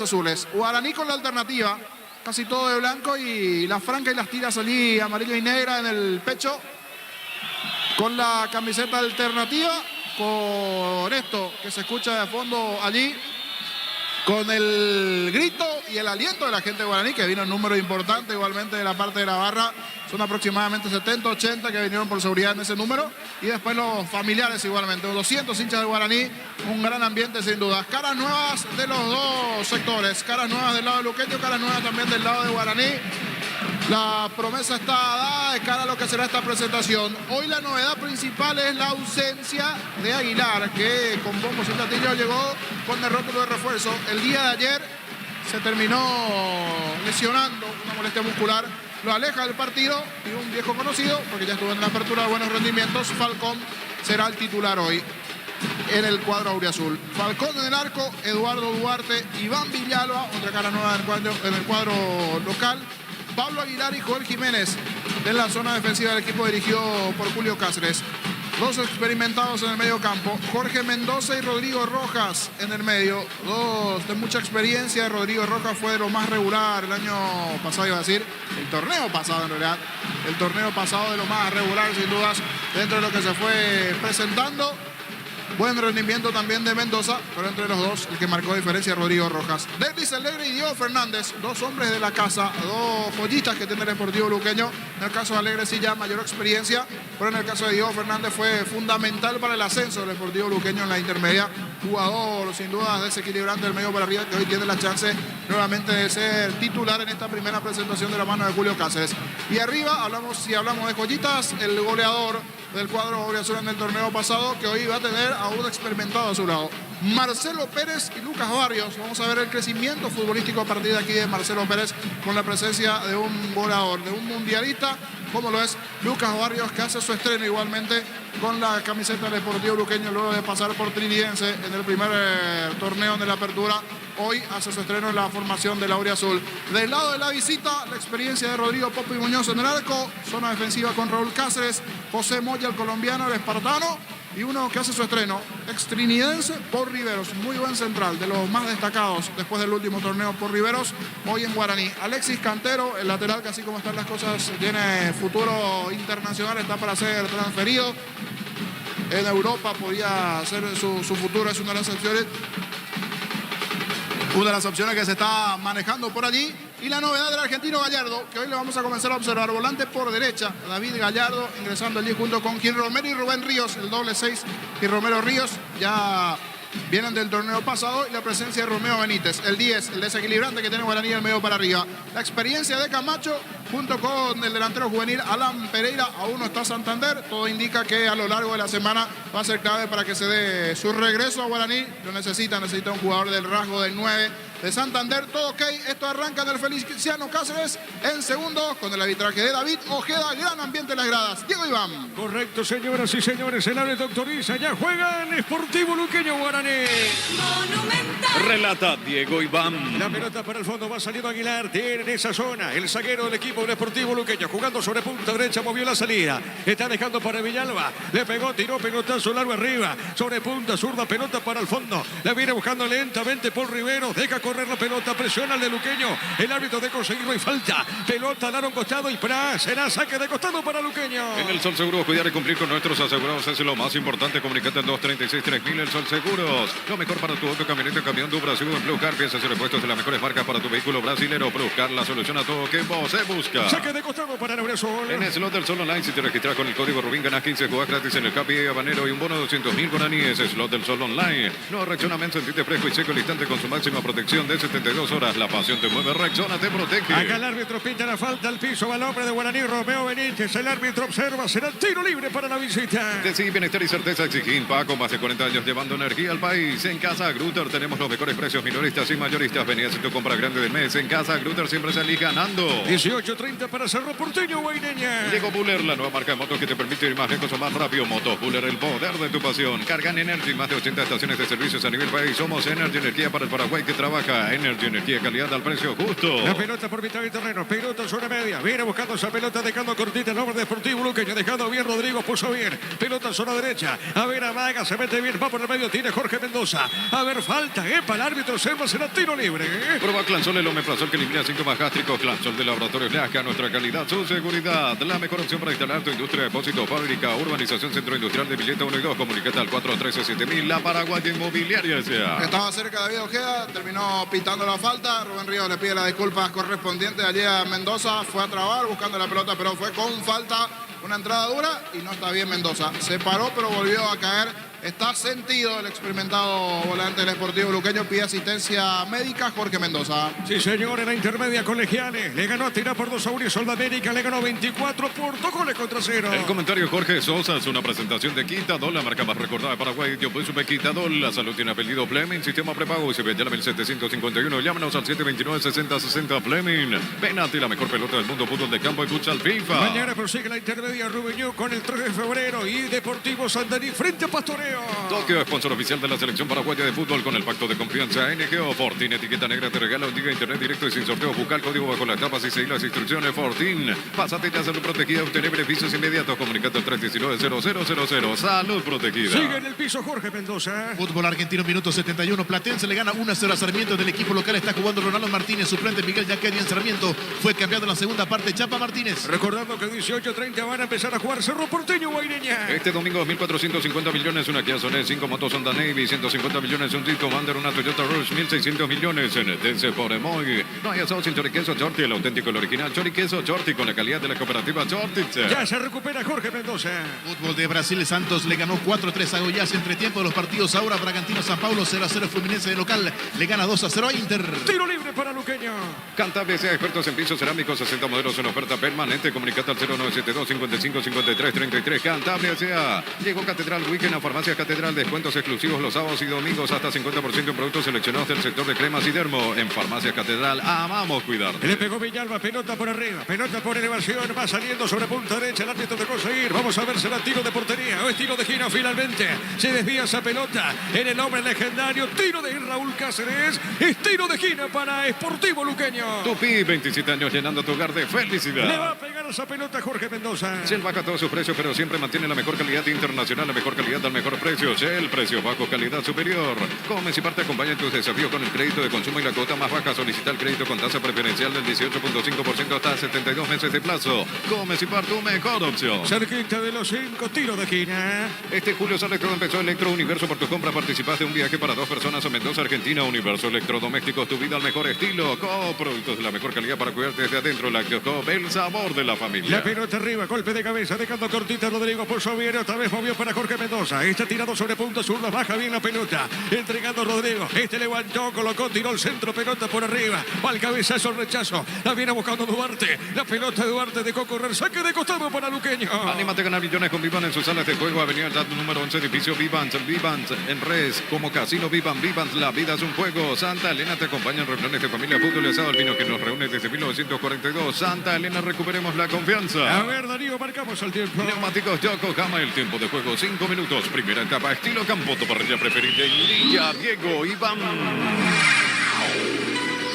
azules. Guaraní con la alternativa, casi todo de blanco y la franca y las tiras allí amarilla y negra en el pecho. Con la camiseta alternativa, con esto que se escucha de fondo allí, con el grito y el aliento de la gente de Guaraní, que vino en número importante igualmente de la parte de la barra. Son aproximadamente 70, 80 que vinieron por seguridad en ese número. Y después los familiares igualmente. 200 hinchas de Guaraní, un gran ambiente sin duda. Caras nuevas de los dos sectores. Caras nuevas del lado de Luqueño, caras nuevas también del lado de Guaraní. La promesa está dada de cara a lo que será esta presentación. Hoy la novedad principal es la ausencia de Aguilar, que con bombos y platillos llegó con el rótulo de refuerzo. El día de ayer se terminó lesionando una molestia muscular. Lo aleja del partido y un viejo conocido, porque ya estuvo en la apertura de buenos rendimientos. Falcón será el titular hoy en el cuadro auriazul. Falcón en el arco, Eduardo Duarte, Iván Villalba, otra cara nueva en el cuadro local. Pablo Aguilar y Joel Jiménez en la zona defensiva del equipo dirigido por Julio Cáceres. Dos experimentados en el medio campo, Jorge Mendoza y Rodrigo Rojas en el medio. Dos de mucha experiencia. Rodrigo Rojas fue de lo más regular el año pasado, iba a decir, el torneo pasado en realidad. El torneo pasado de lo más regular sin dudas dentro de lo que se fue presentando. Buen rendimiento también de Mendoza, pero entre los dos el que marcó diferencia Rodrigo Rojas. Derlis Alegre y Diego Fernández, dos hombres de la casa, dos joyitas que tiene el Deportivo Luqueño. En el caso de Alegre sí ya mayor experiencia, pero en el caso de Diego Fernández fue fundamental para el ascenso del Deportivo Luqueño en la intermedia. Jugador sin duda desequilibrante del medio para arriba, que hoy tiene la chance nuevamente de ser titular en esta primera presentación de la mano de Julio Cáceres. Y arriba, si hablamos de joyitas, el goleador del cuadro auriazul en el torneo pasado, que hoy va a tener a un experimentado a su lado, Marcelo Pérez y Lucas Barrios. Vamos a ver el crecimiento futbolístico a partir de aquí de Marcelo Pérez con la presencia de un goleador, de un mundialista, como lo es Lucas Barrios, que hace su estreno igualmente con la camiseta del Deportivo Luqueño luego de pasar por Trinidense en el primer torneo de la apertura. Hoy hace su estreno en la formación del auriazul. Del lado de la visita, la experiencia de Rodrigo Popo y Muñoz en el arco, zona defensiva con Raúl Cáceres, José Moya, el colombiano, el espartano, y uno que hace su estreno, extrinidense, por Riveros, muy buen central, de los más destacados después del último torneo por Riveros, hoy en Guaraní. Alexis Cantero, el lateral, que así como están las cosas, tiene futuro internacional, está para ser transferido. En Europa podía ser su futuro, es una de las opciones. Una de las opciones que se está manejando por allí. Y la novedad del argentino Gallardo, que hoy le vamos a comenzar a observar. Volante por derecha, David Gallardo ingresando allí junto con Gil Romero y Rubén Ríos, el doble 6. Y Romero Ríos ya vienen del torneo pasado, y la presencia de Romeo Benítez, el 10, el desequilibrante que tiene Guaraní el medio para arriba. La experiencia de Camacho junto con el delantero juvenil Alan Pereira. Aún no está Santander, todo indica que a lo largo de la semana va a ser clave para que se dé su regreso a Guaraní. Lo necesita un jugador del rasgo del 9 de Santander. Todo ok, esto arranca en el Feliciano Cáceres en segundos con el arbitraje de David Ojeda. Gran ambiente en las gradas. Diego Iván. Correcto, señoras y señores, el árbitro autoriza, ya juegan Sportivo Luqueño Guaraní. Monumental. Relata Diego Iván. La pelota para el fondo, va saliendo Aguilar, tiene en esa zona el zaguero del equipo Deportivo Luqueño, jugando sobre punta derecha, movió la salida, está dejando para Villalba, le pegó, tiró, pelotazo largo arriba, sobre punta zurda, pelota para el fondo, la viene buscando lentamente por Rivero, deja correr la pelota, presiona al de Luqueño, el árbitro de conseguirlo y falta, pelota al aro costado y será saque de costado para Luqueño. En el Sol Seguros, cuidar y cumplir con nuestros asegurados es lo más importante. Comunicate al 236-3000. El Sol Seguros, lo mejor para tu auto, camioneta, camión, tu Brasil en Blue Car. Piezas y repuestos de las mejores marcas para tu vehículo brasilero. Blue Car, la solución a todo que vos se busca. Saque de costado para el Auriazul. En el slot del Sol Online, si te registras con el código Rubín, ganas 15 jugadas gratis en el Capi Habanero y un bono de 200.000 guaraníes. Slot del Sol Online. No, reaccionamiento, sentirte fresco y seco al instante con su máxima protección de 72 horas. La pasión te mueve, Rexona te protege. Acá el árbitro pinta la falta al piso, va el hombre de Guaraní, Romeo Benítez. El árbitro observa, será tiro libre para la visita. De sí, bienestar y certeza exigín, Paco, más de 40 años llevando energía al país. En Casa Grutter tenemos los mejores precios minoristas y mayoristas. Venías en tu compra grande del mes. En Casa Grutter siempre salís ganando. 18 18:30 para Cerro Porteño, Guaireña. Llegó Buller, la nueva marca de motos que te permite ir más lejos o más rápido. Motos Buller, el poder de tu pasión. Cargan Energy, más de 80 estaciones de servicios a nivel país. Somos Energy Energía para el Paraguay que trabaja. Energy Energía, calidad al precio justo. La pelota por mitad del terreno, pelota en zona media. Viene buscando esa pelota, dejando cortita el nombre de Deportivo Luqueño. Dejando bien Rodrigo, puso bien. Pelota en zona derecha. A ver, Amaga, se mete bien, va por el medio, tiene Jorge Mendoza. A ver, falta, para el árbitro, será tiro libre. Prueba Clansol, el omeprazol que elimina síntomas gástricos. Clansol de Laboratorios Lasca, nuestra calidad, su seguridad. La mejor opción para instalar tu industria, depósito, fábrica, urbanización, centro industrial de Villeta 1 y 2. Comunicate al 413-7000. La Paraguaya Inmobiliaria sea. Estaba cerca David Ojeda, terminó pitando la falta. Rubén Ríos le pide las disculpas correspondientes allí a Mendoza. Fue a trabar buscando la pelota, pero fue con falta. Una entrada dura y no está bien Mendoza. Se paró, pero volvió a caer. Está sentido el experimentado volante del Sportivo Luqueño. Pide asistencia médica Jorge Mendoza. Sí, señor, en la intermedia Colegiales. Le ganó a tirar por 2-1 Soldamérica. Le ganó 24 por 2 goles contra 0. El comentario Jorge Sosa es una presentación de Quitadol, la marca más recordada de Paraguay. Yo pues supe Quitadol. La salud tiene apellido Fleming. Sistema prepago y se ve ya la 1751. Llámanos al 729-6060 Fleming. Penalti, la mejor pelota del mundo. Fútbol de campo y futsal FIFA. Mañana prosigue la intermedia Rubeñú con el 3 de febrero y Deportivo Santaní frente a Pastoreo. Tokio, sponsor oficial de la selección paraguaya de fútbol con el pacto de confianza NGO. Fortin, etiqueta negra, te regala un giga internet directo y sin sorteo. Busca el código bajo las tapas y seguir las instrucciones. Fortin, pásate ya salud protegida, obtener beneficios inmediatos. Comunicate al 319-0000. Salud protegida. Sigue en el piso Jorge Mendoza. Fútbol argentino, minuto 71. Platense le gana 1-0 a Sarmiento. Del equipo local está jugando Ronaldo Martínez. Suplente Miguel Yaqueri en Sarmiento. Fue cambiado en la segunda parte. Chapa Martínez. Recordando que 18:30 van a empezar a jugar Cerro Porteño, Guaireña. Este domingo 2.450 millones, una Kia Sonet, 5 motos Honda Navy, 150 millones, un Jeep Commander, una Toyota Rush, 1.600 millones en Dense por Emoy. No hay asado sin choriqueso Chorti, el auténtico, el original choriqueso Chorti con la calidad de la cooperativa Chorti. Ya se recupera Jorge Mendoza. Fútbol de Brasil, Santos le ganó 4-3 a Goiás. Entre tiempo de los partidos ahora, Bragantino, San Paulo, 0-0 Fluminense de local. Le gana 2-0 a Inter. Tiro libre para Luqueño. Cantable sea expertos en pisos cerámicos, 60 modelos en oferta permanente. Comunicate al 0972-55-53-33. Cantable sea. Llegó Catedral Weekend a Farmacia Catedral. Descuentos exclusivos los sábados y domingos. Hasta 50% en productos seleccionados del sector de cremas y dermo. En Farmacia Catedral amamos cuidar. Le pegó Villalba, pelota por arriba, pelota por elevación. Va saliendo sobre punta derecha. El árbitro de conseguir. Vamos a ver si será tiro de portería o es tiro de giro finalmente. Se desvía esa pelota en el hombre legendario. Tiro de Raúl Cáceres. Es tiro de giro para Sportivo Luqueño. Tupi, 27 años llenando tu hogar de felicidad. Le va a pegar esa pelota Jorge Mendoza. Shell baja todos sus precios, pero siempre mantiene la mejor calidad internacional, la mejor calidad al mejor precio. Shell, precio bajo, calidad superior. Comes y parte, acompaña en tus desafíos con el crédito de consumo y la cuota más baja. Solicita el crédito con tasa preferencial del 18.5% hasta 72 meses de plazo. Comes y parte, tu mejor opción. Cerquita de los 5 tiros de esquina. Este julio Electro empezó Electro Universo. Por tu compra participas de un viaje para 2 personas a Mendoza, Argentina. Universo Electrodomésticos, tu vida al mejor estilo. Coop, productos de la mejor calidad para cuidarte desde adentro. Lácteos Coop, el sabor de la familia. La pelota arriba, golpe de cabeza, dejando cortita Rodrigo, puso bien, otra vez movió para Jorge Mendoza. Está tirado sobre punta zurda, baja bien la pelota, entregando Rodrigo. Este levantó, colocó, tiró el centro, pelota por arriba. Va al cabezazo, el rechazo. La viene buscando Duarte. La pelota de Duarte dejó correr, saque de costado para Luqueño. Anímate a ganar millones con Vivan en sus salas de juego. Avenida Dato número 11, edificio Vivans. Vivans en res, como casino Vivan. Vivans, la vida es un juego. Santa Elena te acompaña en reuniones de familia, fútbol y asado. El vino que nos reúne desde 1942. Santa Elena, recuperemos la confianza. A ver, Darío, marcamos el tiempo. Neumáticos Yokohama, el tiempo de juego 5 minutos. Primera etapa, estilo campo, tu parrilla preferida. Lilla, Diego, Iván.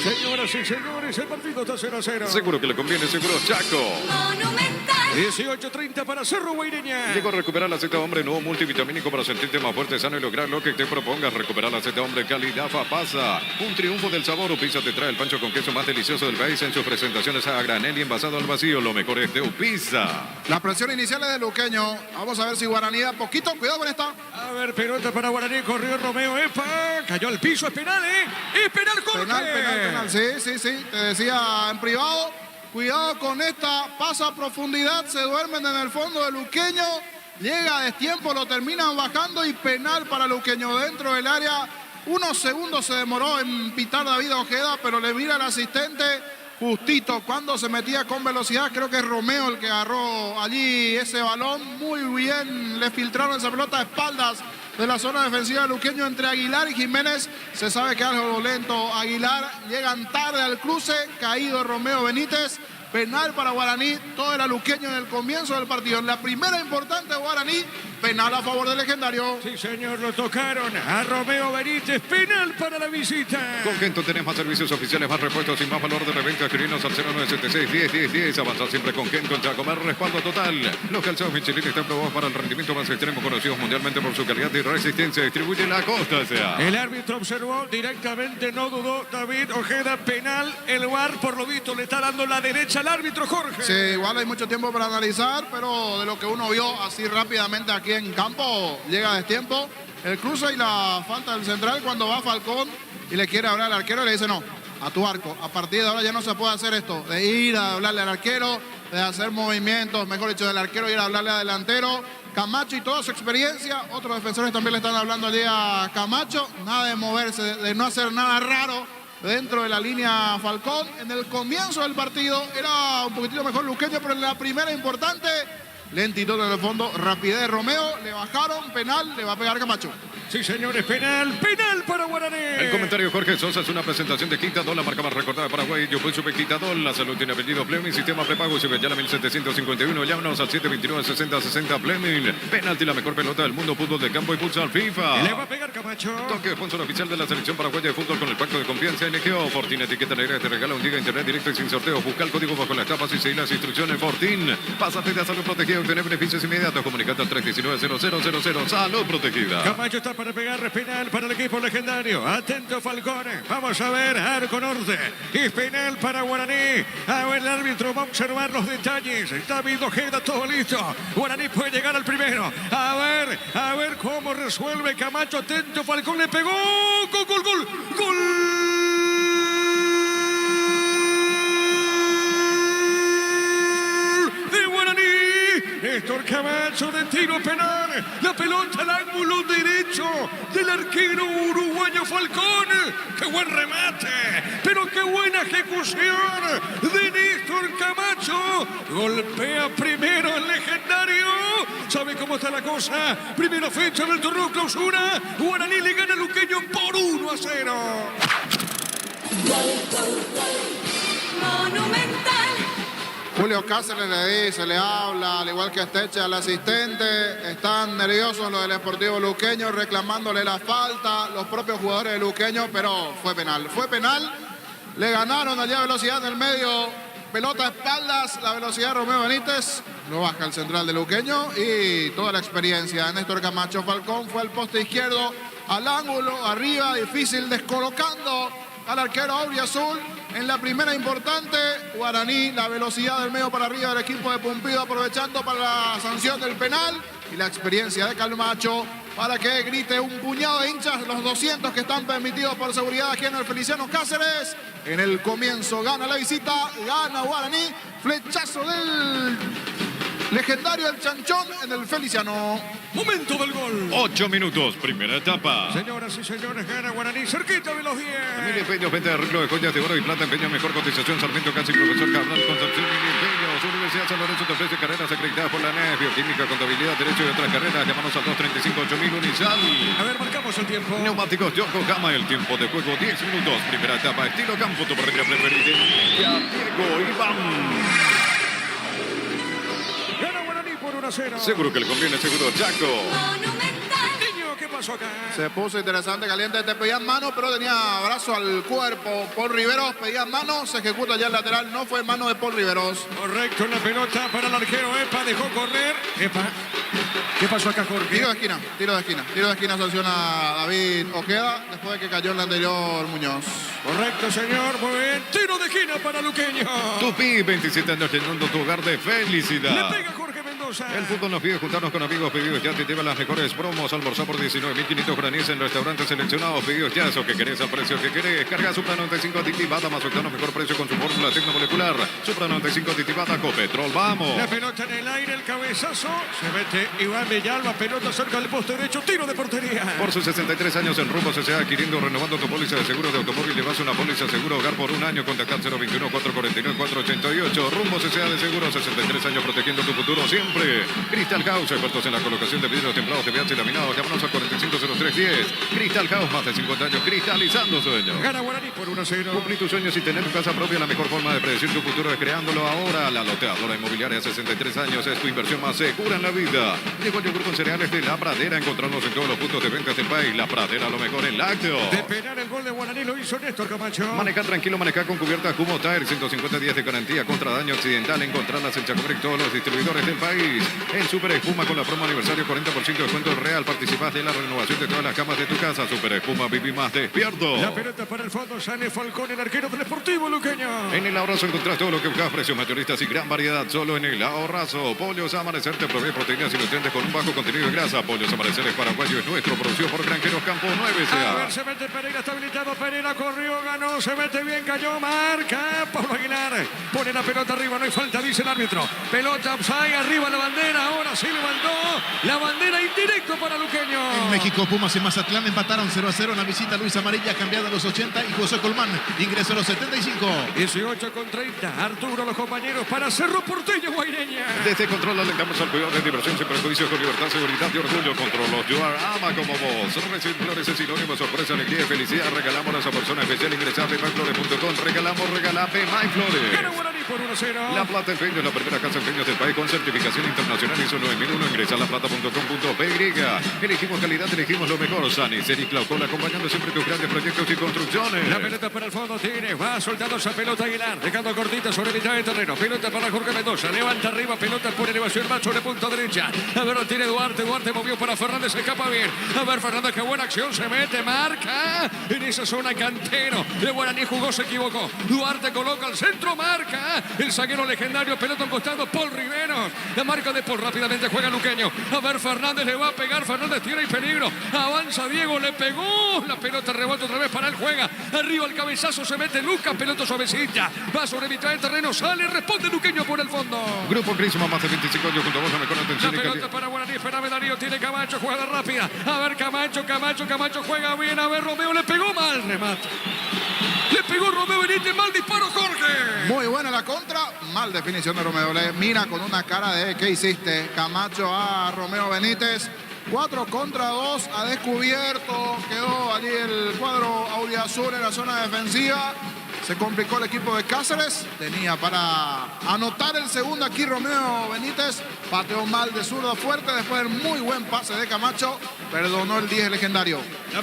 Señoras y señores, el partido está 0-0. Seguro que le conviene, seguro Chaco. Monumental. 18:30 para Cerro Guaireña. Llegó a recuperar la Z Hombre, nuevo multivitamínico para sentirte más fuerte, sano y lograr lo que te propongas. Recuperar la Z Hombre, calidad pasa. Un triunfo del sabor. Upisa te trae el pancho con queso más delicioso del país en sus presentaciones a granel y envasado al vacío. Lo mejor es de Upisa. La presión inicial es de Luqueño. Vamos a ver si Guaraní da poquito. Cuidado con esta. A ver, pelota para Guaraní, corrió Romeo, ¡epa! Cayó al piso, es penal, ¿eh? ¡Es penal, Jorge! Penal. Sí. Te decía en privado. Cuidado con esta. Pasa a profundidad. Se duermen en el fondo de Luqueño. Llega a destiempo. Lo terminan bajando. Y penal para Luqueño dentro del área. Unos segundos se demoró en pitar David Ojeda. Pero le mira al asistente justito cuando se metía con velocidad. Creo que es Romeo el que agarró allí ese balón. Muy bien. Le filtraron esa pelota a espaldas de la zona defensiva de Luqueño entre Aguilar y Jiménez. Se sabe que algo lento Aguilar. Llegan tarde al cruce. Caído Romeo Benítez. penal para Guaraní. Todo era luqueño en el comienzo del partido. En la primera importante Guaraní, penal a favor del Legendario. Sí, señor, lo tocaron a Romeo Benítez. Penal para la visita. Con Kento tenés más servicios oficiales, más repuestos y más valor de reventa. Escribinos al 0976-10-10-10. Avanzar siempre con Kento en Chacomar. Respaldo total. Los calzados Michelin están probados para el rendimiento más extremo, conocidos mundialmente por su calidad y resistencia. Distribuye la Costa S.A. El árbitro observó directamente, no dudó David Ojeda, penal. El VAR, por lo visto, le está dando la derecha al árbitro Jorge. Sí, igual hay mucho tiempo para analizar, pero de lo que uno vio así rápidamente aquí en campo, llega a destiempo. El cruce y la falta del central cuando va Falcón y le quiere hablar al arquero y le dice no, a tu arco. A partir de ahora ya no se puede hacer esto, de ir a hablarle al arquero, de hacer movimientos, mejor dicho, del arquero ir a hablarle al delantero. Camacho y toda su experiencia, otros defensores también le están hablando allí a Camacho, nada de moverse, de no hacer nada raro dentro de la línea Falcón. En el comienzo del partido era un poquitito mejor luqueño, pero en la primera importante, lentitud en el fondo, rapidez de Romeo, le bajaron, penal, le va a pegar Camacho. Sí, señores, penal para Guaraní. El comentario Jorge Sosa es una presentación de Quintadol, la marca más recordada de Paraguay. Yo soy Quintadol, la salud tiene apellido Fleming, sistema prepago, se ya la 1751, llámanos al 729-6060 Fleming. Penalti, la mejor pelota del mundo, fútbol de campo y futsal FIFA. Le va a pegar Camacho. Toque, sponsor oficial de la selección paraguaya de fútbol con el pacto de confianza NGO. Fortín, etiqueta negra, te regala un giga de internet directo y sin sorteo. Busca el código bajo las tapas y seguir las instrucciones. Fortín, pásate de salud protegida y obtener beneficios inmediatos. Comunicate al 319-0000. Salud protegida. Camacho está para pegar, penal para el equipo Legendario. Atento Falcón. Vamos a ver, arco norte. Y penal para Guaraní. A ver, el árbitro va a observar los detalles. David Ojeda, todo listo. Guaraní puede llegar al primero. A ver cómo resuelve Camacho. Atento Falcón, le pegó. Gol. De Guaraní. Néstor Camacho de tiro penal. La pelota al ángulo derecho del arquero uruguayo Falcón. ¡Qué buen remate! ¡Pero qué buena ejecución de Néstor Camacho! Golpea primero el Legendario. ¿Sabe cómo está la cosa? Primera fecha del torneo clausura. Guaraní le gana a Luqueño por 1-0. Monumental. Julio Cáceres le dice, le habla, al igual que Esteche, al asistente. Están nerviosos los del Sportivo Luqueño, reclamándole la falta, los propios jugadores de Luqueño, pero fue penal. Fue penal, le ganaron allá velocidad en el medio, pelota a espaldas, la velocidad de Romeo Benítez. Lo baja el central de Luqueño y toda la experiencia de Néstor Camacho. Falcón fue al poste izquierdo, al ángulo, arriba, difícil, descolocando al arquero auriazul. En la primera importante, Guaraní, la velocidad del medio para arriba del equipo de Pumpido, aprovechando para la sanción del penal y la experiencia de Camacho para que grite un puñado de hinchas, los 200 que están permitidos por seguridad aquí en el Feliciano Cáceres. En el comienzo gana la visita, gana Guaraní, flechazo del Legendario del Chanchón en el Feliciano. Momento del gol. 8 minutos, primera etapa. Señoras y señores, gana Guaraní cerquita de los 10. Mil Empeños, venta de arreglo de joyas de oro y plata, empeño, mejor cotización, Sarmiento, Casi, Profesor Cabral, Concepción, Mil Empeños, Universidad San Lorenzo te ofrece carreras acreditadas por la ANEF, bioquímica, contabilidad, derecho y otras carreras. Llámanos al 235-8000 Unisal. A ver, marcamos el tiempo. Neumáticos Yokohama, el tiempo de juego 10 minutos, primera etapa, estilo campo, tu parrilla preferida. Ya Diego Iván. Gana Guaraní por 1-0. Seguro que le conviene, seguro Chaco. Monumental. Niño, ¿qué pasó acá? Se puso interesante, caliente, te pedían mano, pero tenía brazo al cuerpo. Paul Riveros pedía mano, se ejecuta ya el lateral, no fue mano de Paul Riveros. Correcto, la pelota para el arquero. Epa, dejó correr. Epa. ¿Qué pasó acá, Jorge? Tiro de esquina sanciona David Ojeda después de que cayó el anterior Muñoz. Correcto, señor. Muy bien. Tiro de esquina para Luqueño. Tupi, 27 años llenando tu hogar de felicidad. Le pega Jorge Mendoza. El fútbol nos pide juntarnos con amigos. Pedidos ya te lleva las mejores promos. Almorzar por 19.500 guaraníes en restaurantes seleccionados. Pedidos ya, eso que querés al precio que querés. Carga Supra 95 aditivada más octano, mejor precio con su fórmula tecnomolecular. Supra 95 aditivada Copetrol. ¡Vamos! La pelota en el aire, el cabezazo. Se mete Iván Villalba. Pelota cerca del poste derecho. Tiro de portería. Por sus 63 años en Rumbo S.A. adquiriendo, renovando tu póliza de seguro de automóvil. Llevas una póliza seguro hogar por un año. Contactar 021-449-488. Rumbo S.A. de Seguro, 63 años protegiendo tu futuro siempre. siempre. Crystal House, expertos en la colocación de vidrios templados de VH laminados. Llámanos al 450310. Crystal House, más de 50 años cristalizando sueños. Gana Guaraní por 1-0. Cumplir tus sueños y tener tu casa propia. La mejor forma de predecir tu futuro es creándolo ahora. La Loteadora Inmobiliaria, 63 años, es tu inversión más segura en la vida. Llegó el yogur con cereales de La Pradera. Encontrarnos en todos los puntos de ventas del país. La Pradera, lo mejor en lácteos. De penal el gol de Guaraní lo hizo Néstor Camacho. Manejar tranquilo, manejar con cubierta Kumo Tire, 150 días de garantía contra daño accidental. Encontrarlas en Chacomeric, todos los distribuidores del país. En Super Espuma con la promo aniversario, 40% de descuento real. Participás de la renovación de todas las camas de tu casa. Super Espuma, viví más despierto. La pelota para el fondo, sale Falcón, el arquero del Deportivo Luqueño. En el Ahorrazo encontrás todo lo que buscas, precios mayoristas y gran variedad. Solo en el Ahorrazo. Pollos Amanecer te provee proteínas y nutrientes con un bajo contenido de grasa. Pollos Amanecer es paraguayo, es nuestro, producido por Granjeros Campo 9 A ver, SA. se mete Pereira, está habilitado. Pereira corrió, ganó, se mete bien, cayó, marca. Pablo Aguilar pone la pelota arriba, no hay falta, dice el árbitro. Pelota upside, arriba la bandera, ahora sí levantó la bandera indirecto para Luqueño. En México, Pumas y Mazatlán empataron 0-0 en la visita. Luis Amarilla cambiado a los 80 y José Colmán ingresó a los 75. 18-30, Arturo, los compañeros para Cerro Porteño, Guaireña. Desde Control alentamos al cuidado de diversión sin perjuicios, con libertad, seguridad y orgullo. Control los Yoar ama como vos. Recién Flores es sinónimo, sorpresa, alegría y felicidad. Regalamos a esa persona especial. Ingresa a myflores.com. Regalamos, regalape MyFlores. Gana Guaraní por 1-0. La Plata Empeño es la primera casa de empeños del país con certificación internacional ISO 9001. Ingresa a laplata.com.py. Elegimos calidad, elegimos lo mejor. Sanicel y Claucola acompañando siempre tus grandes proyectos y construcciones. La pelota para el fondo, Tigres va soltando esa pelota Aguilar, dejando cortita sobre mitad de terreno. Pelota para Jorge Mendoza, levanta arriba, pelota por elevación, va sobre punta derecha. A ver, lo tiene Duarte, Duarte movió para Fernández, se escapa bien. A ver, Fernández, qué buena acción, se mete, marca. En esa zona Cantero de Guaraní jugó, se equivocó. Duarte coloca al centro, marca. El zaguero legendario, pelota en costado, Paul Riveros. La marca de Paul, rápidamente juega Luqueño. A ver, Fernández le va a pegar, Fernández tiene el peligro. Avanza Diego, le pegó. La pelota rebota otra vez para él, juega. Arriba el cabezazo, se mete Lucas, pelota suavecita. Va sobre mitad del terreno, sale, responde Luqueño por el fondo. Grupo Crisma, más de 25 años junto a vos, la mejor La atención y pelota calidad. para Guaraní, espérame Darío, tiene Camacho, jugada rápida. A ver, Camacho juega bien. A ver, Romeo le pegó mal, remate. Le pegó Romeo Benítez, mal disparo, Jorge. Muy buena la contra, mal definición de Romeo. Le mira con una cara de ¿qué hiciste? Camacho a Romeo Benítez. 4 contra 2, ha descubierto, quedó allí el cuadro auriazul en la zona defensiva. Se complicó el equipo de Cáceres, tenía para anotar el segundo aquí Romeo Benítez, pateó mal de zurda fuerte, después del muy buen pase de Camacho, perdonó el 10 legendario. La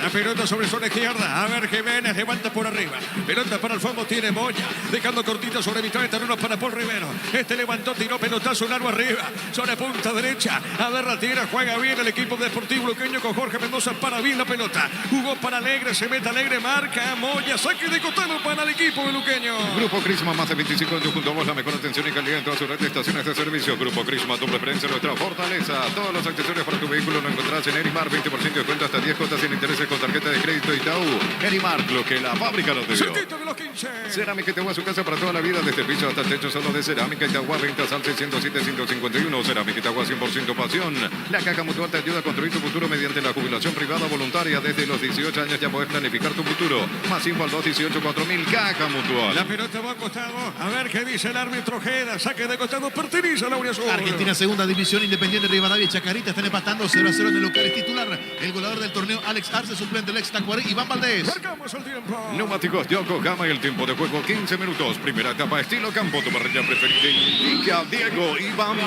pelota sobre zona izquierda. A ver, Jiménez levanta por arriba. Pelota para el fondo, tiene Moya. Dejando cortito sobre mitad de terreno para Paul Rivero. Este levantó, tiró pelotazo largo arriba. Sobre punta derecha. A ver, la tira, juega bien el equipo Deportivo Luqueño con Jorge Mendoza. Para bien la pelota. Jugó para Alegre, se mete Alegre, marca Moya. Saque de costado para el equipo de Luqueño. Grupo Crisma, más de 25 años junto a vos, la mejor atención y calidad en todas sus red de estaciones de servicio. Grupo Crisma, tu preferencia, nuestra fortaleza. Todos los accesorios para tu vehículo lo encontrarás en Erimar. 20% de descuento hasta 10 cuotas sin intereses con tarjeta de crédito Itaú. Erimar, lo que la fábrica nos dio. Cerquita de los 15. Cerámica Itagua, su casa para toda la vida, desde el piso hasta el techo, solo de Cerámica Itagua, ventas al 607-151. Cerámica Itagua, 100% pasión. La Caja Mutual te ayuda a construir tu futuro mediante la jubilación privada voluntaria. Desde los 18 años ya podés planificar tu futuro. Más info al 218-4000, Caja Mutual. La pelota va a costado. A ver qué dice el árbitro Ojeda. Saque de costado, pertenece a la Auriazul. Argentina, segunda división, Independiente Rivadavia y Chacarita están empatando 0-0 en el local. Es titular el goleador del torneo, Alex Arce, suplente el ex Tacuarí, Iván Valdés. Marcamos el tiempo. Neumáticos Yokohama y el tiempo de juego 15 minutos. Primera etapa estilo campo, tu parrilla preferida indica Diego Iván.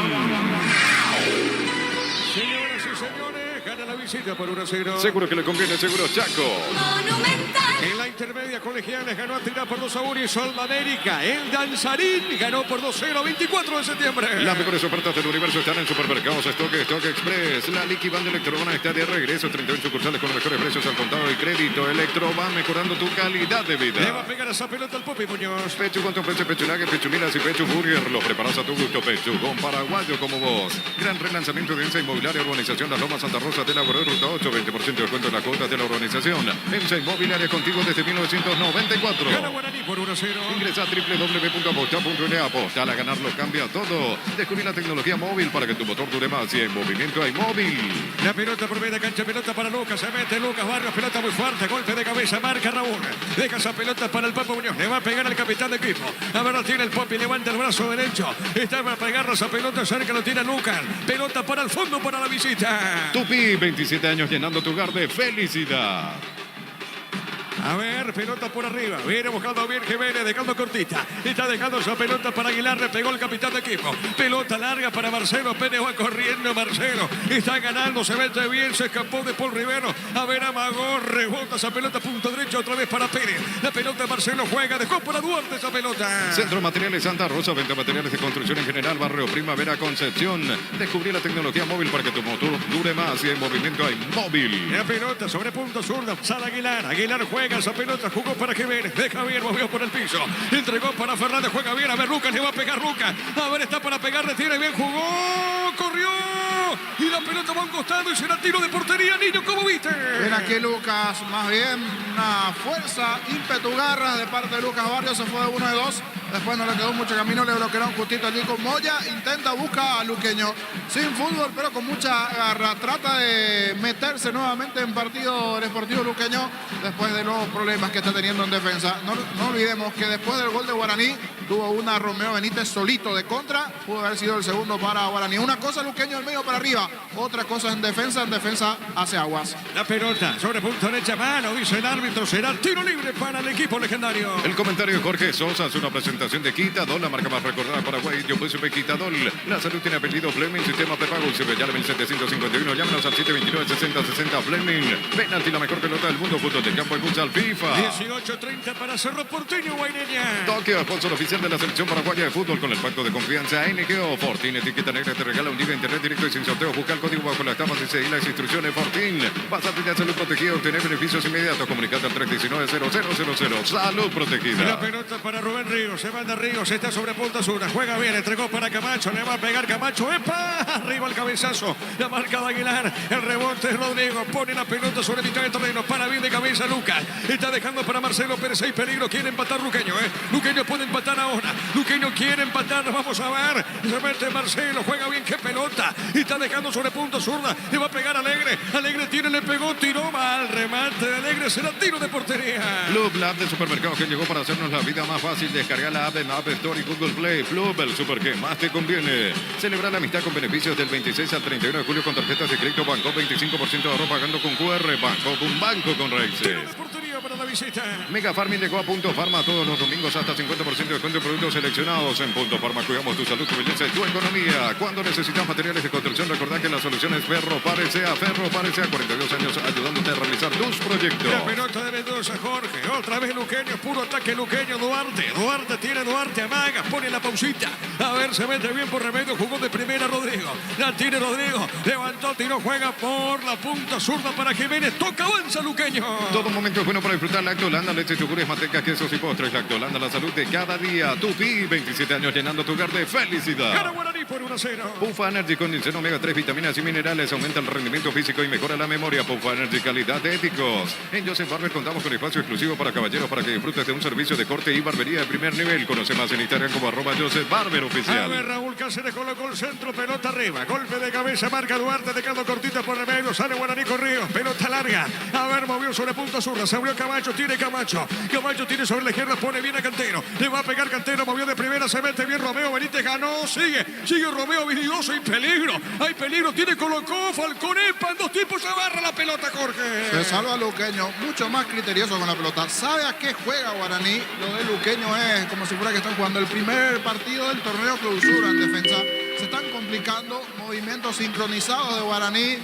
Señoras y señores, gana la visita por 1-0. Seguro que le conviene, seguro Chaco. Monumental. En la intermedia colegiales ganó a tirar por 2-1 y Sol América. El Danzarín ganó por 2-0 24 de septiembre. Las mejores ofertas del universo están en Supermercados Stock Express. La Liquiban de Electroban está de regreso. 38 sucursales con los mejores precios al contado y crédito. Electroban mejorando tu calidad de Le va vida. a pegar esa pelota al Popi Muñoz. Pechu, cuánto ofrece Pechulague, Pechumilas y Pechu Burger. Lo preparas a tu gusto, Pechu, con paraguayo como vos. Gran relanzamiento de Ensa Inmobiliaria, Urbanización Las Lomas, Santa Rosa. Rosa de la Guardia Ruta 8, 20% de descuento en las cuotas de la organización. EMSA Inmobiliaria contigo desde 1994. Gana Guaraní por 1-0. Ingresa a www.aposta.ne. Apostar a ganar lo cambia todo. Descubrí la tecnología móvil para que tu motor dure más y en movimiento hay móvil. La pelota por media cancha, pelota para Lucas, se mete Lucas Barrios, pelota muy fuerte, golpe de cabeza, marca Raúl. Deja esa pelota para el Papo Muñoz, le va a pegar al capitán de equipo. A ver, tiene el Popi, levanta el brazo derecho. Está para pegar esa pelota, cerca lo tiene Lucas. Pelota para el fondo para la visita. Tupi, 27 años llenando tu hogar de felicidad. A ver, pelota por arriba. Viene buscando bien Jiménez, dejando cortita. Está dejando esa pelota para Aguilar. Le pegó el capitán de equipo. Pelota larga para Marcelo. Pérez va corriendo Marcelo. Está ganando, se mete bien. Se escapó de Paul Rivero. A ver, amagó, rebota esa pelota. Punto derecho otra vez para Pérez. La pelota de Marcelo juega. Dejó para Duarte esa pelota. Centro Materiales Santa Rosa. Venta materiales de construcción en general. Barrio Primavera Concepción. Descubrí la tecnología móvil para que tu motor dure más y en movimiento hay móvil. La pelota sobre punto zurdo. Sale Aguilar. Aguilar juega esa pelota. Jugó para Jiménez. Deja bien. Movió por el piso. Entregó para Fernández. Juega bien. A ver, Lucas le va a pegar Lucas. A ver, está para pegar. Retiene bien. Jugó. Corrió. Y la pelota va a un costado y será tiro de portería. Niño, ¿cómo viste? Ven aquí Lucas, más bien una fuerza, ímpetu, garras de parte de Lucas Barrios. Se fue de 1 de 2. Después no le quedó mucho camino, le bloquearon justito allí con Moya. Intenta, busca a Luqueño. Sin fútbol, pero con mucha garra. Trata de meterse nuevamente en partido el Sportivo Luqueño después de los problemas que está teniendo en defensa. No olvidemos que después del gol de Guaraní tuvo una Romeo Benítez solito de contra. Pudo haber sido el segundo para Guaraní. Una cosa Luqueño del medio para arriba. Otra cosa en defensa hace aguas. La pelota sobre punto derecha, mano, dice el árbitro. Será tiro libre para el equipo legendario. El comentario de Jorge Sosa es una presentación de Quitadol, la marca más recordada de Paraguay. Yo pues Quitadol. La salud tiene apellido Fleming, sistema prepago. Se ve ya 1751. Llámanos al 729-6060 Fleming. Penalti, la mejor pelota del mundo. Fútbol del campo y futsal FIFA. 18:30 para Cerro Porteño, Guaireña. Tokio, sponsor oficial de la selección paraguaya de fútbol con el pacto de confianza NGO. Fortín, etiqueta negra, te regala un día de internet directo y sin sorteo. Busca el código bajo las tapas y seguir las instrucciones. Fortín, vas a tener salud protegida, obtener beneficios inmediatos. Comunicate al 319-0000. Salud protegida. La pelota para Rubén Ríos, se manda Ríos, está sobre punta sur, juega bien, entregó para Camacho, le va a pegar Camacho, ¡epa! Arriba el cabezazo, la marca de Aguilar, el rebote es Rodrigo, pone la pelota sobre mitad de terreno, para bien de cabeza Lucas, está dejando para Marcelo Pérez, hay peligro, quiere empatar Luqueño, Luqueño puede empatar ahora, Luqueño quiere empatar, vamos a ver, se mete Marcelo, juega bien, qué pelota, está dejando sobre punta zurda, le va a pegar Alegre, Alegre tiene, le pegó, tiró mal, remate de Alegre, será tiro de portería. Club, la app de supermercados que llegó para hacernos la vida más fácil. Descarga la app de App Store y Google Play. Club, el super que más te conviene. Celebrar la amistad con beneficios del 26 al 31 de julio con tarjetas de crédito Banco. 25% de ahorro pagando con QR. Banco, un banco con Tiro Rexes. de portería para la visita. Mega Farming llegó a Punto Farma todos los domingos hasta 50% de descuento en productos seleccionados. En Punto Farma cuidamos tu salud, tu belleza y tu economía. Cuando necesitas materiales de construcción, recordad que la solución es Ferro Parecea. Ferro Parecea, 42 años ayudándote a realizar tus proyectos. La pelota de Mendoza, Jorge. Otra vez Luqueño, puro ataque Luqueño, Duarte. Duarte, amaga, pone la pausita. A ver, se mete bien por remedio, jugó de primera Rodrigo. La tiene Rodrigo, levantó, tiró, juega por la punta zurda para Jiménez. Toca, avanza Luqueño. Todo momento es bueno para disfrutar Lactolanda, leche, yogures, mantecas, quesos y postres. Lactolanda, la salud de cada día. Tupi, 27 años llenando tu hogar de Gana felicidad. Guaraní por 1-0. Pufa Energy condición omega 3, vitaminas y minerales, aumenta el rendimiento físico y mejora la memoria. Pufa Energy, calidad de éticos. En Joseph Barber contamos con espacio exclusivo para caballeros para que disfrutes de un servicio de corte y barbería de primer nivel. Conoce más en Instagram como @Joseph Barber A oficial. ver, Raúl Cáceres colocó el centro, pelota arriba, golpe de cabeza, marca Duarte, dejando cortita por el medio, sale Guaraní con Ríos, pelota larga, a ver, movió sobre punta zurda, se abrió Camacho, tiene Camacho tiene sobre la izquierda, pone bien a Cantero, le va a pegar Cantero, movió de primera, se mete bien Romeo Benítez, ganó, sigue Romeo Vinidoso, hay peligro, tiene colocó, Falcón, en 2 tiempos, se agarra la pelota, Jorge. Se salva Luqueño, mucho más criterioso con la pelota. Sabe a qué juega Guaraní. Lo de Luqueño es como si fuera que están jugando el primer partido del torneo clausura en defensa. Se están complicando, movimientos sincronizados de Guaraní.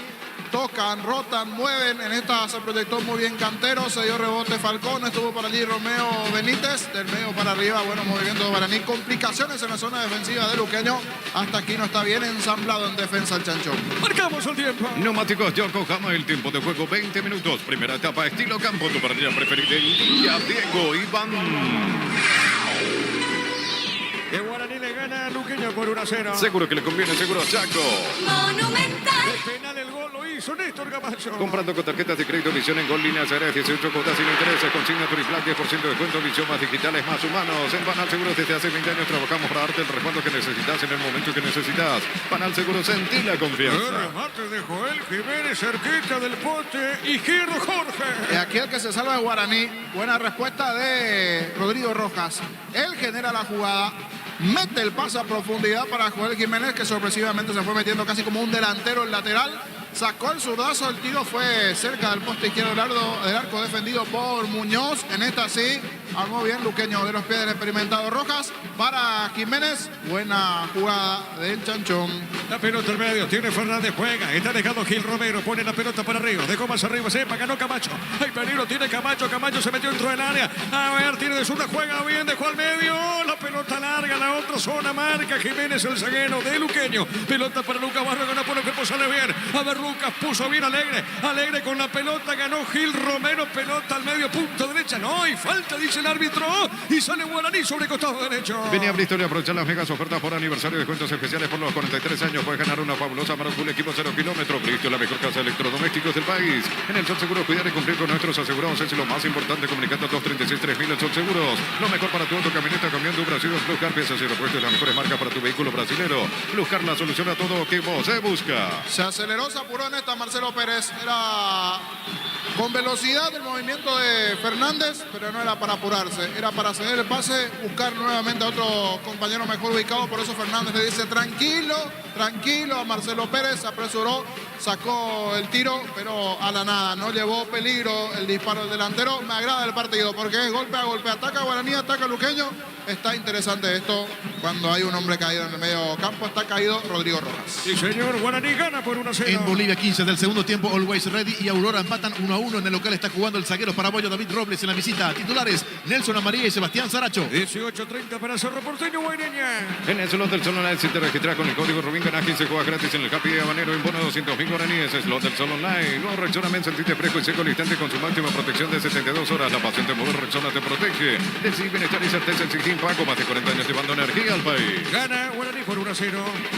Tocan, rotan, mueven. En esta se proyectó muy bien Cantero. Se dio rebote Falcón. Estuvo por allí Romeo Benítez. Del medio para arriba. Bueno, movimiento de Guaraní. Complicaciones en la zona defensiva de Luqueño. Hasta aquí no está bien ensamblado en defensa el Chanchón. Marcamos el tiempo. Neumáticos Yokohama, el tiempo de juego 20 minutos. Primera etapa, estilo campo, tu parrilla preferida. El día, Diego, Iván. Que Guaraní le gana a Luqueño por 1-0. Seguro que le conviene, seguro Chaco. Monumental. De penal el gol lo hizo. hizo Néstor Camacho. Comprando con tarjetas de crédito Visión en Gol Líneas Aéreas, 18 cuotas sin intereses, consigna Turiplan, 10% de descuento, Visión más digitales, más humanos. En Panal Seguros desde hace 20 años trabajamos para darte el respaldo que necesitas en el momento que necesitas. Panal Seguros, sentí la El confianza. remate de Joel Jiménez cerquita del poste izquierdo, Jorge. Y aquí el que se salva de Guaraní. Buena respuesta de Rodrigo Rojas. Él genera la jugada. Mete el pase a profundidad para Joel Jiménez, que sorpresivamente se fue metiendo casi como un delantero en lateral. Sacó el zurdazo, el tiro fue cerca del poste izquierdo del arco defendido por Muñoz. En esta sí, armó bien Luqueño de los pies del experimentado Rojas. Para Jiménez, buena jugada del Chanchón. La pelota al medio, tiene Fernández, juega, está dejando Gil Romero, pone la pelota para arriba, dejó más arriba, sepa, ganó Camacho. Hay peligro, tiene Camacho, Camacho se metió dentro del área. A ver, tiene de zurda, juega bien, dejó al medio, la pelota larga, la otra zona, marca Jiménez, el zaguero de Luqueño. Pelota para Lucas Barrio, ganó por el cuerpo, sale bien. A ver, Lucas puso bien Alegre con la pelota, ganó Gil Romero, pelota al medio, punto derecha, no, y falta, dice el árbitro, y sale Guaraní sobre costado derecho. Venía Bristol y aprovechar las megas ofertas por aniversario, descuentos especiales por los 43 años. Puedes ganar una fabulosa para un equipo 0 kilómetros. Bristol, la mejor casa de electrodomésticos del país. En el Sol Seguros, cuidar y cumplir con nuestros asegurados es lo más importante. Comunicando 236-3000 el Sol Seguros. Lo mejor para tu auto, camioneta, camión de Brasil. Plus Car, piezas y repuestos, las mejores marcas para tu vehículo brasilero. Plus Car, la solución a todo que vos se busca. Se aceleró, se apuró en esta Marcelo Pérez. Era con velocidad el movimiento de Fernández, pero no era para apurarse. Era para ceder el pase, buscar nuevamente a otro compañero mejor ubicado. Por eso Fernández le dice tranquilo, tranquilo a Marcelo Pérez. Se apresuró, sacó el tiro, pero a la nada. No llevó peligro el disparo del delantero. Me agrada el partido porque es golpe a golpe. Ataca Guaraní, ataca Luqueño. Está interesante esto cuando hay un hombre caído en el medio campo. Está caído Rodrigo Rojas. Sí, señor, Guaraní gana por 1-0. En Bolivia, 15 del segundo tiempo, Always Ready y Aurora empatan 1-1. En el local está jugando el zaguero paraguayo David Robles en la visita. Titulares, Nelson Amaría y Sebastián Saracho. 18:30 para Cerro Porteño, Guaireña. En el slot del Sol Online, si te registras con el código Rubín Ganagin, se juega gratis en el Happy de Habanero en bono 200.000 guaraníes. Slot del Sol Online. Nuevo Rexona Men, sentite fresco y seco al instante con su máxima protección de 72 horas. La pasión de mover Rexona te protege. Decir bienestar y certeza en Sigin Paco. Más de 40 años llevando energía al país. Gana Guaraní por 1-0.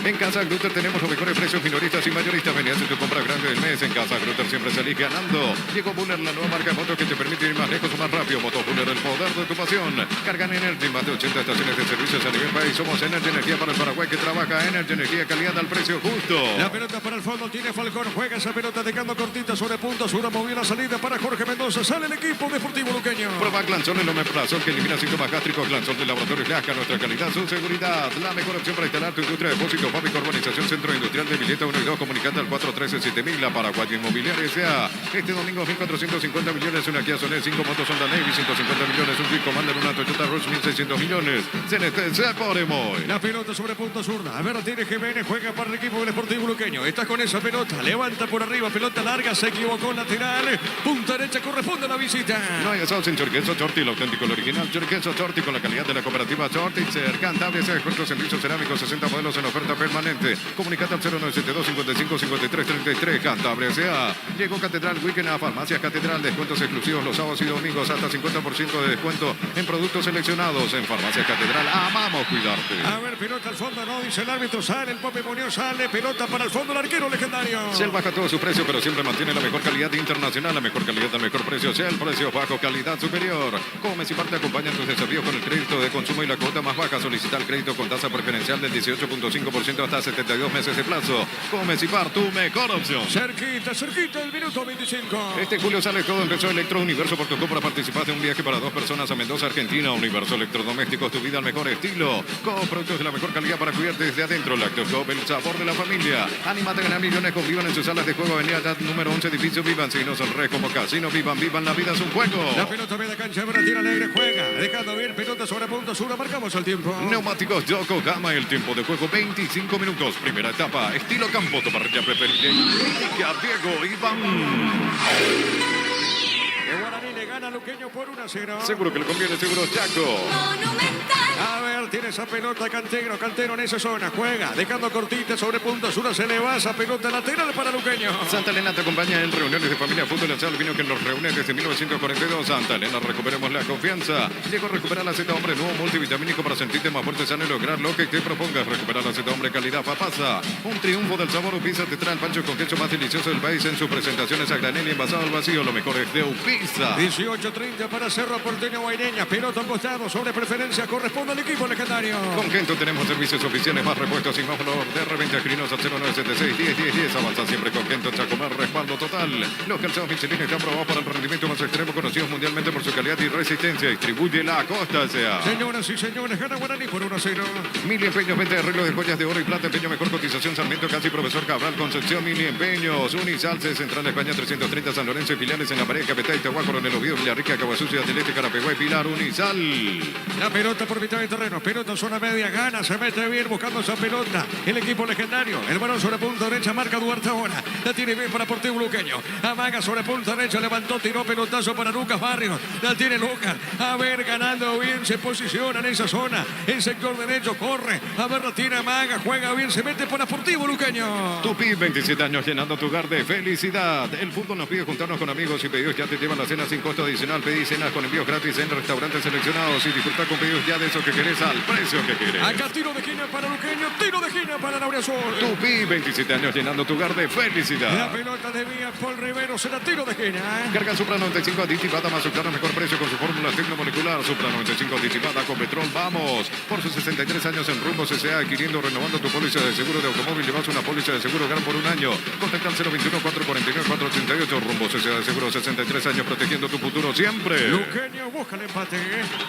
En Casa Grutter tenemos los mejores precios minoristas y mayoristas. Venías en tu compra grande del mes. En Casa Grutter siempre salís ganando. Llegó Buller, la nueva marca de motos que te permite ir más lejos o más rápido. Motos Buller, el poder de tu pasión. Cargan Energy, más de 80 estaciones de servicios a nivel país. Somos Energy Energía para el Paraguay que trabaja. Energy Energía, calidad al precio justo. La pelota para el fondo, tiene Falcón, juega esa pelota dejando cortita sobre punta, Sura movió la salida para Jorge Mendoza, sale el equipo Deportivo Luqueño. Proba Glanzol, el omeprazol que elimina síntomas gástricos. Glanzol de Laboratorios Lasca, nuestra calidad, su seguridad. La mejor opción para instalar tu industria de depósito, fábrica, urbanización, centro industrial de Villeta 1 y 2, comunicando al 413-7000, la Paraguay Inmobiliaria S.A. Este domingo 1.450 millones, una Kia Sonet, 5 motos Honda Navy, 150 millones, un Jeep Commander, una Toyota Rush, 1.600 millones. Celeste, se pone muy. La pelota sobre punta zurda, a ver, tiene Jiménez, juega para el equipo del Deportivo Luqueño, está con esa pelota, levanta por arriba, pelota larga, se equivocó, lateral, punta derecha, corresponde a la visita. No hay asados en Chorqueso Chorti, el auténtico, el original Chorqueso Chorti con la calidad de la cooperativa Chortitzer. Cantabria, descuentos en pisos cerámicos, 60 modelos en oferta permanente. Comunicate al 0972 55 53 33. Cantabria S.A. Llegó Catedral Weekend a Farmacias Catedral, descuentos exclusivos los sábados y domingos, hasta 50% de descuento en productos seleccionados. En Farmacias Catedral, amamos cuidarte. A ver, pelota al fondo, no, dice el árbitro, sale el Pope Muñoz, sale, pelota para el fondo, el arquero legendario. Shell baja todo su precio, pero siempre mantiene la mejor calidad internacional, la mejor calidad al mejor precio. Shell, precio bajo, calidad superior. Comes y parte acompaña tus desafíos con el crédito de consumo y la cuota más baja. Solicita el crédito con tasa preferencial del 18.5% hasta 72 meses de plazo. Comes y par, tu mejor opción. Cerquita, cerquita, el minuto 25. Este julio sale todo, empezó Electro Universo por tu compra. Participaste en un viaje para 2 personas a Mendoza, Argentina. Universo Electrodomésticos, tu vida al mejor estilo. Con productos de la mejor calidad para cuidarte desde adentro. Lactoscope, el sabor de la familia. Anímate a ganar millones con Vivan en sus salas de juego. Avenida número 11, edificio Vivan. Signos al rey como casino. Vivan, vivan, la vida es un juego. La pelota media cancha, ahora tira Alegre, juega. Dejando bien, pelota sobre punto sur, marcamos el tiempo. Neumáticos Yokohama, el tiempo de juego 25 minutos. Primera etapa, estilo campo, Toparrilla Pepe, Diego, Iván. Guaraní le le gana Luqueño por 1-0. Seguro que le conviene, Seguros Chaco. Monumental. A ver, tiene esa pelota Cantero. Cantero en esa zona. Juega, dejando cortita sobre puntos. Una se le va esa pelota lateral para Luqueño. Santa Elena te acompaña en reuniones de familia fútbol. El vino que nos reúne desde 1942. Santa Elena, recuperemos la confianza. Llegó a recuperar la Z Hombre nuevo multivitamínico para sentirte más fuerte, sano y lograr lo que te propongas. Recuperar la Z Hombre calidad papasa. Un triunfo del sabor. Upisa te trae el pancho con queso más delicioso del país en sus presentaciones a granel y envasado al vacío. Lo mejor es de Upisa. 18:30 para Cerro Porteño Guaireña. Pelota a un costado. Sobre preferencia corresponde al equipo legendario. Con Gento tenemos servicios oficiales, más repuestos y más valor. De repente escribinos al 0976 10 Avanza siempre con Gento Chacomar, respaldo total. Los calzados Michelin están probados para el rendimiento más extremo, conocidos mundialmente por su calidad y resistencia. Distribuye la Costa sea. Señoras y señores, gana Guaraní por 1-0. Mili Empeños, venta de arreglos de joyas de oro y plata. Empeño mejor cotización. Sarmiento, Casi, Profesor Cabral, Concepción, Mili Empeños. Unisalce, Central España 330, San Lorenzo y filiales en la pared, Capetá, Itaguá, Coronel Oviedo, Villarrica, Caguazú, Ciudad del Este, Carapeguá, Pilar, Unisal. La pelota por mitad de terreno. Pelota en zona media. Gana, se mete bien buscando esa pelota. El equipo legendario. El balón sobre punta derecha. Marca Duarte ahora. La tiene bien para Portivo Luqueño. Amaga sobre punta derecha. Levantó, tiró pelotazo para Lucas Barrios. La tiene Lucas. A ver, ganando bien. Se posiciona en esa zona. El sector derecho corre. A ver, la tiene Amaga. Juega bien. Se mete para Portivo Luqueño. Tupi, 27 años llenando tu hogar de felicidad. El fútbol nos pide juntarnos con amigos y pedidos. Ya te llevan la cena sin costo adicional. Pedí cenas con envíos gratis en restaurantes seleccionados y disfruta con pedidos ya de eso que querés al precio que querés. Acá tiro de esquina para Luqueño. Tiro de esquina para Lauriazul. Tupi, 27 años llenando tu hogar de La felicidad. pelota de Vía Paul Rivero. Se la tiro de esquina. Carga Supra 95 aditivada más Supra mejor precio con su fórmula tecnomolecular. Supra 95 aditivada con petrol. Vamos. Por sus 63 años en Rumbo CCA adquiriendo, renovando tu póliza de seguro de automóvil. Llevas una póliza de seguro GAN por un año. Contacta al 021-449-488. Rumbo CCA de seguro 63 años protegiendo tu futuro siempre. Luqueño busca el empate.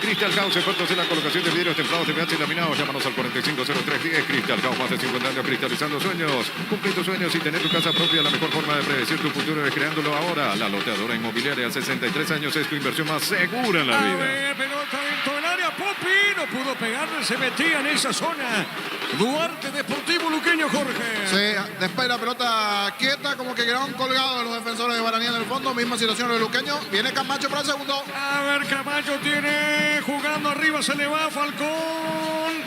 Crystal House, expertos en la colocación de vidrios templados de pH y laminados. Llámanos al 450310. Crystal House, más de 50 años cristalizando sueños. Cumple tus sueños y tener tu casa propia. La mejor forma de predecir tu futuro es creándolo ahora. La loteadora inmobiliaria, 63 años, es tu inversión más segura en la A vida. ver, pelota dentro del área. Popi no pudo pegarle, se metía en esa zona. Duarte Deportivo Luqueño, Jorge. Sí, después la pelota quieta, como que quedaron colgados los defensores de Guaraní en el fondo. Misma situación de Luqueño. Viene Camacho para el segundo. A ver, Camacho tiene jugando arriba, se le va Falcón.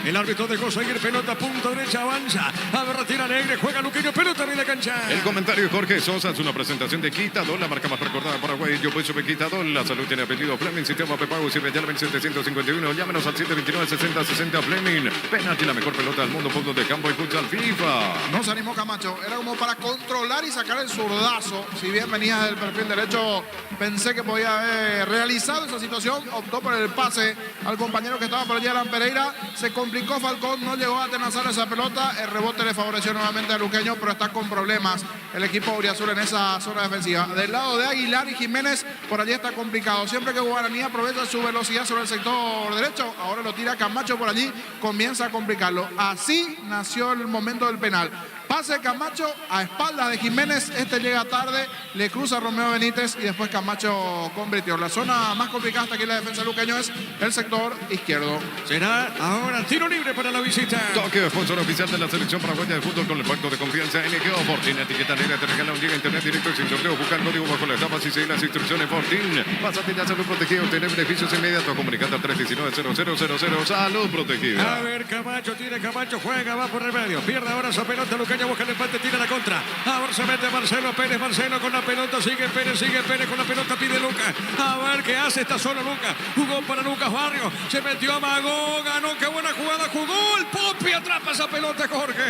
El árbitro dejó seguir pelota, punta derecha, avanza. A ver, retira Alegre, juega Luqueño, pelota en la cancha. El comentario de Jorge Sosa es una presentación de Quitadol, la marca más recordada de Paraguay. Yo soy Quitadol, la salud tiene apellido Fleming, sistema prepago, si Medial 1751. Llámenos al 729-60-60 Fleming. Penalti, la mejor pelota del mundo, fútbol de campo y futsal FIFA. No se animó Camacho. Era como para controlar y sacar el zurdazo. Si bien venía del perfil derecho, pensé que podía haber realizado esa situación. Optó por el pase al compañero que estaba por allí, Alan Pereira. Se complicó Falcón, no llegó a atenazar esa pelota. El rebote le favoreció nuevamente a Luqueño, pero está con problemas el equipo auriazul en esa zona defensiva. Del lado de Aguilar y Jiménez, por allí está complicado. Siempre que Guaraní aprovecha su velocidad sobre el sector derecho, ahora lo tira Camacho por allí, comienza a complicarlo. Así nació el momento del penal. Pase Camacho a espaldas de Jiménez, este llega tarde, le cruza a Romeo Benítez y después Camacho convirtió. La zona más complicada hasta aquí en la defensa de Luqueño es el sector izquierdo. Será ahora tiro libre para la visita. Toque, sponsor oficial de la selección paraguaya de fútbol con el pacto de confianza NGO. Fortín, etiqueta negra, te regala un día internet directo y sin sorteo. Busca el código bajo las tapas y seguir las instrucciones. Fortín, pásate ya salud protegido, tener beneficios inmediatos. Comunicando al 319-0000. Salud protegida. A ver, Camacho tiene Camacho, juega, va por el medio. Pierde ahora esa pelota, Luqueño busca el empate, tira la contra. Ahora se mete Marcelo Pérez, Marcelo con la pelota, sigue Pérez con la pelota, pide Lucas. A ver qué hace, está solo Lucas. Jugó para Lucas Barrio, se metió a Magó, ganó, qué buena jugada, jugó el Popi, atrapa esa pelota, Jorge.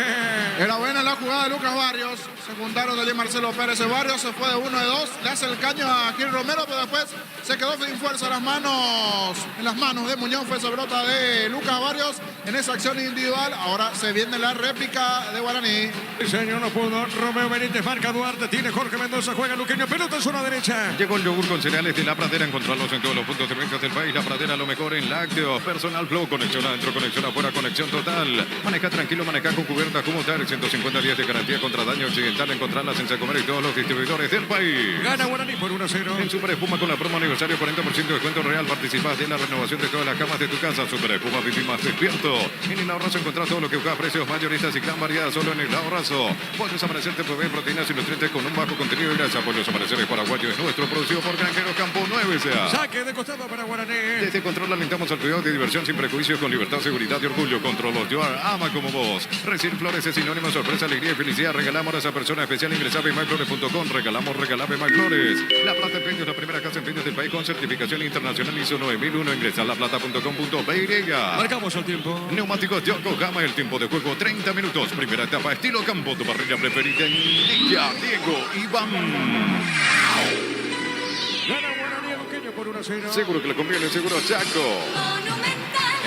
Era buena la jugada de Lucas Barrios. Se juntaron allí Marcelo Pérez. Barrios se fue de 1 de 2. Le hace el caño a Gil Romero, pero después se quedó sin fuerza en las manos de Muñoz. Fue esa pelota de Lucas Barrios en esa acción individual. Ahora se viene la réplica de Guaraní. El señor no pudo. Romeo Benítez marca Duarte. Tiene Jorge Mendoza. Juega Luqueño. Pelota en zona derecha. Llegó el yogur con cereales de La Pradera. Encontrarlos en todos los puntos de venta del país. La Pradera, lo mejor en lácteos. Personal Flow. Conexión adentro, conexión afuera, conexión total. Maneja tranquilo, maneja con cubierta como tal. 150 días de garantía contra daño accidental. Encontrarlas en Secomer y todos los distribuidores del país. Gana Guaraní por 1-0. En Super Espuma con la promo aniversario 40% de descuento real. Participas de la renovación de todas las camas de tu casa. Super Espuma, viví más despierto. En el ahorro se encontrará todo lo que busca. Precios mayoristas y gran variedad solo en el ahorro. abrazo. Pollos Amaneceres provee proteínas y nutrientes con un bajo contenido de grasa. Pollos Amaneceres paraguayos es nuestro, producido por Granjeros Campo 9 S.A. Saque de costado para Guaraní. Desde Control alentamos al cuidado de diversión sin prejuicios, con libertad, seguridad y orgullo. Control Ochoa ama como vos. Recibir flores es sinónimo de sorpresa, alegría y felicidad. Regalamos a esa persona especial. Ingresa a myflores.com. Regalamos MyFlores. La Plata Empeños, la primera casa de empeños del país con certificación internacional ISO 9001. Ingresa a laplata.com.py. Marcamos el tiempo. Neumáticos Yokohama, el tiempo de juego 30 minutos. Primera etapa, estilo campo, tu parrilla preferida. Indica Diego Iván. Gana Guaraní Luqueño por 1-0. Seguro que le conviene, seguro Chaco. Monumental.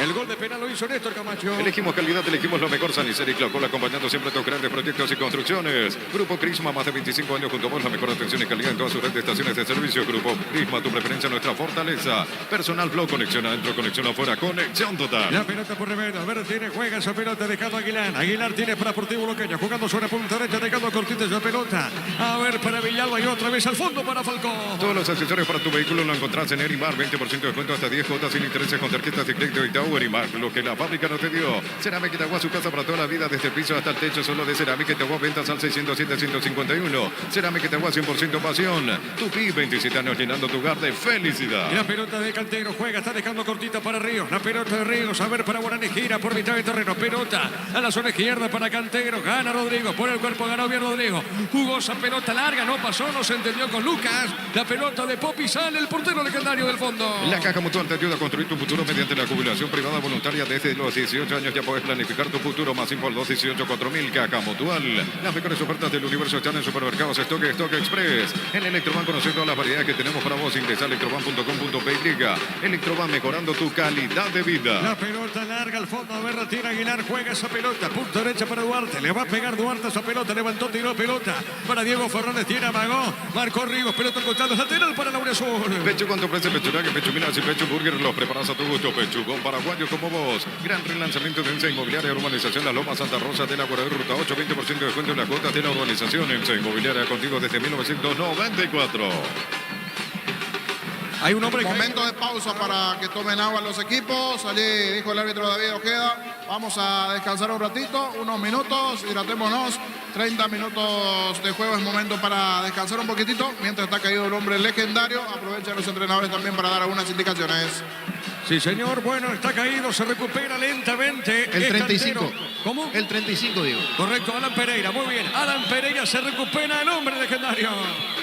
El gol de penal lo hizo Néstor Camacho. Elegimos calidad, elegimos lo mejor. San y Claucola, acompañando siempre a tus grandes proyectos y construcciones. Grupo Crisma, más de 25 años junto a vos. La mejor atención y calidad en todas sus redes de estaciones de servicio. Grupo Crisma, tu preferencia, nuestra fortaleza. Personal Flow, conexión adentro, conexión afuera, conexión total. La pelota por Rivero. Alberto tiene, juega esa pelota dejando a Aguilar. Aguilar tiene para Sportivo Luqueño. Jugando sobre punta derecha, dejando cortitas la pelota. A ver para Villalba y otra vez al fondo para Falcón. Todos los accesorios para tu vehículo lo encontrás en Erimar. 20% de descuento hasta 10 cuotas sin intereses con tarjetas de crédito y Itaú. Erimar, lo que la fábrica no te dio. Cerámica Itagua, su casa para toda la vida, desde el piso hasta el techo, solo de Cerámica Itagua. Ventas al 607-151. Cerámica Itagua, 100% pasión. Tupi, 27 años llenando tu hogar de felicidad. Y la pelota de Cantero juega, está dejando cortita para Ríos. La pelota de Ríos, a ver para Guaraní, gira por mitad de terreno. Pelota a la zona izquierda para Cantero. Gana Rodrigo, por el cuerpo ganó bien Rodrigo. Jugó esa pelota larga, no pasó, no se entendió con Lucas. La pelota de Popi sale, el portero legendario del fondo. La Caja Mutual te ayuda a construir tu futuro mediante la jubilación privada voluntaria. Desde los 18 años ya puedes planificar tu futuro. Más info al 218-4000. Caja Mutual. Las mejores ofertas del universo están en Supermercados Stock Express. En Electroban, conocer todas las variedades que tenemos para vos. Ingresa a electroban.com.py. Electroban, mejorando tu calidad de vida. La pelota larga al fondo, a ver, retira Aguilar, juega esa pelota, punta derecha para Duarte, le va a pegar Duarte esa pelota, levantó, tiró pelota para Diego Fernández, tiene amagó, marcó Ríos, pelota al costado, lateral para Laura Azul. Pechugón te ofrece pechuga, Pechu Minas y Pechu Burger los preparas a tu gusto. Pechugón paraguayo como vos. Gran relanzamiento de ENSA Inmobiliaria, urbanización La Loma, Santa Rosa de la Guardia, ruta 8, 20% de descuento en las cuotas de la urbanización. ENSA Inmobiliaria, contigo desde 1994. Hay un hombre Momento de pausa para que tomen agua los equipos. Allí dijo el árbitro David Ojeda. Vamos a descansar un ratito, unos minutos, hidratémonos. 30 minutos de juego es momento para descansar un poquitito. Mientras está caído el hombre legendario, aprovechan los entrenadores también para dar algunas indicaciones. Sí, señor. Bueno, está caído, se recupera lentamente. El Es 35. Cantero. ¿Cómo? El 35, digo. Correcto, Alan Pereira. Muy bien. Alan Pereira se recupera, el hombre legendario.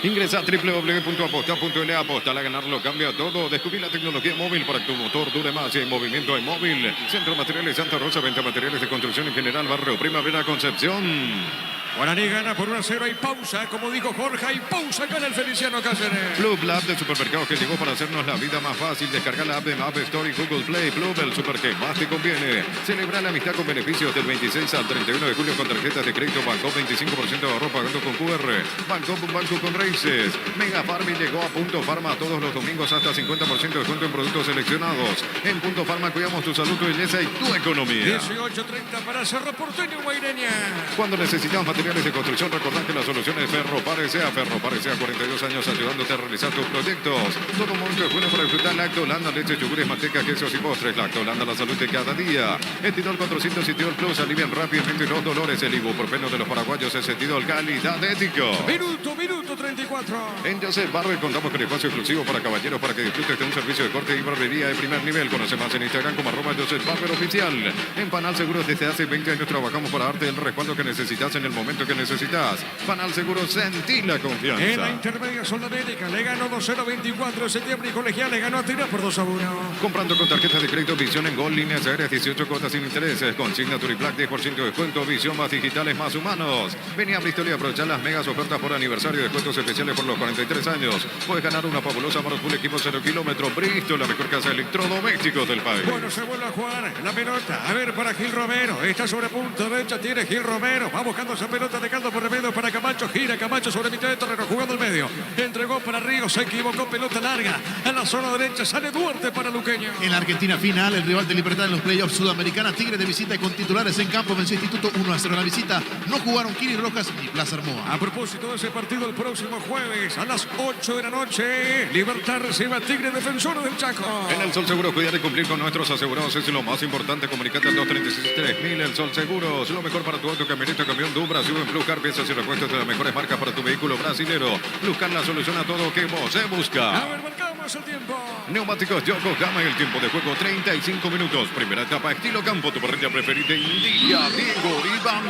Ingresa a www.aposta.la. Aposta a ganarlo cambia todo. Descubrí la tecnología móvil para que tu motor dure más. Y en movimiento en móvil. Centro Materiales Santa Rosa, venta materiales de construcción en general. Barrio Primavera, Concepción. Guaraní gana por 1-0. Hay pausa, como dijo Jorge. Hay pausa, gana el Feliciano Cáceres. Plub, la app de supermercados que llegó para hacernos la vida más fácil. Descarga la app de App Store y Google Play. Plub, el super que más te conviene. Celebra la amistad con beneficios del 26 al 31 de julio con tarjetas de crédito Banco. 25% de ahorro pagando con QR. Banco, un banco con raíces. Mega Farma llegó a Punto Farma todos los domingos hasta 50% de descuento en productos seleccionados. En Punto Farma cuidamos tu salud, tu belleza y tu economía. 18:30 para Cerro Porteño, Guaireña. Cuando necesitas materiales de construcción, recordad que la solución es Ferropar S.A. Ferropar S.A. 42 años ayudándote a realizar tus proyectos. Todo momento es bueno para disfrutar Lactolanda, leche, yogures, manteca, quesos y postres. Lactolanda, la salud de cada día. Etidol 400 y Etidol Plus alivian rápidamente los dolores. El ibuprofeno de los paraguayos es Etidol, calidad ético. Minuto 34. En Joseph Barber contamos con espacio exclusivo para caballeros para que disfrutes de un servicio de corte y barbería de primer nivel. Conoce más en Instagram como @Joseph Barber Oficial. En Panal Seguros desde hace 20 años trabajamos para darte el respaldo que necesitas en el momento que necesitas. Panal Seguros, sentí la confianza. En la intermedia Soldamérica le ganó 2-0 de septiembre y Colegial le ganó a Tira por 2-1. Comprando con tarjetas de crédito Visión en Gol, líneas aéreas 18 cuotas sin intereses. Con Signature y Black 10% de descuento. Visión más digitales más humanos. Vení a Bristol y aprovechar las megas ofertas por aniversario. Descuentos especiales por los 43 años. Puedes ganar una fabulosa Full equipo 0 kilómetros. Bristol, la mejor casa de electrodomésticos del país. Bueno, se vuelve a jugar la pelota. A ver para Gil Romero. Está sobre punto derecha. Tiene Gil Romero. Va buscando esa pelota. Dejando por remedio para Camacho. Gira Camacho sobre mitad de terreno. Jugando el medio. Entregó para Ríos. Se equivocó. Pelota larga. A la zona derecha. Sale Duarte para Luqueño. En la Argentina final, el rival de Libertad en los playoffs sudamericanas, Tigre de visita y con titulares en campo, venció Instituto 1-0 en la visita. No jugaron Kiri Rojas ni Plaza Hermoa. A propósito de ese partido, el próximo jueves a las 8 de la noche, Libertad recibe a Tigre, Defensor del Chaco. En el Sol Seguro, cuidar y cumplir con nuestros asegurados es lo más importante. Comunicate al 236-3000. El Sol Seguros, lo mejor para tu auto, camioneta, camión, Dubra, abrasivo en Pluscar, piezas y repuestos de las mejores marcas para tu vehículo brasilero. Pluscar la solución a todo que vos se busca. A ver, marcamos el tiempo. Neumáticos Yokohama, el tiempo de juego 35 minutos. Primera etapa, estilo campo, tu parrilla preferida en línea, Diego Iván.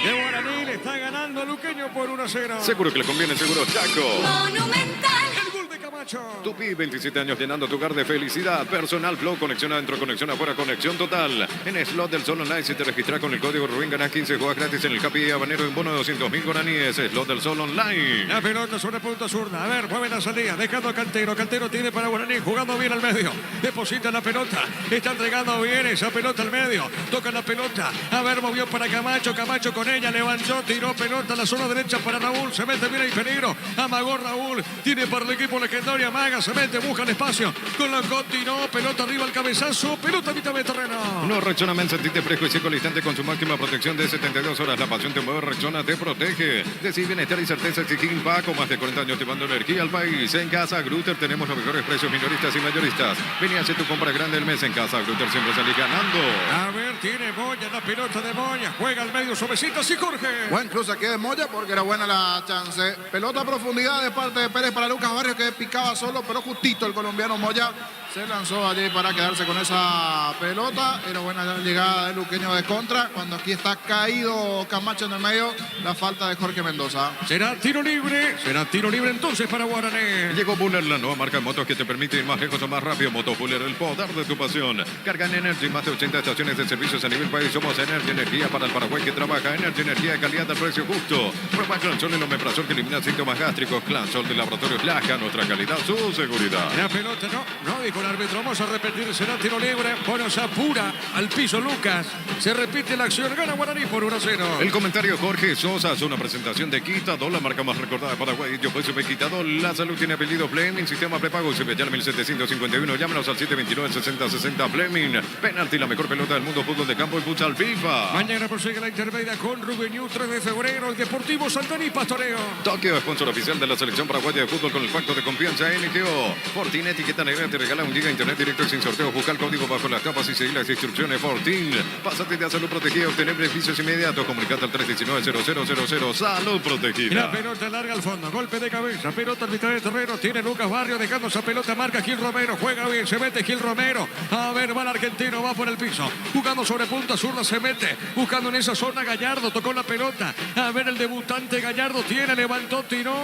De Guaraní le está ganando a Luqueño por 1-0. Seguro que le conviene, seguro Chaco. Monumental. El gol de Camacho. Tupi, 27 años llenando tu hogar de felicidad. Personal Flow, conexión adentro, conexión afuera, conexión total. En Slot del Sol Online, si te registras con el código RUBEN, ganás 15 juegos gratis en el Capi Habanero en bono de 200.000 guaraníes. Slot del Sol Online. La pelota sobre punta zurda. A ver, mueve la salida. Dejando a Cantero. Cantero tiene para Guaraní. Jugando bien al medio. Deposita la pelota. Está entregando bien esa pelota al medio. Toca la pelota. A ver, movió para Camacho. Camacho con ella. Levantó. Tiró pelota a la zona derecha para Raúl. Se mete bien ahí peligro. Amagó Raúl. Tiene para el equipo legendario. Amaga. Se mete. Busca el espacio. Con la continuó. Pelota arriba al cabezazo. Pelota a mitad de terreno. No, Rexona Men, sentite fresco y seco al instante con su máxima protección de 72 horas. La pasión te mueve, Rexona te protege. Decir bienestar y certeza exigir Paco. Más de 40 años llevando energía al país. En Casa Grutter tenemos los mejores precios minoristas y mayoristas. Vení a hacer tu compra grande el mes en Casa Grutter. Siempre salís ganando. A ver, tiene Moya. La pelota de Moya. Juega al medio. Suavecitas y Jorge. Buen cruce aquí de Moya porque era buena la chance. Pelota a profundidad de parte de Pérez para Lucas Barrios que picaba solo, pero justito el colombiano Moya se lanzó allí para quedarse con esa pelota. Era buena la llegada de Luqueño de contra. Cuando aquí está caído Camacho en el medio, la falta de Jorge Mendoza. Será tiro libre. Será tiro libre entonces para Guaraní. Llegó Buller, la nueva marca de motos que te permite ir más lejos o más rápido. Moto Buller, el poder de tu pasión. Carga en Energy, más de 80 estaciones de servicios a nivel país. Somos Energy, energía para el Paraguay que trabaja. Energy, energía de calidad al precio justo. Prueba Clansol, el omeprazol que elimina síntomas gástricos. Clansol de Laboratorio Plaja, nuestra calidad, su seguridad. La pelota no dijo el árbitro. Vamos a repetir. Será tiro libre. Bueno, se apura al piso Lucas. Se repite la acción. Gana Guaraní por 1-0. El comentario Jorge Sosa es una presentación de Quitadol, la marca más recordada de Paraguay. Yo soy Quitadol. La salud tiene apellido Fleming. Sistema prepago CBT 1751. Llámenos al 729-6060 Fleming. Penalti, la mejor pelota del mundo. Fútbol de campo y futsal FIFA. Mañana prosigue la intermedia con Rubén Yu, 3 de febrero. El Deportivo Santaní Pastoreo. Tokio, sponsor oficial de la selección paraguaya de fútbol con el pacto de confianza NGO. Fortin, etiqueta negra, te regala 1 giga de internet directo y sin sorteo. Busca el código bajo las tapas y seguir las instrucciones. Fortin. Pásate de salud protegida y obtener beneficios inmediatos. Comunicate al 319-0000. Salud protegida. La pelota larga al fondo. Golpe de cabeza. Pelota al mitad de terreno. Tiene Lucas Barrio dejando esa pelota. Marca Gil Romero. Juega bien. Se mete Gil Romero. A ver, va el argentino. Va por el piso. Jugando sobre punta zurda. Se mete. Buscando en esa zona Gallardo. Tocó la pelota. A ver, el debutante Gallardo tiene. Levantó. Tiró.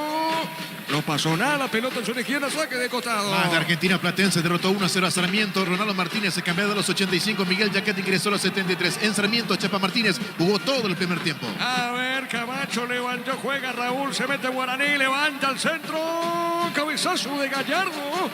No pasó nada. La pelota en su izquierda. Saque de costado. Más de Argentina, Platense derrotó 1-0 a Sarmiento. Ronaldo Martínez se cambió a los 85. Miguel Yaquet ingresó a los 73. En Sarmiento, Chapa Martínez jugó todo el primer tiempo. A ver, Camacho levantó, juega Raúl, se mete Guaraní, levanta al centro, cabezazo de Gallardo.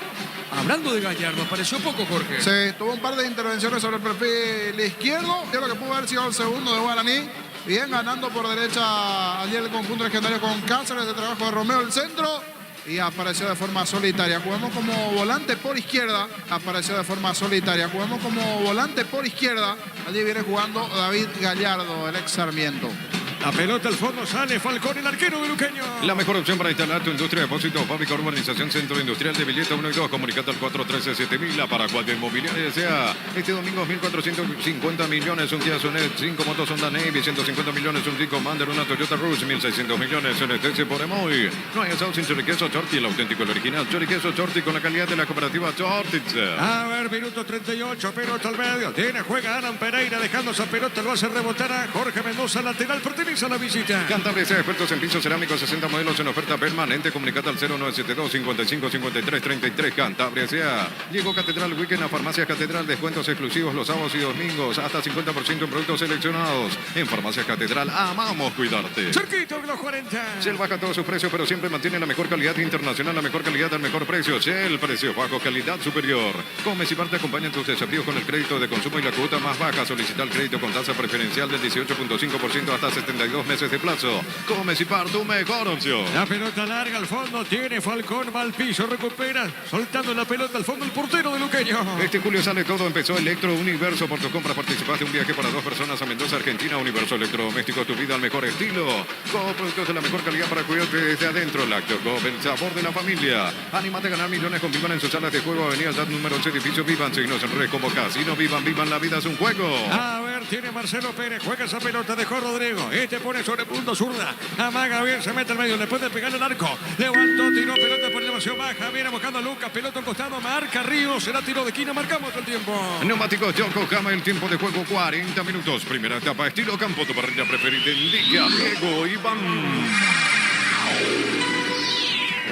Hablando de Gallardo, apareció poco Jorge. Sí, tuvo un par de intervenciones sobre el perfil izquierdo. Yo creo que pudo haber sido el segundo de Guaraní. Bien ganando por derecha ayer el conjunto legendario con Cáceres de trabajo de Romeo el centro. Y apareció de forma solitaria. Jugamos como volante por izquierda. Apareció de forma solitaria. Jugamos como volante por izquierda. Allí viene jugando David Gallardo, el ex Sarmiento. La pelota al fondo sale Falcón, el arquero de Luqueño. La mejor opción para instalar tu industria, depósito, fábrica, urbanización, centro industrial de Villeta 1 y 2. Comunicate al 413-7000. La Paraguay de Inmobiliaria S.A. Este domingo 1.450 millones. Un Kia Sonet, 5 motos Honda Navy, 150 millones. Un Rico Commander, una Toyota Rush, 1.600 millones. En el TC por Emoy. No hay asado sin choriqueso Chorti, el auténtico, el original. Choriqueso Chorti con la calidad de la cooperativa Chortitz. A ver, minuto 38, pelota al medio. Tiene, juega Alan Pereira dejando esa pelota. Lo hace rebotar a Jorge Mendoza, lateral. Pertenece a la visita. Cantabria sea expertos en pisos cerámicos, 60 modelos en oferta permanente. Comunicate al 0972-555333. Cantabria sea. Llegó Catedral Weekend a Farmacias Catedral. Descuentos exclusivos los sábados y domingos. Hasta 50% en productos seleccionados. En Farmacias Catedral amamos cuidarte. Cerquito de los 40. Shell baja todos sus precios, pero siempre mantiene la mejor calidad internacional, la mejor calidad al mejor precio. Shell, precio bajo, calidad superior. Comes y parte acompañan tus desafíos con el crédito de consumo y la cuota más baja. Solicita el crédito con tasa preferencial del 18.5% hasta 70 72 meses de plazo. Comecipar, tu mejor opción. La pelota larga al fondo, tiene Falcón, va al piso, recupera, soltando la pelota al fondo el portero de Luqueño. Este julio sale todo, empezó Electro Universo. Por tu compra participaste un viaje para 2 personas a Mendoza, Argentina. Universo Electrodoméstico, tu vida al mejor estilo. Con productos de la mejor calidad para cuidarte desde adentro. Lactocop, el sabor de la familia. Anímate a ganar millones con Vivan en sus salas de juego. Avenida Dad número 11, edificio Vivan. Signos en red como Casino Vivan. Vivan, la vida es un juego. A ver, tiene Marcelo Pérez, juega esa pelota, dejó Rodrigo. Este pone sobre punto zurda. Amaga bien, se mete al medio, le puede pegar el arco. Levantó, tiró pelota por elevación baja. Viene buscando a Lucas, pelota al costado, marca Ríos. Será tiro de esquina, marcamos el tiempo. Neumáticos Yokohama, el tiempo de juego 40 minutos. Primera etapa, estilo campo, tu parrilla preferida. Indica Diego Iván.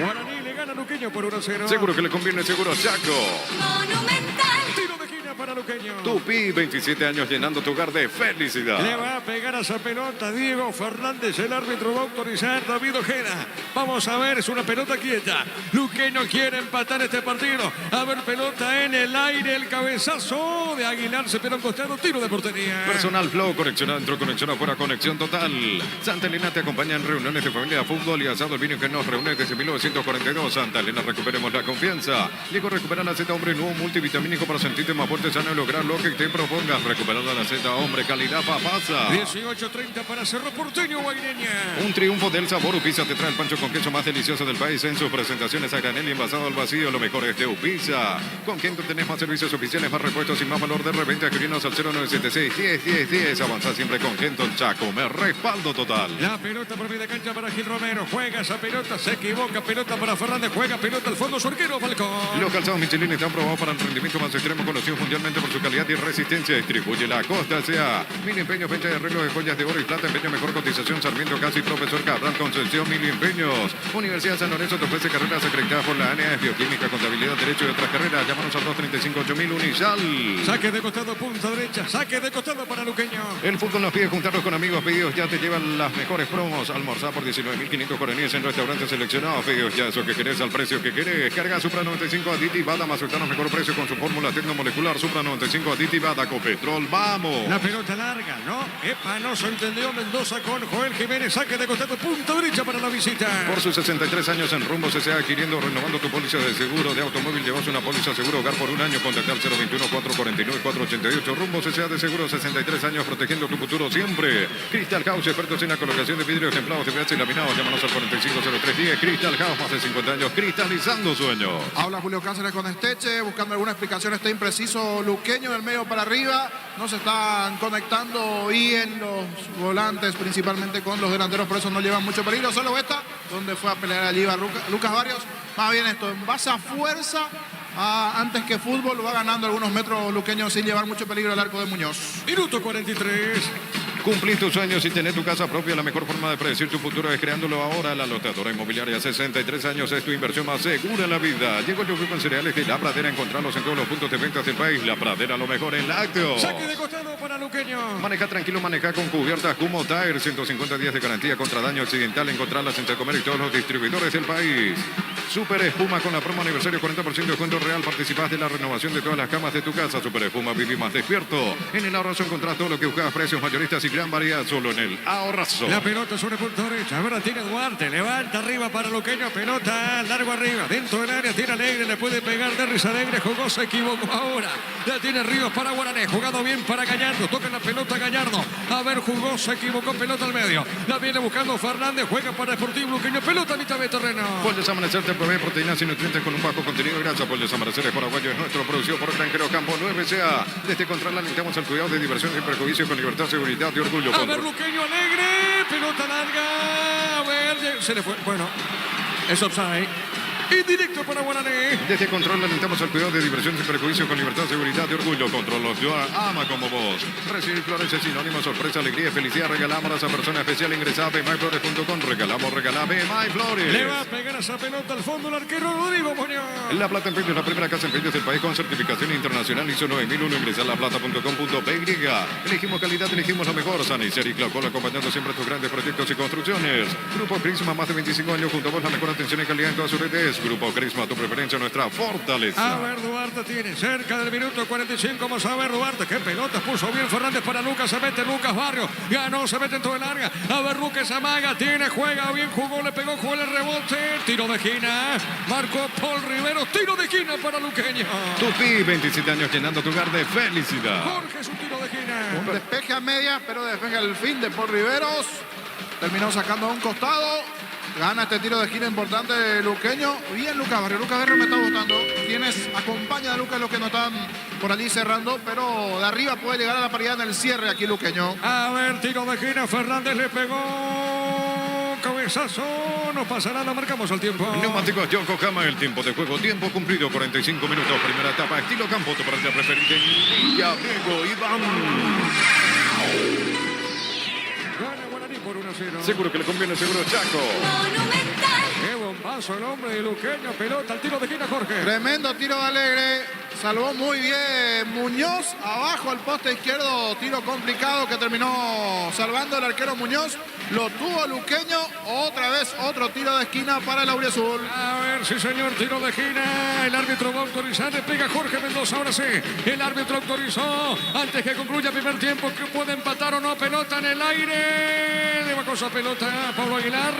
Guaraní le gana a Luqueño por 1-0. Seguro que le conviene, seguro Chaco. Monumental. Tiro de esquina para Luqueño. Tupi, 27 años llenando tu hogar de Le felicidad. va a pegar a esa pelota Diego Fernández, el árbitro va a autorizar David Ojeda. Vamos a ver, es una pelota quieta. Luqueño quiere empatar este partido. A ver, pelota en el aire, el cabezazo de Aguilar, se pega un costado, tiro de portería. Personal Flow, conexión adentro, conexión afuera, conexión total. Santa Elena te acompaña en reuniones de familia, fútbol y asado, el vino que nos reúne desde 1942. Santa Elena, recuperemos la confianza. Diego, recupera la Z, hombre, nuevo multivitamínico para sentirte más fuerte, sano y lograr lo que te propongas. Recuperar la Z, hombre, calidad papasa. 18:30 para Cerro Porteño, Guaireña. Un triunfo del sabor. Upisa te trae el pancho con queso más delicioso del país en sus presentaciones a granel y envasado al vacío. Lo mejor es de Upisa. Con quien tenés más servicios oficiales, más repuestos y más valor de reventa. Escribinos al 0976-10-10-10. Avanza siempre con Kenton Chaco. Me respaldo total. La pelota por media cancha para Gil Romero. Juega esa pelota, se equivoca. Pelota para Fernández. Juega pelota al fondo. Su arquero Falcón. Los calzados Michelin están probados para el rendimiento más extremo, conocidos mundialmente por su calidad y resistencia. Distribuye la Costa S.A. Mil empeños, fecha de arreglo de joyas de oro y plata. Empeño mejor cotización. Sarmiento Casi, Profesor Cabral, Concepción, Mil empeños. Universidad San Lorenzo te ofrece carreras acreditadas por la ANEA, Bioquímica, Contabilidad, Derecho y otras carreras. Llámanos al 235-8000 Unisal. Saque de costado, punta derecha. Saque de costado para Luqueño. El fútbol nos pide juntarnos con amigos. Pedidos ya te llevan las mejores promos. Almorzar por 19.500 guaraníes en restaurantes seleccionados. Pedidos ya eso que querés al precio que querés. Carga Supra 95 aditivada más sultanos mejor precio con su fórmula tecnomolecular. Supra 95 aditivada con petrol. ¡Vamos! La pelota larga, ¿no? Epa, no se entendió. Mendoza con Joel Jiménez. Saque de costado, punta derecha para la visita. Por sus 63 años en Rumbo se adquiriendo, renovando tu póliza de seguro de automóvil. Llevas una póliza seguro hogar por un año. Contactar 021-449-488. Rumbo CCA de seguro, 63 años protegiendo tu futuro siempre. Crystal House, expertos en la colocación de vidrios templados, TPH y laminados. Llámanos al 450310. Crystal House, más de 50 años cristalizando sueños. Habla Julio Cáceres con Esteche, buscando alguna explicación. Está impreciso Luqueño del medio para arriba. No se están conectando bien los volantes, principalmente con los delanteros, por eso no llevan mucho peligro. Solo esta, donde fue a pelear allí Lucas Barrios. Más bien esto, en base a fuerza, antes que fútbol, va ganando algunos metros Luqueño sin llevar mucho peligro el arco de Muñoz. Minuto 43. Cumplir tus sueños y tener tu casa propia. La mejor forma de predecir tu futuro es creándolo ahora. La Lotadora Inmobiliaria, 63 años, es tu inversión más segura en la vida. Llegó el yogur con cereales de La Pradera. Encontrarlos en todos los puntos de ventas del país. La Pradera, lo mejor en lácteos. Saque de costado para Luqueño. Maneja tranquilo, maneja con cubiertas Kumo Tire. 150 días de garantía contra daño accidental. Encontrarlas en Telcomer y todos los distribuidores del país. Super Espuma con la promo aniversario, 40% de descuento real. Participás de la renovación de todas las camas de tu casa. Super Espuma, viví más despierto. En el ahorrazo encontrás todo lo que buscas, precios mayoristas y gran variedad solo en el ahorrazo. La pelota sobre punta derecha. Ahora tiene Duarte. Levanta arriba para Luqueño. Pelota largo arriba. Dentro del área tiene Alegre. Le puede pegar Derris Alegre. Jugó, se equivocó ahora. La tiene Ríos para Guaraní. Jugado bien para Gallardo. Toca la pelota Gallardo. A ver, jugó, se equivocó. Pelota al medio. La viene buscando Fernández. Juega para Deportivo Luqueño. Pelota a mitad de terreno. Pollos Amanecer te provee proteínas y nutrientes con un bajo contenido de grasa. Pollos Amanecer es paraguayo, es nuestro, producido por Granjero Campo 9CA. Desde Control alentamos al cuidado de diversión sin perjuicio, con libertad, seguridad y orgullo. A ver, Luqueño Alegre. Pelota larga. A ver, se le fue. Bueno, es offside. Y directo para Guaraní. Desde Control alentamos al cuidado de diversión sin perjuicio, con libertad, seguridad y orgullo. Control los ama como vos. Recibir flores es sinónimo, sorpresa, alegría y felicidad. Regalamos a esa persona especial. Ingresa a bmyflores.com. Regalamos BMyFlores. Le va a pegar esa pelota al fondo el arquero Rodrigo Muñoz. La Plata Empeños, la primera casa empeños del país con certificación internacional ISO 9001. Ingresa a laplata.com.py. Elegimos calidad, elegimos lo mejor. Sanicer y Claucol, acompañando siempre tus grandes proyectos y construcciones. Grupo Prisma, más de 25 años junto a vos, la mejor atención y calidad en todas sus redes. Crismas, Grupo Crisma, tu preferencia, nuestra fortaleza. A ver, Duarte tiene cerca del minuto 45. Vamos a ver, Duarte, qué pelota puso bien Fernández para Lucas. Se mete Lucas Barrio, ganó, se mete en todo el área. A ver, Lucas amaga, tiene, juega bien, jugó, le pegó, jugó el rebote. Tiro de esquina, marcó Paul Rivero, tiro de esquina para Luqueño. Tupi, 27 años llenando tu hogar de felicidad. Jorge, su tiro de esquina. Un despeje a media, pero despeje al fin de Paul Riveros. Terminó sacando a un costado. Gana este tiro de esquina importante de Luqueño. Bien Lucas Barrio. Lucas Barrio me está gustando. Quienes acompañan a Lucas, los que no están por allí cerrando. Pero de arriba puede llegar a la paridad en el cierre aquí Luqueño. A ver, tiro de esquina. Fernández le pegó. Cabezazo. No pasa nada. Marcamos el tiempo. Neumáticos Yokohama, el tiempo de juego. Tiempo cumplido, 45 minutos. Primera etapa. Estilo campo, tu partida preferida. Diego Iván. Gana Guaraní por 1-0. Seguro que le conviene, seguro Chaco. Monumental. Qué bombazo el hombre de Luqueño. Pelota al tiro de esquina, Jorge. Tremendo tiro de Alegre. Salvó muy bien Muñoz. Abajo al poste izquierdo. Tiro complicado que terminó salvando el arquero Muñoz. Lo tuvo Luqueño. Otra vez otro tiro de esquina para el Auriazul. A ver, sí señor, tiro de esquina. El árbitro va a autorizar, le pega Jorge Mendoza. Ahora sí, el árbitro autorizó antes que concluya el primer tiempo que puede empatar o no. Pelota en el aire. De bacosa pelota Pablo Aguilar.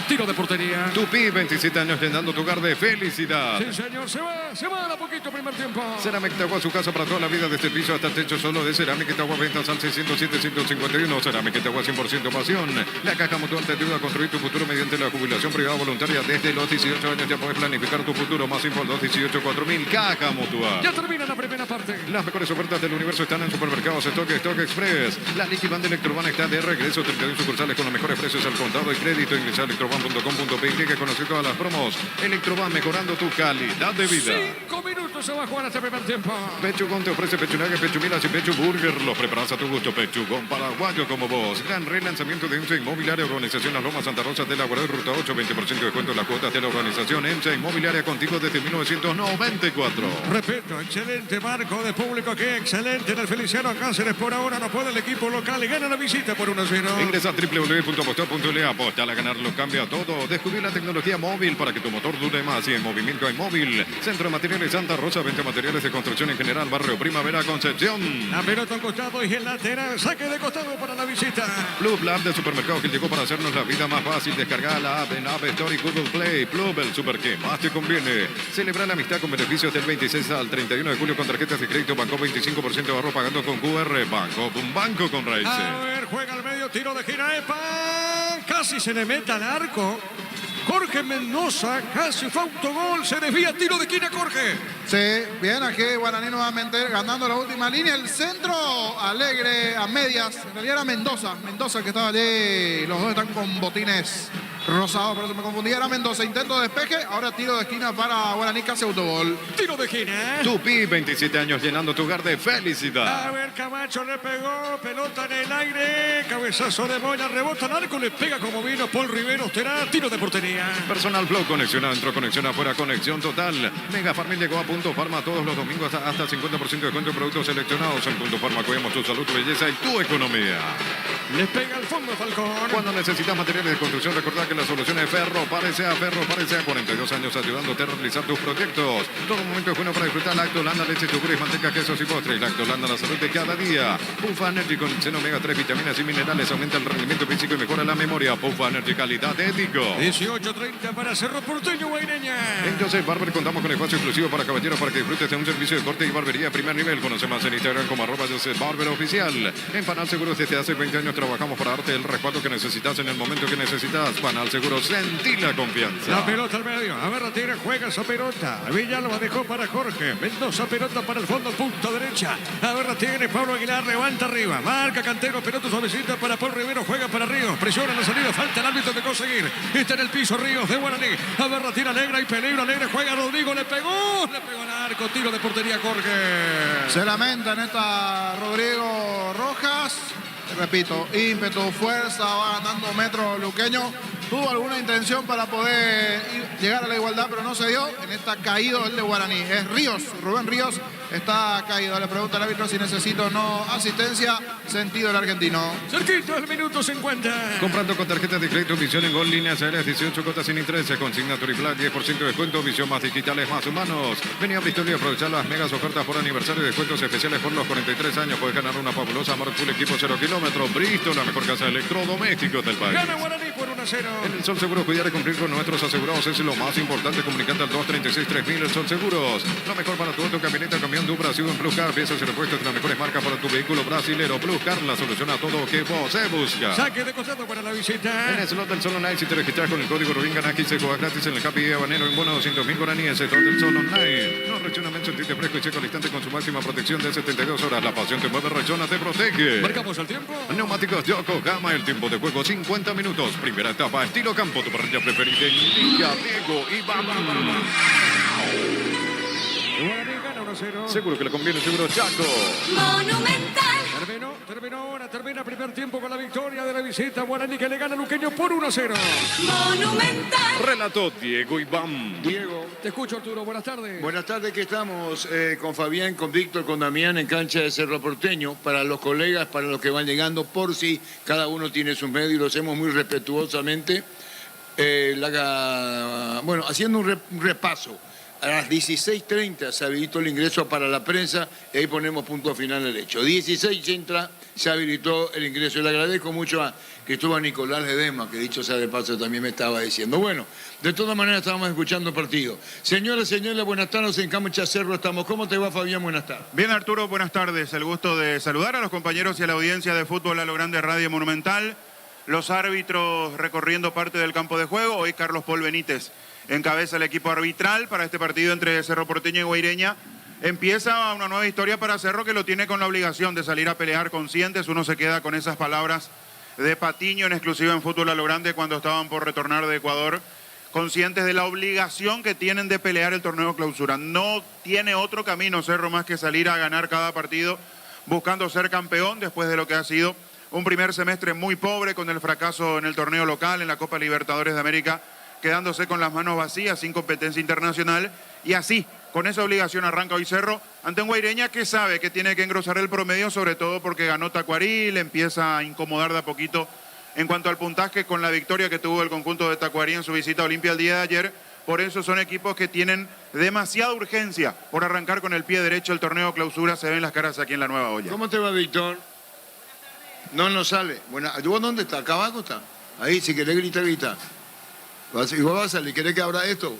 Tiro de portería. Tupi, 27 años llenando tu hogar de felicidad. Sí señor, se va a poquito primer tiempo. Cerámica Itagua, su casa para toda la vida, desde el piso hasta el techo, solo de Cerámica Itagua, ventas al 607-151. Cerámica Itagua, 100% pasión. La Caja Mutual te ayuda a construir tu futuro mediante la jubilación privada voluntaria. Desde los 18 años ya puedes planificar tu futuro. Más info al 218-4000. Caja Mutual. Ya termina la primera parte. Las mejores ofertas del universo están en Supermercados Stock Express. La Liquiban de Electroban está de regreso. 31 sucursales con los mejores precios al contado y crédito. Ingresa a electroban.com.pe y que conocer todas las promos. Electroban, mejorando tu calidad de vida. 5 minutos se va a jugar este primer tiempo. Pechugón te ofrece pechunaga, pechumilas y pechu burger. Los preparas a tu gusto. Pechugón paraguayo como vos. Gran relanzamiento de EMSA Inmobiliaria. Organización Las Lomas, Santa Rosa de la Guardia, Ruta 8. 20% de descuento en las cuotas de la organización EMSA Inmobiliaria, contigo desde 1994. Repito, excelente marco de público aquí, excelente en el Feliciano Cáceres. Por ahora no puede el equipo local y gana la visita por 1-0. Ingresa a www.apostar.le. Apostar a ganar lo cambia todo. Descubrir la tecnología móvil para que tu motor dure más y en movimiento hay móvil. Centro de Materiales Santa Rosa, 20 materiales de construcción en general, barrio Primavera, Concepción. La pelota al costado y el lateral, saque de costado para la visita. Blue App del supermercado que llegó para hacernos la vida más fácil. Descargar la app en App Store y Google Play. Blue, el super que más te conviene. Celebra la amistad con beneficios del 26 al 31 de julio con tarjetas de crédito Banco, 25% de ahorro pagando con QR. Banco, un banco con raíces. A ver, juega al medio, tiro de gira, epa. Casi se le mete al arco. Jorge Mendoza, casi fue autogol, se desvía, tiro de esquina, Jorge. Sí, bien aquí Guaraní nuevamente ganando la última línea. El centro Alegre a medias. En realidad era Mendoza. Mendoza el que estaba allí. Los dos están con botines rosados, por eso me confundí. Era Mendoza. Intento de despeje. Ahora tiro de esquina para Guaraní, casi autogol. Tiro de esquina. Tupi, 27 años llenando tu hogar de felicidad. A ver, Camacho le pegó, pelota en el aire, cabezazo de Moya, rebota al arco, le pega como vino Paul Rivero, será tiro de portería. Personal Flow, conexión adentro, conexión afuera, conexión total. Mega Farmil llegó a Punto Farma todos los domingos hasta 50% de descuento en productos seleccionados. En Punto Farma cuidamos tu salud, tu belleza y tu economía. Le pega al fondo Falcón. Cuando necesitas materiales de construcción, recordad que la solución es Ferro Parece a 42 años ayudándote a realizar tus proyectos. Todo momento es bueno para disfrutar Lactolanda, leche, yogures, manteca, quesos y postres. Lactolanda, la salud de cada día. Pufa Energy con seno omega 3, vitaminas y minerales, aumenta el rendimiento físico y mejora la memoria. Pufa Energy, calidad ético. 18:30 para Cerro Porteño, Guaireña. En Joseph Barber contamos con espacio exclusivo para caballeros para que disfrutes de un servicio de corte y barbería de primer nivel. Conoce más en Instagram como @Joseph Barber Oficial. En Panal Seguros desde hace 20 años trabajamos para darte el respaldo que necesitas en el momento que necesitas. Panal Seguros, sentí la confianza. La pelota al medio. A ver, retira, juega esa pelota. Villalba dejó para Jorge. Mendoza, pelota para el fondo, punto derecha. A ver, tiene Pablo Aguilar, levanta arriba. Marca Cantero, pelota suavecita para Paul Rivero, juega para Ríos. Presiona la salida, falta el árbitro de conseguir. Está en el piso Ríos de Guaraní. A ver, retira Negra y peligro. Negra juega Rodrigo, le pegó al arco. Tiro de portería, Jorge. Se lamenta en esta Rodrigo Rojas. Repito, ímpetu, fuerza, va ganando metro Luqueño. tuvo alguna intención para poder llegar a la igualdad, pero no se dio. En esta caído el de Guaraní. Es Ríos, Rubén Ríos está caído. Le pregunta al árbitro si necesita o no asistencia. Sentido el argentino. Cerquito del minuto 50. Comprando con tarjetas de crédito Visión en Gol, líneas aéreas 18 cuotas sin interés, consigna Turiplan 10% de descuento, visión más digitales, más humanos. Vení a Bristol y aprovechar las megas ofertas por aniversario y descuentos especiales por los 43 años. Puedes ganar una fabulosa Mark Full equipo 0 kilómetros. Bristol, la mejor casa de electrodomésticos del país. Gana Guaraní por 1-0. En el Sol Seguros, cuidar y cumplir con nuestros asegurados es lo más importante. Comunicante al 236-3000, el Sol Seguros. Lo mejor para tu auto, camioneta, camión de Brasil en Plus Car. Piezas y repuestos de las mejores marcas para tu vehículo brasilero. Plus Car, la solución a todo que vos se busca. Saque de costado para la visita. En el slot del Sol Online, si te registras con el código Rubín, ganas 15 juegas gratis en el Happy Habanero en bono 200.000 guaraníes. El slot del Sol Online. No rechonamente, sentirte fresco y seco al instante con su máxima protección de 72 horas. La pasión te mueve, rechona, te protege. Marcamos el tiempo. Neumáticos Yokohama, el tiempo de juego 50 minutos. Primera etapa, estilo campo, tu parrilla preferida. Liga, Diego y vamos. Guaraní gana 1-0. Seguro que le conviene, seguro Chaco. Monumental. Terminó ahora, termina primer tiempo con la victoria de la visita. Guaraní que le gana a Luqueño por 1-0. Monumental. Relató Diego Iván. Diego, Te escucho, Arturo. Buenas tardes. buenas tardes, que estamos con Fabián, con Víctor, con Damián en cancha de Cerro Porteño. Para los colegas, para los que van llegando, por si cada uno tiene sus medios, lo hacemos muy respetuosamente. Bueno, haciendo un repaso. A las 16:30 se habilitó el ingreso para la prensa y ahí ponemos punto final al hecho. 16:30 se habilitó el ingreso. Le agradezco mucho a Cristóbal Nicolás Ledema, que dicho sea de paso también me estaba diciendo. Bueno, de todas maneras estábamos escuchando el partido. Señoras, señores, buenas tardes. En Cancha Cerro estamos. ¿Cómo te va, Fabián? Buenas tardes. Bien, Arturo, buenas tardes. El gusto de saludar a los compañeros y a la audiencia de Fútbol a lo Grande Radio Monumental. Los árbitros recorriendo parte del campo de juego. Hoy Carlos Paul Benítez encabeza el equipo arbitral para este partido entre Cerro Porteño y Guaireña. Empieza una nueva historia para Cerro, que lo tiene con la obligación de salir a pelear conscientes. Uno se queda con esas palabras de Patiño en exclusiva en Fútbol a lo Grande cuando estaban por retornar de Ecuador, conscientes de la obligación que tienen de pelear el torneo clausura. No tiene otro camino Cerro más que salir a ganar cada partido buscando ser campeón después de lo que ha sido un primer semestre muy pobre con el fracaso en el torneo local, en la Copa Libertadores de América, quedándose con las manos vacías, sin competencia internacional, y así, con esa obligación arranca hoy Cerro ante un Guaireña que sabe que tiene que engrosar el promedio, sobre todo porque ganó Tacuarí, le empieza a incomodar de a poquito en cuanto al puntaje con la victoria que tuvo el conjunto de Tacuarí en su visita a Olimpia el día de ayer. Por eso son equipos que tienen demasiada urgencia por arrancar con el pie derecho el torneo clausura. Se ven las caras aquí en la Nueva Olla. ¿Cómo te va, Víctor? No sale. Bueno, ¿vos dónde está? ¿Acá abajo está? Ahí, si querés gritar, grita. Igual va a salir. ¿Querés que abra esto?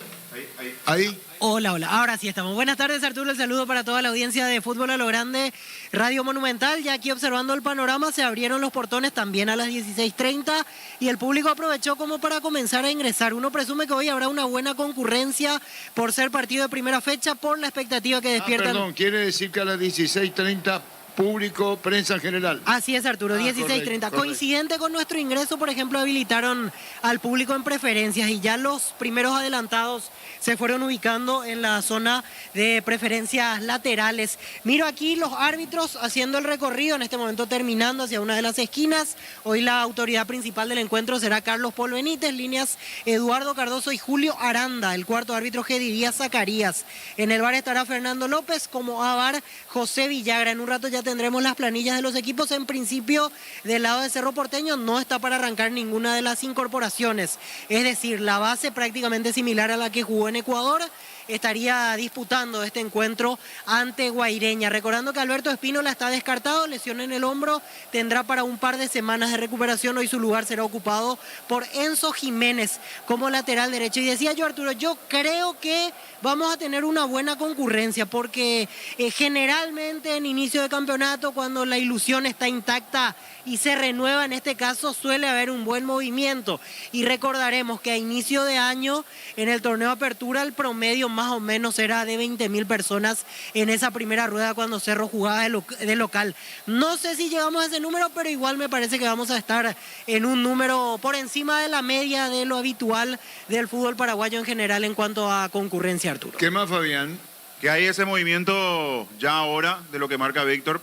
Ahí. Hola, ahora sí estamos. Buenas tardes, Arturo, el saludo para toda la audiencia de Fútbol a lo Grande, Radio Monumental. Ya aquí observando el panorama, se abrieron los portones también a las 16:30 y el público aprovechó como para comenzar a ingresar. Uno presume que hoy habrá una buena concurrencia por ser partido de primera fecha, por la expectativa que despiertan. Perdón, quiere decir que a las 16:30 público, prensa en general. Así es, Arturo, 16:30. Correcto. Coincidente con nuestro ingreso, por ejemplo, habilitaron al público en preferencias y ya los primeros adelantados se fueron ubicando en la zona de preferencias laterales. Miro aquí los árbitros haciendo el recorrido, en este momento terminando hacia una de las esquinas. Hoy la autoridad principal del encuentro será Carlos Paul Benítez, líneas Eduardo Cardoso y Julio Aranda. El cuarto árbitro Gedidías Zacarías. En el bar estará Fernando López, como a bar José Villagra. En un rato ya tendremos las planillas de los equipos. En principio, del lado de Cerro Porteño no está para arrancar ninguna de las incorporaciones. Es decir, la base prácticamente similar a la que jugó en Ecuador estaría disputando este encuentro ante Guaireña. Recordando que Alberto Espínola está descartado, lesión en el hombro, tendrá para un par de semanas de recuperación. Hoy su lugar será ocupado por Enzo Jiménez como lateral derecho. Y decía yo, Arturo, yo creo que vamos a tener una buena concurrencia porque generalmente en inicio de campeonato, cuando la ilusión está intacta y se renueva, en este caso suele haber un buen movimiento. Y recordaremos que a inicio de año en el torneo Apertura el promedio más o menos era de 20.000 personas en esa primera rueda cuando Cerro jugaba de local. No sé si llegamos a ese número, pero igual me parece que vamos a estar en un número por encima de la media de lo habitual del fútbol paraguayo en general en cuanto a concurrencia, Arturo. ¿Qué más, Fabián? Que hay ese movimiento ya ahora de lo que marca Víctor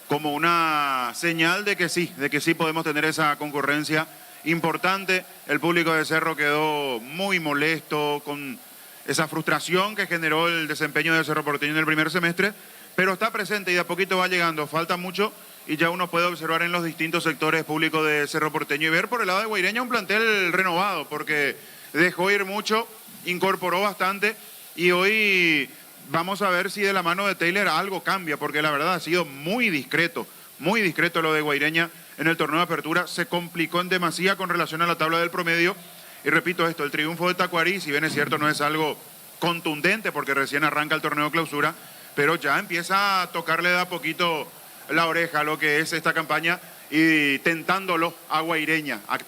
como una señal de que sí podemos tener esa concurrencia importante. El público de Cerro quedó muy molesto con esa frustración que generó el desempeño de Cerro Porteño en el primer semestre, pero está presente y de a poquito va llegando. Falta mucho y ya uno puede observar en los distintos sectores públicos de Cerro Porteño y ver por el lado de Guaireña un plantel renovado, porque dejó ir mucho, incorporó bastante y hoy vamos a ver si de la mano de Taylor algo cambia, porque la verdad ha sido muy discreto lo de Guaireña en el torneo de apertura. Se complicó en demasía con relación a la tabla del promedio. Y repito esto, el triunfo de Tacuarí, si bien es cierto, no es algo contundente porque recién arranca el torneo de clausura, pero ya empieza a tocarle de a poquito la oreja a lo que es esta campaña y tentándolo a Guaireña a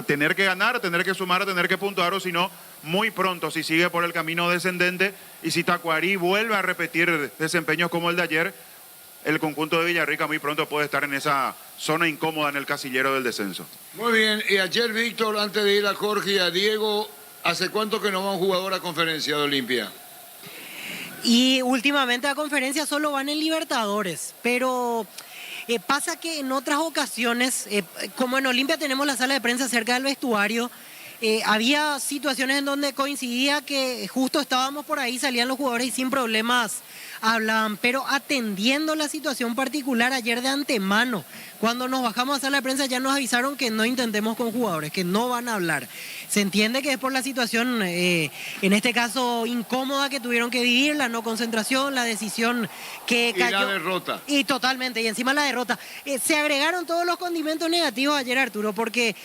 tener que ganar, a tener que sumar, a tener que puntuar, o si no, muy pronto, si sigue por el camino descendente y si Tacuarí vuelve a repetir desempeños como el de ayer, el conjunto de Villarrica muy pronto puede estar en esa zona incómoda en el casillero del descenso. Muy bien, y ayer, Víctor, antes de ir a Jorge y a Diego, ¿hace cuánto que no va un jugador a conferencia de Olimpia? Y últimamente a conferencia solo van en Libertadores, pero pasa que en otras ocasiones, como en Olimpia tenemos la sala de prensa cerca del vestuario, había situaciones en donde coincidía que justo estábamos por ahí, salían los jugadores y sin problemas hablaban, pero atendiendo la situación particular ayer de antemano, cuando nos bajamos a sala de prensa ya nos avisaron que no intentemos con jugadores, que no van a hablar. Se entiende que es por la situación, en este caso incómoda que tuvieron que vivir, la no concentración, la decisión que cayó. Y la derrota. Y totalmente, y encima la derrota. Se agregaron todos los condimentos negativos ayer, Arturo, porque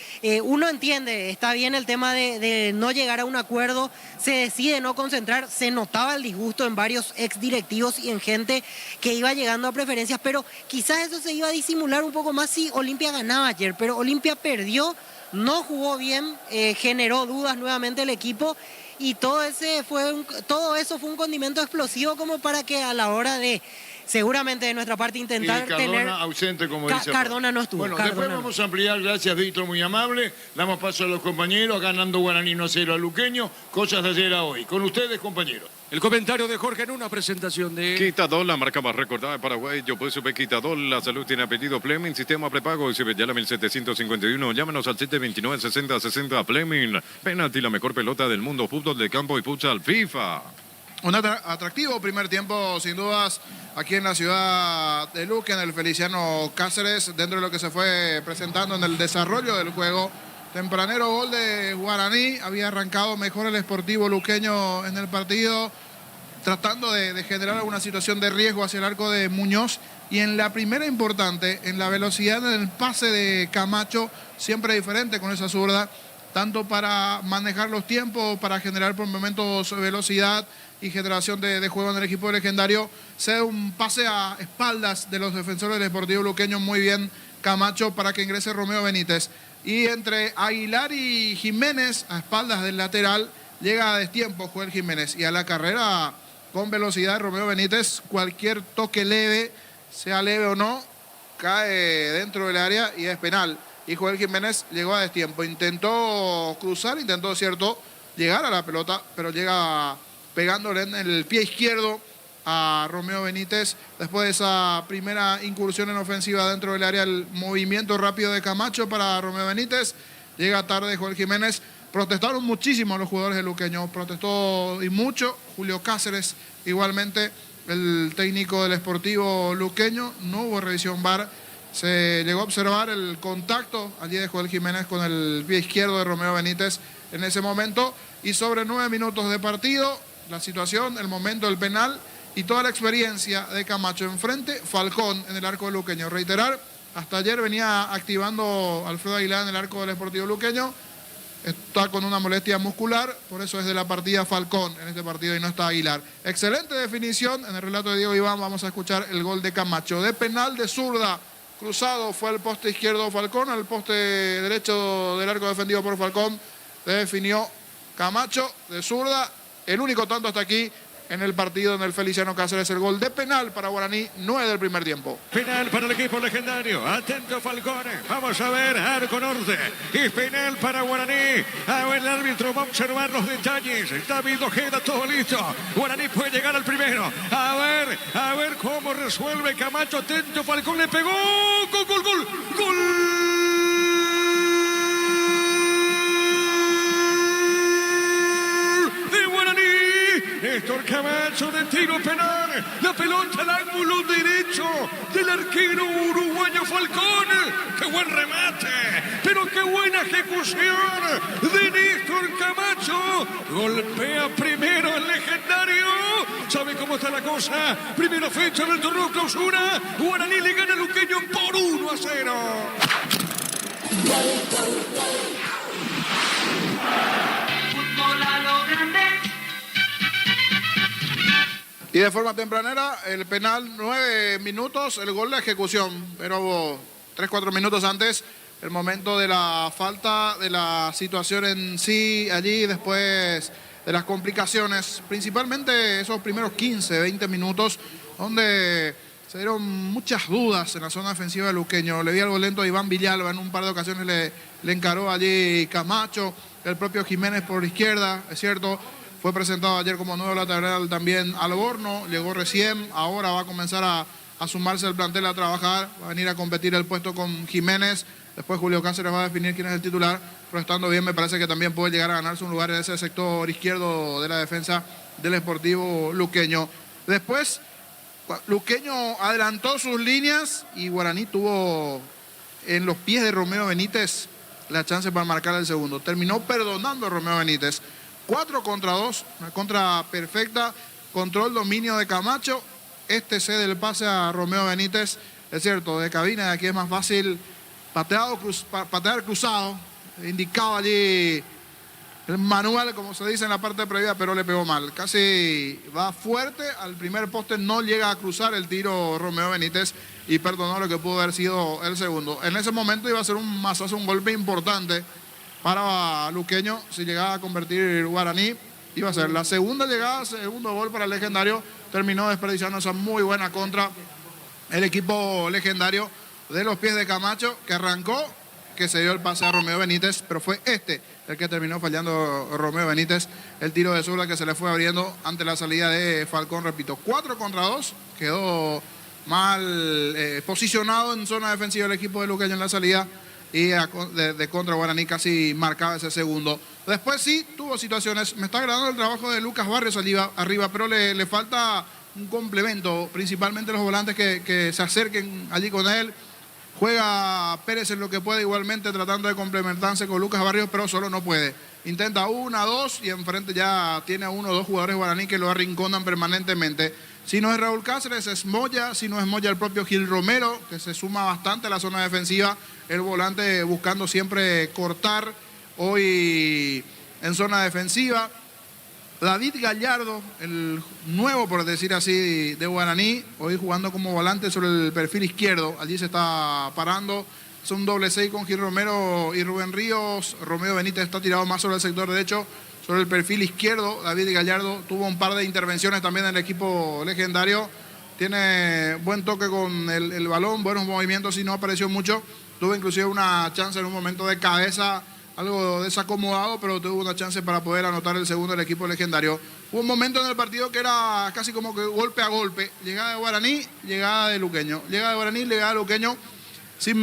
uno entiende, está bien el tema de no llegar a un acuerdo, se decide no concentrar, se notaba el disgusto en varios exdirectivos y en gente que iba llegando a preferencias, pero quizás eso se iba a disimular un poco más si Olimpia ganaba ayer, pero Olimpia perdió, no jugó bien, generó dudas nuevamente el equipo y todo eso fue un condimento explosivo como para que a la hora de seguramente de nuestra parte intentar y Cardona tener... ausente, como dice. Cardona no estuvo. Bueno, Cardona después no. vamos a ampliar, gracias Víctor, muy amable. Damos paso a los compañeros, ganando Guaraní 1-0 a Luqueño, cosas de ayer a hoy. Con ustedes, compañeros. El comentario de Jorge en una presentación de... Quitadol, la marca más recordada de Paraguay. Yo puedo subir Quitadol. La salud tiene apellido Fleming. Sistema prepago. Ya la 1751. Llámanos al 729-6060 Fleming. Penalti, la mejor pelota del mundo. Fútbol de campo y futsal FIFA. Un atractivo primer tiempo, sin dudas, aquí en la ciudad de Luque, en el Feliciano Cáceres, dentro de lo que se fue presentando en el desarrollo del juego. Tempranero gol de Guaraní, había arrancado mejor el Sportivo luqueño en el partido, tratando de generar alguna situación de riesgo hacia el arco de Muñoz. Y en la primera importante, en la velocidad en el pase de Camacho, siempre diferente con esa zurda, tanto para manejar los tiempos, para generar por momentos velocidad y generación de juego en el equipo legendario. Se da un pase a espaldas de los defensores del Sportivo luqueño, muy bien Camacho, para que ingrese Romeo Benítez. Y entre Aguilar y Jiménez, a espaldas del lateral, llega a destiempo Joel Jiménez. Y a la carrera con velocidad Romeo Benítez, cualquier toque leve, sea leve o no, cae dentro del área y es penal. Y Joel Jiménez llegó a destiempo. Intentó cruzar, intentó, cierto, llegar a la pelota, pero llega pegándole en el pie izquierdo a Romeo Benítez. Después de esa primera incursión en ofensiva dentro del área, el movimiento rápido de Camacho para Romeo Benítez. Llega tarde Joel Jiménez. Protestaron muchísimo los jugadores de Luqueño, protestó y mucho. Julio Cáceres, igualmente, el técnico del Sportivo luqueño. No hubo revisión VAR. Se llegó a observar el contacto allí de Joel Jiménez con el pie izquierdo de Romeo Benítez en ese momento. Y sobre 9 minutos de partido, la situación, el momento del penal y toda la experiencia de Camacho enfrente, Falcón en el arco de luqueño. Reiterar, hasta ayer venía activando Alfredo Aguilar en el arco del Sportivo luqueño. Está con una molestia muscular, por eso es de la partida Falcón en este partido y no está Aguilar. Excelente definición en el relato de Diego Iván. Vamos a escuchar el gol de Camacho. De penal de zurda, cruzado fue al poste izquierdo Falcón, al poste derecho del arco defendido por Falcón. Definió Camacho de zurda. El único tanto hasta aquí en el partido en el Feliciano Cáceres, el gol de penal para Guaraní, 9 del primer tiempo. Penal para el equipo legendario. Atento Falcone. Vamos a ver, arco norte. Y penal para Guaraní. A ver, el árbitro va a observar los detalles. David Ojeda, todo listo. Guaraní puede llegar al primero. A ver cómo resuelve Camacho. Atento Falcón, le pegó. Gol, gol, gol. Gol. Néstor Camacho de tiro penal. La pelota al ángulo derecho del arquero uruguayo Falcón. ¡Qué buen remate! Pero qué buena ejecución de Néstor Camacho. Golpea primero el legendario. ¿Sabe cómo está la cosa? Primera fecha del torneo clausura. Guaraní le gana a Luqueño por 1-0. Fútbol a lo grande. Y de forma tempranera, el penal 9 minutos, el gol de ejecución. Pero 3-4 minutos antes, el momento de la falta, de la situación en sí, allí después de las complicaciones, principalmente esos primeros 15-20 minutos, donde se dieron muchas dudas en la zona defensiva de Luqueño. Le vi algo lento a Iván Villalba, en un par de ocasiones le encaró allí Camacho, el propio Jiménez por izquierda, es cierto. Fue presentado ayer como nuevo lateral también Alborno, llegó recién, ahora va a comenzar a sumarse al plantel a trabajar, va a venir a competir el puesto con Jiménez, después Julio Cáceres va a definir quién es el titular, pero estando bien me parece que también puede llegar a ganarse un lugar en ese sector izquierdo de la defensa del Sportivo Luqueño. Después, Luqueño adelantó sus líneas y Guaraní tuvo en los pies de Romeo Benítez la chance para marcar el segundo. Terminó perdonando a Romeo Benítez. 4 contra 2, una contra perfecta, control, dominio de Camacho. Cede el pase a Romeo Benítez. Es cierto, de cabina de aquí es más fácil patear cruzado. Indicado allí el manual, como se dice en la parte previa, pero le pegó mal. Casi va fuerte, al primer poste no llega a cruzar el tiro Romeo Benítez y perdonó lo que pudo haber sido el segundo. En ese momento iba a ser un mazazo, un golpe importante para Luqueño. Si llegaba a convertir Guaraní, iba a ser la segunda llegada, segundo gol para el legendario. Terminó desperdiciando esa muy buena contra el equipo legendario de los pies de Camacho, que arrancó, que se dio el pase a Romeo Benítez, pero fue el que terminó fallando Romeo Benítez. El tiro de zurda que se le fue abriendo ante la salida de Falcón, repito, 4 contra 2, quedó mal posicionado en zona defensiva el equipo de Luqueño en la salida y de contra Guaraní casi marcaba ese segundo. Después sí tuvo situaciones, me está agradando el trabajo de Lucas Barrios arriba, pero le falta un complemento, principalmente los volantes que se acerquen allí con él. Juega Pérez en lo que puede igualmente tratando de complementarse con Lucas Barrios, pero solo no puede. Intenta 1, 2 y enfrente ya tiene a 1 o 2 jugadores Guaraní que lo arrinconan permanentemente. Si no es Raúl Cáceres, es Moya. Si no es Moya, el propio Gil Romero, que se suma bastante a la zona defensiva. El volante buscando siempre cortar, hoy en zona defensiva. David Gallardo, el nuevo, por decir así, de Guaraní, hoy jugando como volante sobre el perfil izquierdo. Allí se está parando. Es un doble 6 con Gil Romero y Rubén Ríos. Romeo Benítez está tirado más sobre el sector derecho, sobre el perfil izquierdo. David Gallardo tuvo un par de intervenciones también en el equipo legendario. Tiene buen toque con el balón, buenos movimientos y no apareció mucho. Tuvo inclusive una chance en un momento de cabeza, algo desacomodado, pero tuvo una chance para poder anotar el segundo del equipo legendario. Hubo un momento en el partido que era casi como que golpe a golpe. Llegada de Guaraní, llegada de Luqueño. Llegada de Guaraní, llegada de Luqueño, sin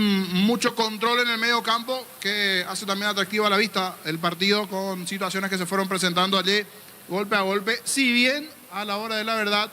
mucho control en el medio campo, que hace también atractivo a la vista el partido con situaciones que se fueron presentando allí, golpe a golpe. Si bien, a la hora de la verdad,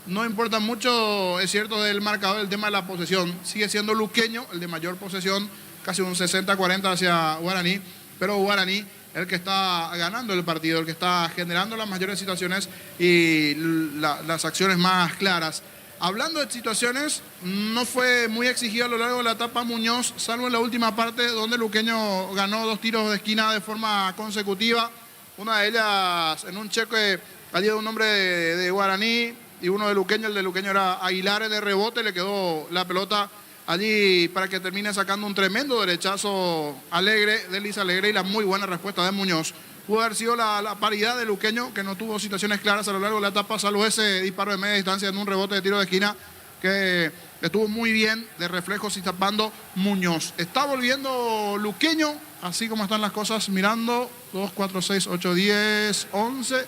no importa mucho, es cierto, del marcador, el tema de la posesión. Sigue siendo Luqueño el de mayor posesión, casi un 60-40 hacia Guaraní, pero Guaraní el que está ganando el partido, el que está generando las mayores situaciones y las acciones más claras. Hablando de situaciones, no fue muy exigido a lo largo de la etapa Muñoz, salvo en la última parte donde Luqueño ganó 2 tiros de esquina de forma consecutiva. Una de ellas en un cheque allí de un hombre de Guaraní y uno de Luqueño. El de Luqueño era Aguilar en el rebote, le quedó la pelota allí para que termine sacando un tremendo derechazo Alegre, de Liz Alegre, y la muy buena respuesta de Muñoz. Pudo haber sido la paridad de Luqueño, que no tuvo situaciones claras a lo largo de la etapa, salvo ese disparo de media distancia en un rebote de tiro de esquina que estuvo muy bien de reflejos y tapando Muñoz. Está volviendo Luqueño, así como están las cosas, mirando 2, 4, 6, 8, 10, 11.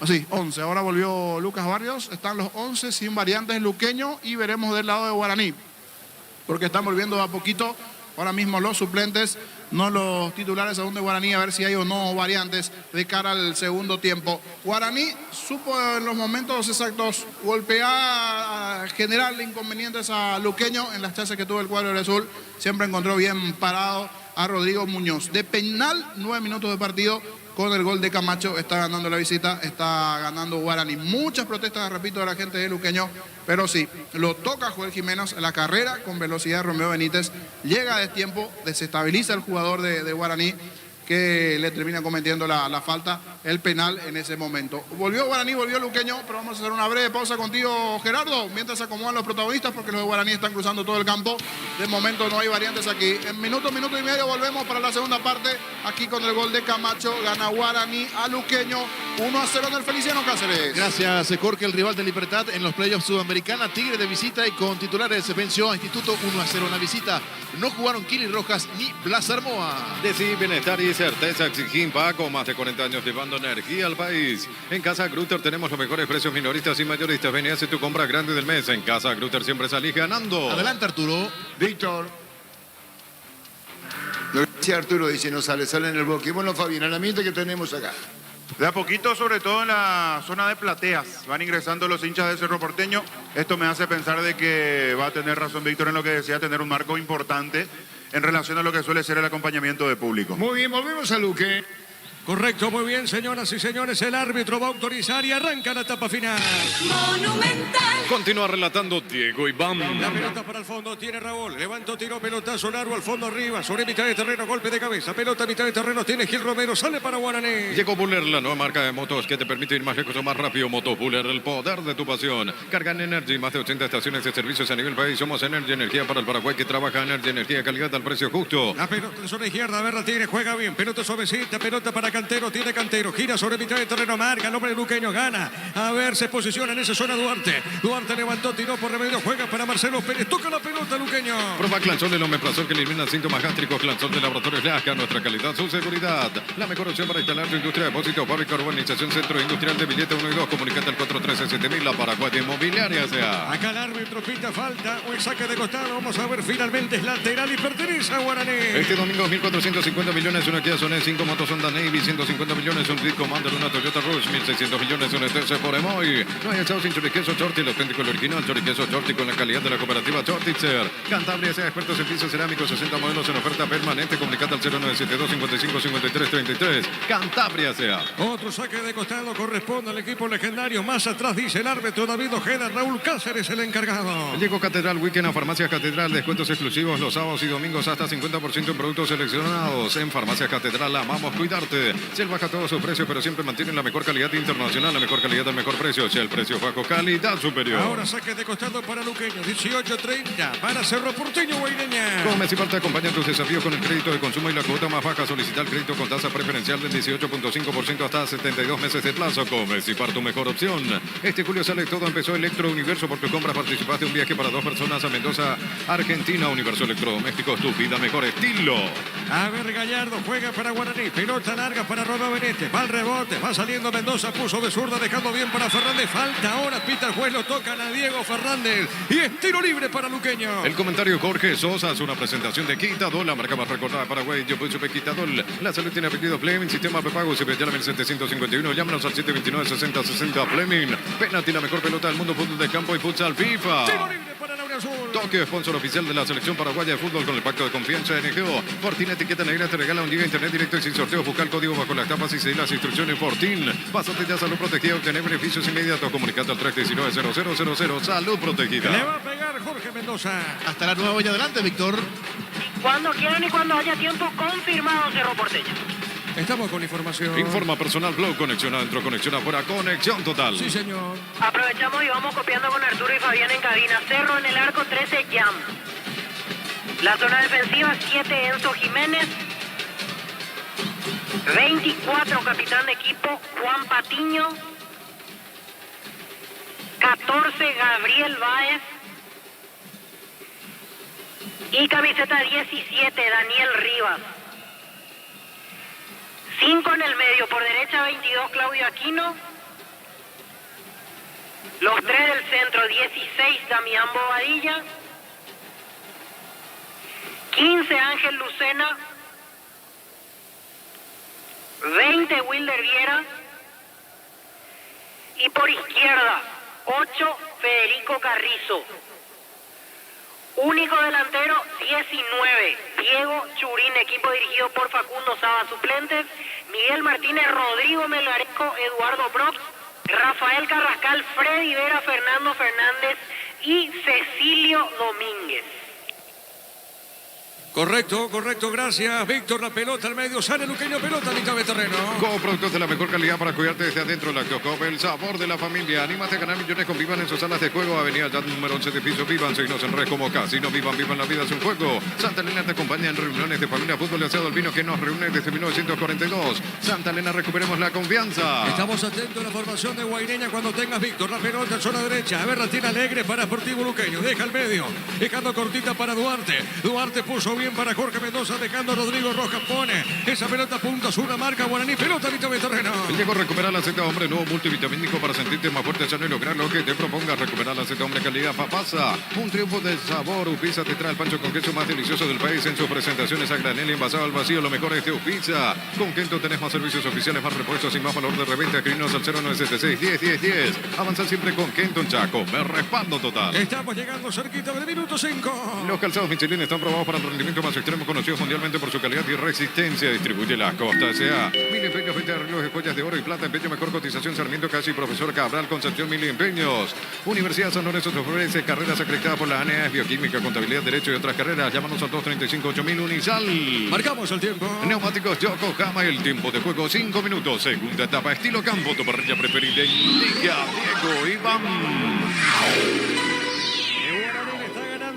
Así, 11. Ahora volvió Lucas Barrios. Están los 11 sin variantes Luqueño y veremos del lado de Guaraní, porque están volviendo a poquito ahora mismo los suplentes no los titulares aún de Guaraní, a ver si hay o no variantes de cara al segundo tiempo. Guaraní supo en los momentos exactos golpear, generarle inconvenientes a Luqueño en las chances que tuvo el cuadro del azul. Siempre encontró bien parado a Rodrigo Muñoz. De penal, 9 minutos de partido. Con el gol de Camacho está ganando la visita, está ganando Guaraní. Muchas protestas, repito, de la gente de Luqueño, pero sí, lo toca Joel Jiménez, la carrera con velocidad de Romeo Benítez, llega a destiempo, desestabiliza al jugador de Guaraní, que le termina cometiendo la falta, el penal en ese momento. Volvió Guaraní, volvió Luqueño, pero vamos a hacer una breve pausa contigo, Gerardo, mientras se acomodan los protagonistas, porque los de Guaraní están cruzando todo el campo. De momento no hay variantes aquí. En minuto y medio volvemos para la segunda parte, aquí con el gol de Camacho, gana Guaraní a Luqueño, 1-0 en el Feliciano Cáceres. Gracias, Jorge, el rival de Libertad en los playoffs sudamericana. Tigre de visita y con titulares se venció a Instituto 1-0 en la visita. No jugaron Kili Rojas ni Blas Armoa. Decí bienestar y certeza Exigim Paco, más de 40 años llevando energía al país. En Casa Grutter tenemos los mejores precios minoristas y mayoristas. Ven y hace tu compra grande del mes. En Casa Grutter siempre salís ganando. Adelante, Arturo. Víctor. Lo que decía Arturo, dice, no sale en el bloque. Bueno, Fabián, el ambiente que tenemos acá. De a poquito, sobre todo en la zona de plateas, van ingresando los hinchas de Cerro Porteño. Esto me hace pensar de que va a tener razón Víctor en lo que decía, tener un marco importante en relación a lo que suele ser el acompañamiento de público. Muy bien, volvemos a Luque. Correcto, muy bien, señoras y señores. El árbitro va a autorizar y arranca la etapa final. Monumental. Continúa relatando Diego Iván. La pelota para el fondo, tiene Raúl. Levantó, tiró, pelotazo largo al fondo arriba. Sobre mitad de terreno, golpe de cabeza. Pelota a mitad de terreno, tiene Gil Romero. Sale para Guaraní. Llegó Buller, la nueva marca de motos que te permite ir más lejos o más rápido. Moto Buller, el poder de tu pasión. Carga en Energy, más de 80 estaciones de servicios a nivel país. Somos Energy, energía para el Paraguay que trabaja. Energy, energía, calidad al precio justo. La pelota en zona izquierda, Berra tiene, juega bien. Pelota suavecita, pelota para Cantero, tiene Cantero. Gira sobre mitad de terreno, marca, el hombre de Luqueño gana. A ver, se posiciona en esa zona Duarte. Duarte levantó, tiró por remedio, juega para Marcelo Pérez. Toca la pelota, Luqueño. Proba Clanzol, el omeprazol que elimina síntomas gástricos. Clanzol de Laboratorios Lasca, nuestra calidad, su seguridad. La mejor opción para instalar tu industria de depósito, fábrica, urbanización, centro industrial de billete 1 y 2. Comunicate al 413-7000, la Paraguay Inmobiliaria sea. Acá el árbitro pita falta o el saque de costado. Vamos a ver, finalmente es lateral y pertenece a Guaraní. Este domingo 1.450 millones, una Kia Sonet, 5 motos Honda Navy, 150 millones, un Rit Commander, una Toyota Rush, 1.600 millones, un TC por Emoy. No hay echado sin choriqueso Chorti, el auténtico, el original choriqueso Chorti con la calidad de la cooperativa Chortitzer. Cantabria sea expertos en pisos cerámicos, 60 modelos en oferta permanente. Comunicate al 0972 55 53 33. Cantabria sea. Otro saque de costado corresponde al equipo legendario. Más atrás dice el árbitro David Ojeda. Raúl Cáceres el encargado. Llegó Catedral Weekend a Farmacias Catedral. Descuentos exclusivos los sábados y domingos hasta 50% en productos seleccionados. En Farmacias Catedral amamos cuidarte. Shell baja todos sus precios, pero siempre mantienen la mejor calidad internacional, la mejor calidad al mejor precio. Shell, precio bajo, calidad superior. Ahora saque de costado para Luqueño. 18-30 para Cerro Porteño, Guaireña. Comes y parte acompaña tus desafíos con el crédito de consumo y la cuota más baja. Solicita el crédito con tasa preferencial del 18.5% hasta 72 meses de plazo. Comes y parte tu mejor opción. Este julio sale todo, empezó Electro Universo. Por tu compra participaste un viaje para 2 personas a Mendoza, Argentina. Universo Electrodomésticos, tu vida mejor estilo. A ver, Gallardo juega para Guaraní. Pelota larga para Romeo Benítez. Va al rebote, va saliendo Mendoza, puso de zurda, dejando bien para Fernández. Falta ahora, pita el juez, lo tocan a Diego Fernández. Y es tiro libre para Luqueño. El comentario Jorge Sosa es una presentación de Quitadol, la marca más recordada de Paraguay. Yo supe Quitadol. La salud tiene apellido Fleming, sistema prepago, se llama 1751. Llámanos al 729-6060 Fleming. Penalti, la mejor pelota del mundo, fútbol de campo y futsal FIFA. Tiro libre para Laura Azul. Tokio, sponsor oficial de la selección paraguaya de fútbol con el pacto de confianza NGO. Fortín etiqueta negra te regala un día internet directo y sin sorteo. Busca el código bajo las tapas y seguir las instrucciones Fortín. Pásate ya Salud Protegida, obtener beneficios inmediatos. Comunicate al 319-0000 Salud Protegida. Le va a pegar Jorge Mendoza. Hasta la nueva olla adelante, Víctor. Cuando quieran y cuando haya tiempo, confirmado Cerro Porteño. Estamos con información. Informa personal Flow, conexión adentro, conexión afuera, conexión total. Sí, señor. Aprovechamos y vamos copiando con Arturo y Fabián en cabina. Cerro en el arco, 13 Jam. La zona defensiva, 7 Enzo Jiménez. 24 capitán de equipo, Juan Patiño. 14 Gabriel Báez. Y camiseta 17 Daniel Rivas. 5 en el medio, por derecha 22 Claudio Aquino. Los 3 del centro, 16 Damián Bobadilla. 15 Ángel Lucena. 20 Wilder Viera. Y por izquierda, 8 Federico Carrizo. Único delantero, 19, Diego Churín, equipo dirigido por Facundo Saba, suplentes, Miguel Martínez, Rodrigo Melgarejo, Eduardo Props, Rafael Carrascal, Freddy Vera, Fernando Fernández y Cecilio Domínguez. Correcto, gracias. Víctor, la pelota al medio, sale Luqueño, pelota a mitad de terreno. Como productos de la mejor calidad para cuidarte desde adentro, Lactocop, el sabor de la familia. Anímate a ganar millones con Vivan en sus salas de juego. Avenida ya número 11 de piso. Vivan, seguinos en red como Casino. Vivan, la vida es un juego. Santa Elena te acompaña en reuniones de familia, fútbol y asado al vino que nos reúne desde 1942. Santa Elena, recuperemos la confianza. Estamos atentos a la formación de Guaireña cuando tengas, Víctor, la pelota en zona derecha. A ver, la tiene Alegre para Sportivo Luqueño. Deja al medio, dejando cortita para Duarte. Duarte puso bien para Jorge Mendoza, dejando a Rodrigo Rojas, pone esa pelota punta, su una marca Guaraní, pelota mitad de terreno. Llegó a recuperar la Z Hombre, nuevo multivitamínico para sentirte más fuerte, sano y lograr lo que te propongas. Recuperar la Z Hombre calidad Papasa, un triunfo de sabor. Upisa te trae el pancho con queso más delicioso del país en sus presentaciones a granel y envasado al vacío. Lo mejor es de Upisa. Con Kento tenés más servicios oficiales, más repuestos y más valor de reventa. Escribinos al 0976-10-10-10. Avanza siempre con Kento en Chaco. Me respaldo total. Estamos llegando cerquita del minuto 5. Los calzados Michelin están probados para el rendimiento más extremo, conocidos mundialmente por su calidad y resistencia. Distribuye las costas. Sea Mil Empeños, 20 arreglos, joyas de oro y plata. Empeño mejor cotización. Sarmiento Casi, Profesor Cabral, Concepción, Mil Empeños. Universidad San Lorenzo te ofrece carreras acreditadas por la ANEAS, Bioquímica, Contabilidad, Derecho y otras carreras. Llámanos al 235-8000 Unisal. Marcamos el tiempo. Neumáticos Yokohama, el tiempo de juego 5 minutos. Segunda etapa, estilo campo, tu parrilla preferida. Indica Diego Iván.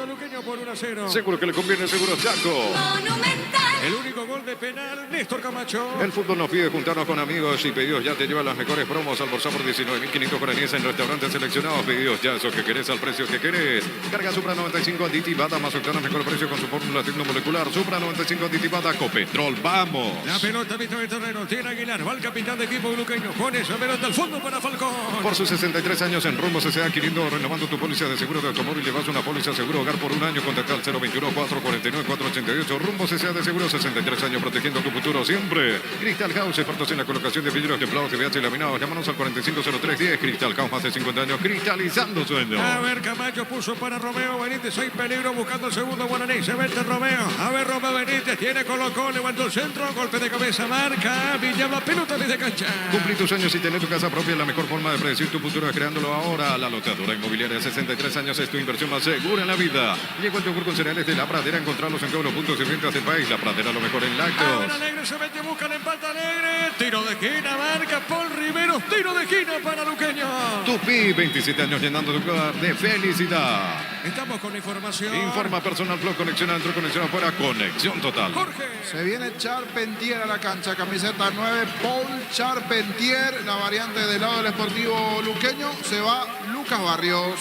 Luqueño por 1-0. Seguro que le conviene, seguro Chaco. Monumental. El único gol de penal, Néstor Camacho. El fútbol nos pide juntarnos con amigos y pedidos ya te llevan las mejores promos. Almorzar por 19.500 guaraníes en restaurantes seleccionados. Pedidos ya, eso que querés al precio que querés. Carga Supra 95 aditivada más octano, mejor precio con su fórmula tecnomolecular. Supra 95 aditivada Copetrol. ¡Vamos! La pelota mitad de terreno, tiene Aguilar, va el capitán de equipo luqueño. Pone esa pelota al fondo para Falcón. Por sus 63 años en Rumbo se adquiriendo o renovando tu póliza de seguro de automóvil. Llevas una póliza seguro hogar por un año. Contacta al 021-449-488. Rumbo CCA de Seguro, 63 años protegiendo tu futuro siempre. Crystal House, expertos en la colocación de vidrios templados, TVH y laminados. Llámanos al 450310. Crystal House, más de 50 años cristalizando sueños. A ver, Camacho puso para Romeo Benítez. Hay peligro buscando el segundo Guaraní. Se mete Romeo. A ver, Romeo Benítez tiene colocó, levantó el centro. Golpe de cabeza, marca. Villaba, pelota desde cancha. Cumplir tus sueños y tener tu casa propia es la mejor forma de predecir tu futuro es creándolo ahora. La Loteadora Inmobiliaria, 63 años es tu inversión más segura en la vida. Llegó el yogur con cereales de La Pradera. Encontrarlos en todos los puntos de ventas del país. La Pradera, lo mejor en A ver, lácteos. Alegre se mete, busca el empate Alegre. Tiro de esquina, marca Paul Riveros. Tiro de esquina para Luqueño. Tupi, 27 años llenando tu hogar de felicidad. Estamos con información. Informa Personal Flow, conexión adentro, conexión afuera, conexión total. Jorge. Se viene Charpentier a la cancha, camiseta 9, Paul Charpentier, la variante del lado del Sportivo Luqueño. Se va Lucas Barrios.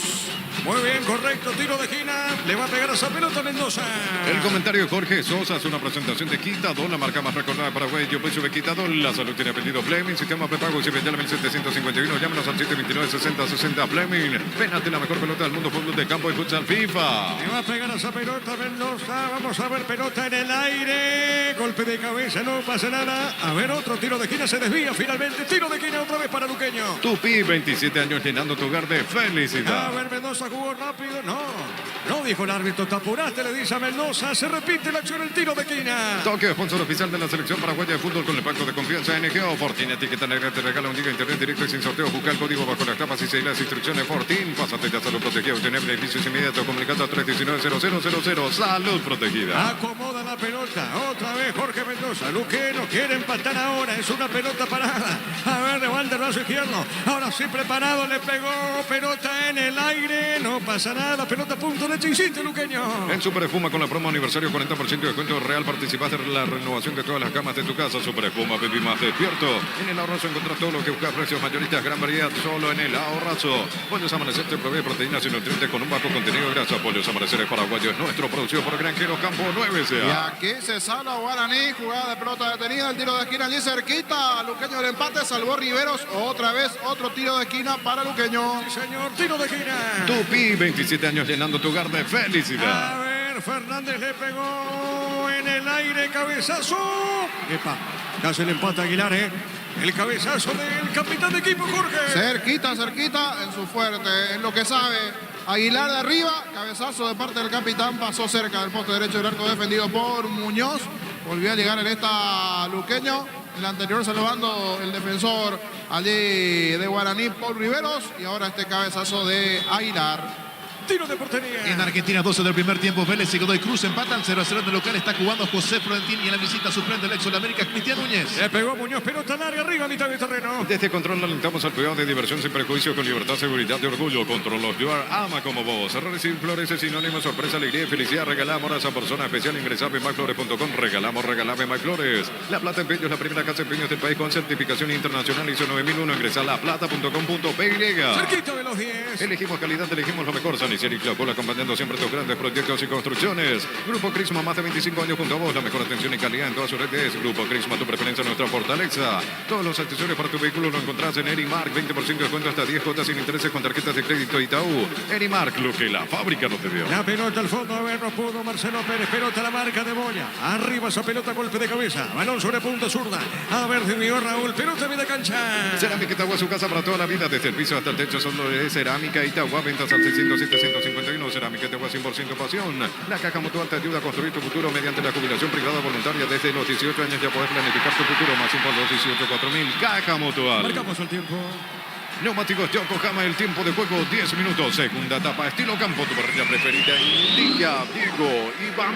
Muy bien, correcto. Tiro de esquina. Le va a pegar a esa pelota Mendoza. El comentario de Jorge Sosa es una presentación de Quitadol, la marca más recordada de Paraguay. Yo peso de Quitadol. La salud tiene apellido Fleming. Sistema prepago y 1751. Llámenos al 729-6060 Fleming. Pénate la mejor pelota del mundo, fútbol de campo y futsal FIFA. Le va a pegar a esa pelota Mendoza. Vamos a ver, pelota en el aire. Golpe de cabeza, no pasa nada. A ver, otro tiro de esquina, se desvía finalmente. Tiro de esquina otra vez para Luqueño. Tupi, 27 años llenando tu hogar de A felicidad. ver, Mendoza jugó rápido. No dijo el árbitro. Te apuraste, le dice a Mendoza. Se repite la acción, el tiro de esquina. Toque, sponsor oficial de la selección paraguaya de fútbol con el pacto de confianza NGO. Fortín, etiqueta negra, te regala un giga internet directo y sin sorteo. Busca el código bajo las tapas y seguir las instrucciones. Fortín, pásate ya salud protegida. Obtener beneficios inmediatos. Comunicando a 319-0000. Salud protegida. Acomoda la pelota. Otra vez Jorge Mendoza. Luqueño quiere empatar ahora. Es una pelota parada. A ver, levanta el brazo izquierdo. Ahora sí preparado. Le pegó. Pelota en el aire. No pasa nada. Pelota a punto. Leche insiste Luqueño. En Super Espuma con la promo aniversario 40% de descuento real participaste en la renovación de todas las camas de tu casa. Super Espuma, bebí más despierto. En el Ahorrazo encontrás todo lo que buscas, precios mayoristas, gran variedad solo en el Ahorrazo. Pollos Amanecer te provee proteínas y nutrientes con un bajo contenido de grasa. Pollos Amanecer es paraguayo, es nuestro, producido por Granjeros Campo 9 Y sea. aquí se salva Guaraní, jugada de pelota detenida, el tiro de esquina allí cerquita. Luqueño del empate, salvó Riveros. Otra vez otro tiro de esquina para Luqueño. Sí, señor, tiro de esquina. Tupi, 27 años llenando tu hogar de felicidad. A ver, ver, Fernández le pegó en el aire, cabezazo. Epa, casi le empata Aguilar, ¿eh? El cabezazo del capitán de equipo, Jorge. Cerquita, cerquita, en su fuerte, en lo que sabe. Aguilar de arriba, cabezazo de parte del capitán, pasó cerca del poste derecho del arco defendido por Muñoz. Volvió a llegar en esta Luqueño. En la anterior salvando el defensor allí de Guaraní, Paul Riveros. Y ahora este cabezazo de Aguilar. Tiro de portería. En Argentina, 12 del primer tiempo, Vélez y Godoy Cruz empatan 0-0 en el local. Está jugando José Florentín y en la visita suplente del ex Sudamérica, Cristian Núñez. Le pegó Muñoz, pelota larga arriba, a mitad de terreno. Desde Control alentamos al cuidado de diversión sin prejuicio, con libertad, seguridad y orgullo. Control los Your ama como vos. Errores sin flores es sinónimo, sorpresa, alegría y felicidad. Regalamos a esa persona especial. Ingresar en myflores.com. Regalame MyFlores. La Plata Empeños es la primera casa de empeños del país con certificación internacional ISO 9001. Ingresa a laplata.com.py. Cerquita de los 10. Elegimos calidad, elegimos lo mejor. San Isidro y Claupola, acompañando siempre tus grandes proyectos y construcciones. Grupo Crisma, más de 25 años junto a vos. La mejor atención y calidad en todas sus redes. Grupo Crisma, tu preferencia, nuestra fortaleza. Todos los accesorios para tu vehículo lo encontrás en Erimark. 20% de descuento hasta 10 cuotas sin intereses con tarjetas de crédito Itaú. Erimark, lo que la fábrica no te dio. La pelota al fondo, a ver, no pudo Marcelo Pérez. Pelota a la marca de Moya. Arriba esa pelota, golpe de cabeza. Balón sobre punta zurda. A ver, de Raúl. Pelota media cancha. Cerámica Itagua, su casa para toda la vida. Desde el piso hasta el techo son de Cerámica Itagua. Ventas al 607-151. Cerámica Itagua, 100% pasión. La Caja Mutual te ayuda a construir tu futuro mediante la jubilación privada voluntaria. Desde los 18 años ya podés planificar tu futuro. Más info al 218-4000. Caja Mutual. Marcamos el tiempo. Neumáticos Yokohama, el tiempo de juego 10 minutos. Segunda etapa, estilo campo, tu parrilla preferida. Indica, Diego, Iván.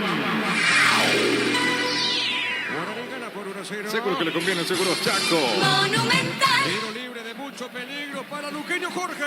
Guaraní gana por 1-0. Seguro que le conviene, seguro Chaco. Monumental. Tiro libre de mucho peligro para Luqueño, Jorge.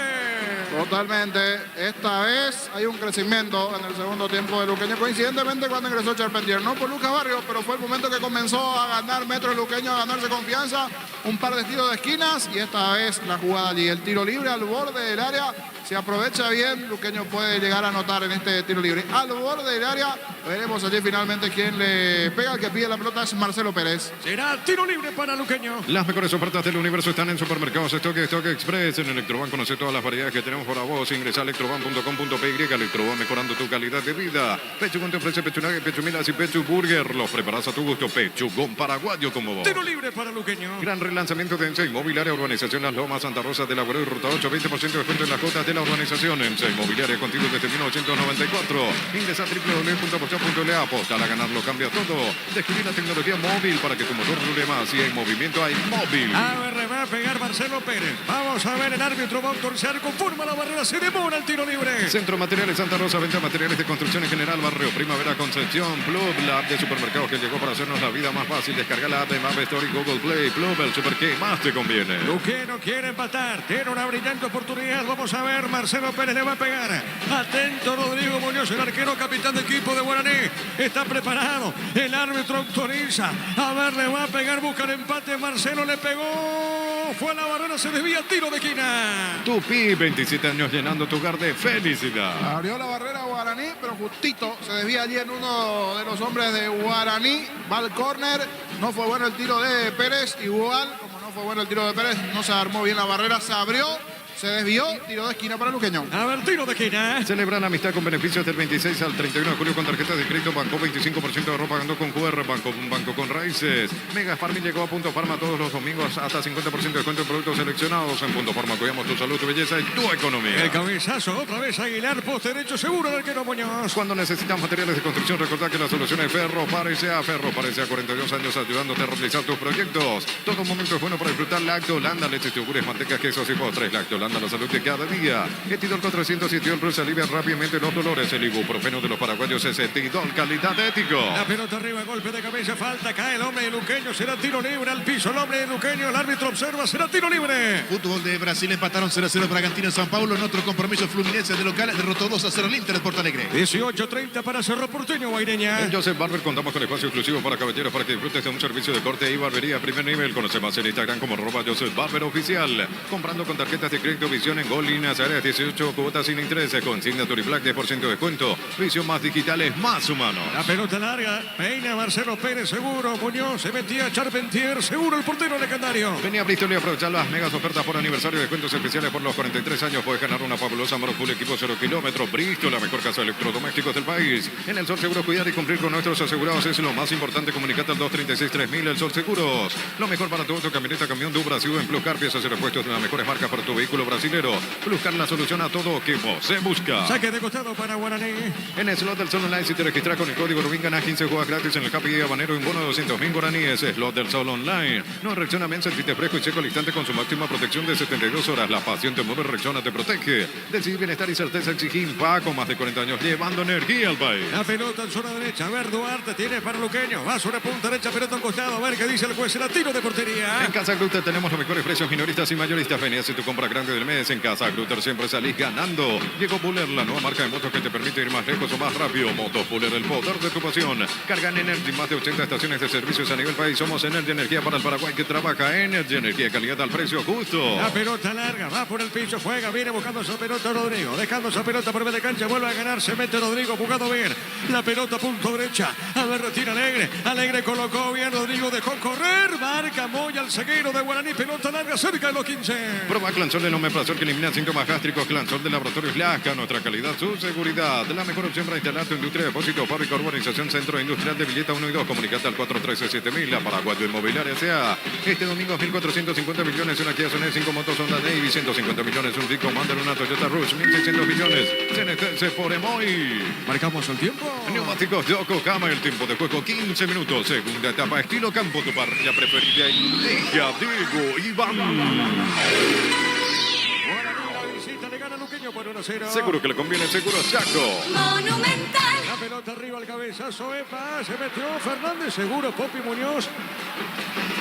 Totalmente. Esta vez hay un crecimiento en el segundo tiempo de Luqueño. Coincidentemente cuando ingresó Charpentier. No por Lucas Barrios, pero fue el momento que comenzó a ganar metro el Luqueño, a ganarse confianza. Un par de tiros de esquinas y esta vez la jugada allí. El tiro libre al borde del área. Se aprovecha bien. Luqueño puede llegar a anotar en este tiro libre. Al borde del área. Veremos allí finalmente quién le pega. El que pide la pelota es Marcelo Pérez. Será tiro libre para Luqueño. Las mejores ofertas del universo están en Supermercados Stock Express. En Electroban conoce todas las variedades que tenemos para vos. Ingresa a electroban.com.py. Electroban, mejorando tu calidad de vida. Pechugón te ofrece pechunaje, pechumilas y pechuburger. Los preparas a tu gusto. Pechugón paraguayo como vos. Tiro libre para Luqueño. Gran relanzamiento de ENSE Inmobiliaria, Urbanización Las Lomas, Santa Rosa de la Guardia y Ruta 8. 20% de descuento en las cuotas de la urbanización. ENSE Inmobiliaria contigo desde 1994. Ingresa a www.pocha.la. Aposta a ganarlo, cambia todo. Descubrir la tecnología móvil para que tu motor dure más. Y en movimiento hay móvil. A ver, va a pegar Marcelo Pérez. Vamos a ver, el árbitro va a autorizar. Conforma la barrera, se demora el tiro libre. Centro Materiales Santa Rosa, venta de materiales de construcción en general, barrio Primavera, Concepción. Plub, la app de supermercados que llegó para hacernos la vida más fácil. Descarga la app de Map Store y Google Play. Plub, el super que más te conviene. Luqueño quiere empatar. Tiene una brillante oportunidad. Vamos a ver, Marcelo Pérez le va a pegar. Atento Rodrigo Muñoz, el arquero capitán de equipo de Guaraní. Está preparado. El árbitro autoriza. A ver, le va a pegar. Busca el empate. Marcelo le pegó. Fue a la barrera, se desvía. Tiro de esquina. Tupi, 27 años llenando tu hogar de felicidad. Abrió la barrera Guaraní, pero justito se desvía allí en uno de los hombres de Guaraní. Va al córner. No fue bueno el tiro de Pérez. Igual, como no fue bueno el tiro de Pérez, no se armó bien la barrera. Se abrió. Se desvió, tiro de esquina para Luqueño. A ver, tiro de esquina. Celebran amistad con beneficios del 26 al 31 de julio con tarjetas de crédito Banco, 25% de ropa pagando con QR, Banco con raíces. Mega Farming llegó a Punto Farma todos los domingos, hasta 50% de descuento en productos seleccionados. En Punto Farma cuidamos tu salud, tu belleza y tu economía. El cabezazo, otra vez Aguilar, poste derecho seguro del arquero Muñoz. Cuando necesitas materiales de construcción, recordá que la solución es Ferro Parecea. Ferro Parecea, 42 años ayudándote a realizar tus proyectos. Todo momento es bueno para disfrutar Lacto Holanda, leches, yogures, mantecas, quesos y postres. Lacto Holanda, la salud de cada día. Etidol 400 y Etidol Plus alivia rápidamente los dolores. El ibuprofeno de los paraguayos es Etidol, calidad ético. La pelota arriba, golpe de cabeza, falta, cae el hombre de Luqueño, será tiro libre al piso. El hombre de Luqueño, el árbitro observa, será tiro libre. Fútbol de Brasil, empataron 0-0 Bragantino en San Paulo. En otro compromiso, Fluminense de local derrotó 2-0 al Inter de Porto Alegre. 18:30 para Cerro Porteño, Guaireña. En Joseph Barber contamos con espacio exclusivo para caballeros para que disfrutes de un servicio de corte y barbería a primer nivel. Conoce más en Instagram como @Joseph Barber Oficial. Comprando con tarjetas de crédito directo, visión en Gol, líneas áreas 18, cuotas sin interés, consigna Turiblack 10% de descuento. Visión más digital es más humano. La pelota larga, peina Marcelo Pérez, seguro. Muñoz se metía Charpentier, seguro el portero legendario. Venía a Bristol y aprovechar las megas ofertas por aniversario, descuentos especiales por los 43 años. Puedes ganar una fabulosa Moro Full equipo 0 kilómetros. Bristol, la mejor casa de electrodomésticos del país. En el Sol Seguros, cuidar y cumplir con nuestros asegurados es lo más importante. Comunicate al 236-3000, el Sol Seguros. Lo mejor para tu auto, camioneta, camión de Brasil en Pluscar, piezas y repuestos de las mejores marcas para tu vehículo brasilero. Pluscar, la solución a todo que vos se busca. Saque de costado para Guaraní. En el slot del Sol Online, si te registras con el código Rubín, ganas 15 juegos gratis en el Happy Habanero y un bono de 200.000 guaraníes. Slot del Sol Online. No reacciona bien, sentite fresco y seco al instante con su máxima protección de 72 horas. La pasión te mueve, reacciona, te protege. Decide bienestar y certeza exigí con más de 40 años llevando energía al país. La pelota en zona derecha. A ver, Duarte tiene para Luqueño. Va sobre punta derecha, pelota al costado. A ver qué dice el juez. El tiro de portería. En Casa Grutter tenemos los mejores precios minoristas y mayoristas. Vení a hacer tu compra grande del mes. En Casa Grutter siempre salís ganando. Llegó Buller, la nueva marca de motos que te permite ir más lejos o más rápido. Motos Buller, el poder de tu pasión. Carga en Energy, más de 80 estaciones de servicios a nivel país. Somos Energy Energía para el Paraguay que trabaja. Energy Energía, calidad al precio justo. La pelota larga, va por el piso, juega, viene buscando esa pelota Rodrigo. Dejando esa pelota por medio de cancha, vuelve a ganar, se mete Rodrigo, jugando bien. La pelota punto derecha. A ver, retira Alegre. Alegre colocó bien, Rodrigo dejó correr. Marca Moya, el zaguero de Guaraní. Pelota larga, cerca de los 15. Proba Clansol, el omeprazol que elimina síntomas gástricos. Clansol de Laboratorios Lasca, nuestra calidad, su seguridad. La mejor opción para instalar tu industria, depósito, fábrica, urbanización, centro industrial de Villeta 1 y 2. Comunicate al 413-7000, la Paraguayo Inmobiliaria S.A. Este domingo 1.450 millones, una Kia Sonet, 5 motos Honda Navy, 150 millones, un Rico Mandel, una Toyota Rush, 1.600 millones. CNT por Emoy. Marcamos el tiempo. Neumáticos de Yokohama, el tiempo de juego 15 minutos. Segunda etapa, estilo campo, tu parrilla preferida. Liga Diego Iván. La visita le gana Luqueño por 1-0. Seguro que le conviene, seguro Chaco. Monumental. La pelota arriba al cabezazo, epa, se metió Fernández, seguro Popi Muñoz.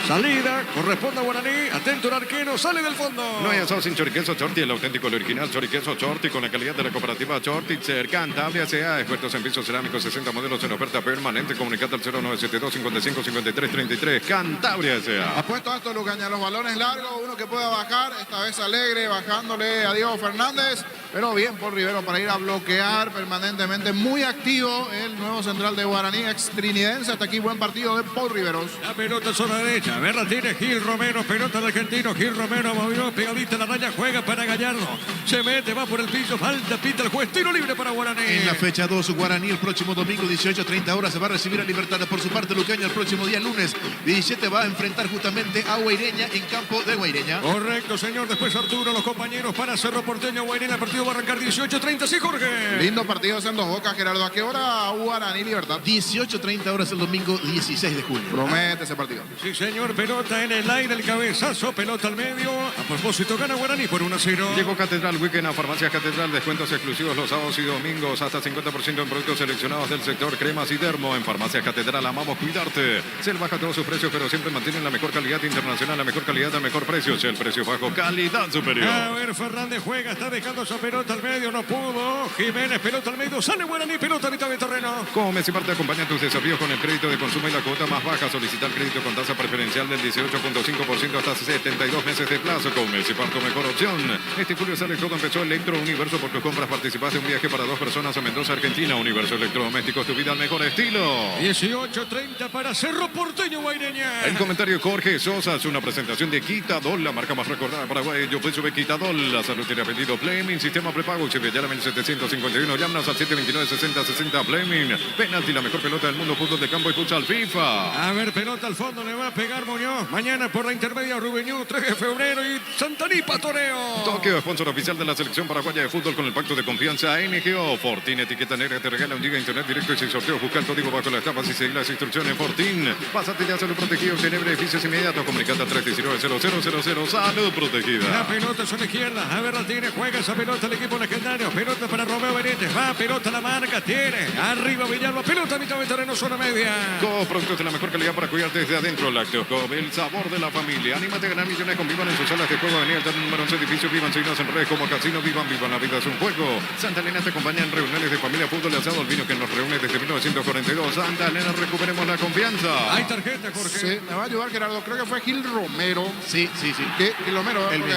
Salida, corresponde a Guaraní, atento el arquero, sale del fondo. No hay asado sin choriqueso Chorti, el auténtico, el original choriqueso Chorti con la calidad de la cooperativa Chorti, Cantabria S.A. Expertos en pisos cerámicos, 60 modelos en oferta permanente. Comunicate al 0972 55 53 33. Cantabria S.A. Apuesto a esto, Lucaña, los balones largos, uno que pueda bajar, esta vez Alegre, bajándole a Diego Fernández, pero bien por Rivero para ir a bloquear permanentemente. Muy activo el nuevo central de Guaraní, ex trinidense. Hasta aquí buen partido de Paul Riveros. La pelota en zona derecha, verla tiene Gil Romero, pelota del argentino, Gil Romero movió, pegadita a la raya, juega para Gallardo. Se mete, va por el piso, falta, pita el juez, tiro libre para Guaraní. En la fecha 2, Guaraní el próximo domingo 18:30 horas se va a recibir a Libertad. Por su parte, Luqueño el próximo día lunes 17 va a enfrentar justamente a Guaireña en campo de Guaireña. Correcto, señor. Después Arturo, los compañeros para Cerro Porteño, Guaireña. El partido va a arrancar 18:30. Sí, Jorge. Lindo partido en Dos Bocas, Gerardo. ¿A qué hora Guaraní Libertad? 18:30 horas el domingo 16 de junio. Promete ese partido. Sí, señor. Pelota en el aire, el cabezazo, pelota al medio. A propósito, gana Guaraní por 1-0. Llegó Catedral Weekend a Farmacias Catedral. Descuentos exclusivos los sábados y domingos. Hasta 50% en productos seleccionados del sector cremas y dermo. En Farmacias Catedral amamos cuidarte. Shell baja todos sus precios, pero siempre mantienen la mejor calidad internacional, la mejor calidad, el mejor precio. Shell, precio bajo, calidad superior. A ver, Fernández juega, está dejando esa pelota al medio, no pudo. Jiménez, pelota al medio, sale Guaraní, pelota a mitad de terreno. Como Messi parte acompaña tus desafíos con el crédito de consumo y la cuota más baja. Solicitar crédito con tasa preferencial del 18.5% hasta 72 meses de plazo. Con Messi Parto, mejor opción. Este julio sale todo, empezó Electro Universo. Por tus compras participaste en un viaje para 2 personas a Mendoza, Argentina. Universo Electrodomésticos, tu vida al mejor estilo. 18:30 para Cerro Porteño, Guaireña. El comentario Jorge Sosa es una presentación de Quitadol, la marca más recordada de Paraguay. Yo fui sube Quitadol. La salud tiene apellido Fleming, sistema prepago. Si ya la 1751, llámanos al 729-6060 Fleming. Penalti, la mejor pelota del mundo, fútbol de campo y futsal FIFA. A ver, pelota al fondo, le va a pegar Muñoz. Mañana por la intermedia Rubeñú, 3 de febrero y Santanipa Toreo. Tokio, sponsor oficial de la selección paraguaya de fútbol con el pacto de confianza NGO. Fortín, etiqueta negra, te regala un giga internet directo y sin sorteo. Busca el código bajo las tapas y seguir las instrucciones. Fortín, pásate ya, salud protegido, obtener beneficios inmediatos. Comunicate al 319-0000, salud protegida. La pelota es a la izquierda, a ver la tiene, juega esa pelota el equipo legendario. Pelota para Romeo Benítez, va, pelota la marca, tiene. Arriba Villalba, pelota a mitad de terreno, zona media. Coop, productos de la mejor calidad para cuidarte desde adentro. Lácteos Coop, el sabor de la familia. Anímate a ganar millones con Vivan en sus salas de juego. Avenida del número 11, edificio Vivan, signos en redes como Casino Vivan, Vivan, la vida es un juego. Santa Elena te acompaña en reuniones de familia, fútbol y asado, el vino que nos reúne desde 1942. Santa Elena, recuperemos la confianza. Hay tarjeta, Jorge. Sí, me va a ayudar Gerardo. Creo que fue Gil Romero. Sí. Gil Romero, El porque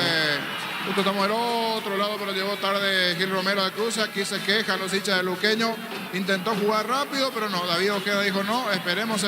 Justo estamos del otro lado, pero llegó tarde Gil Romero de Cruz. Aquí se quejan los hinchas de Luqueño. Intentó jugar rápido, pero no. David Ojeda dijo no, esperemos.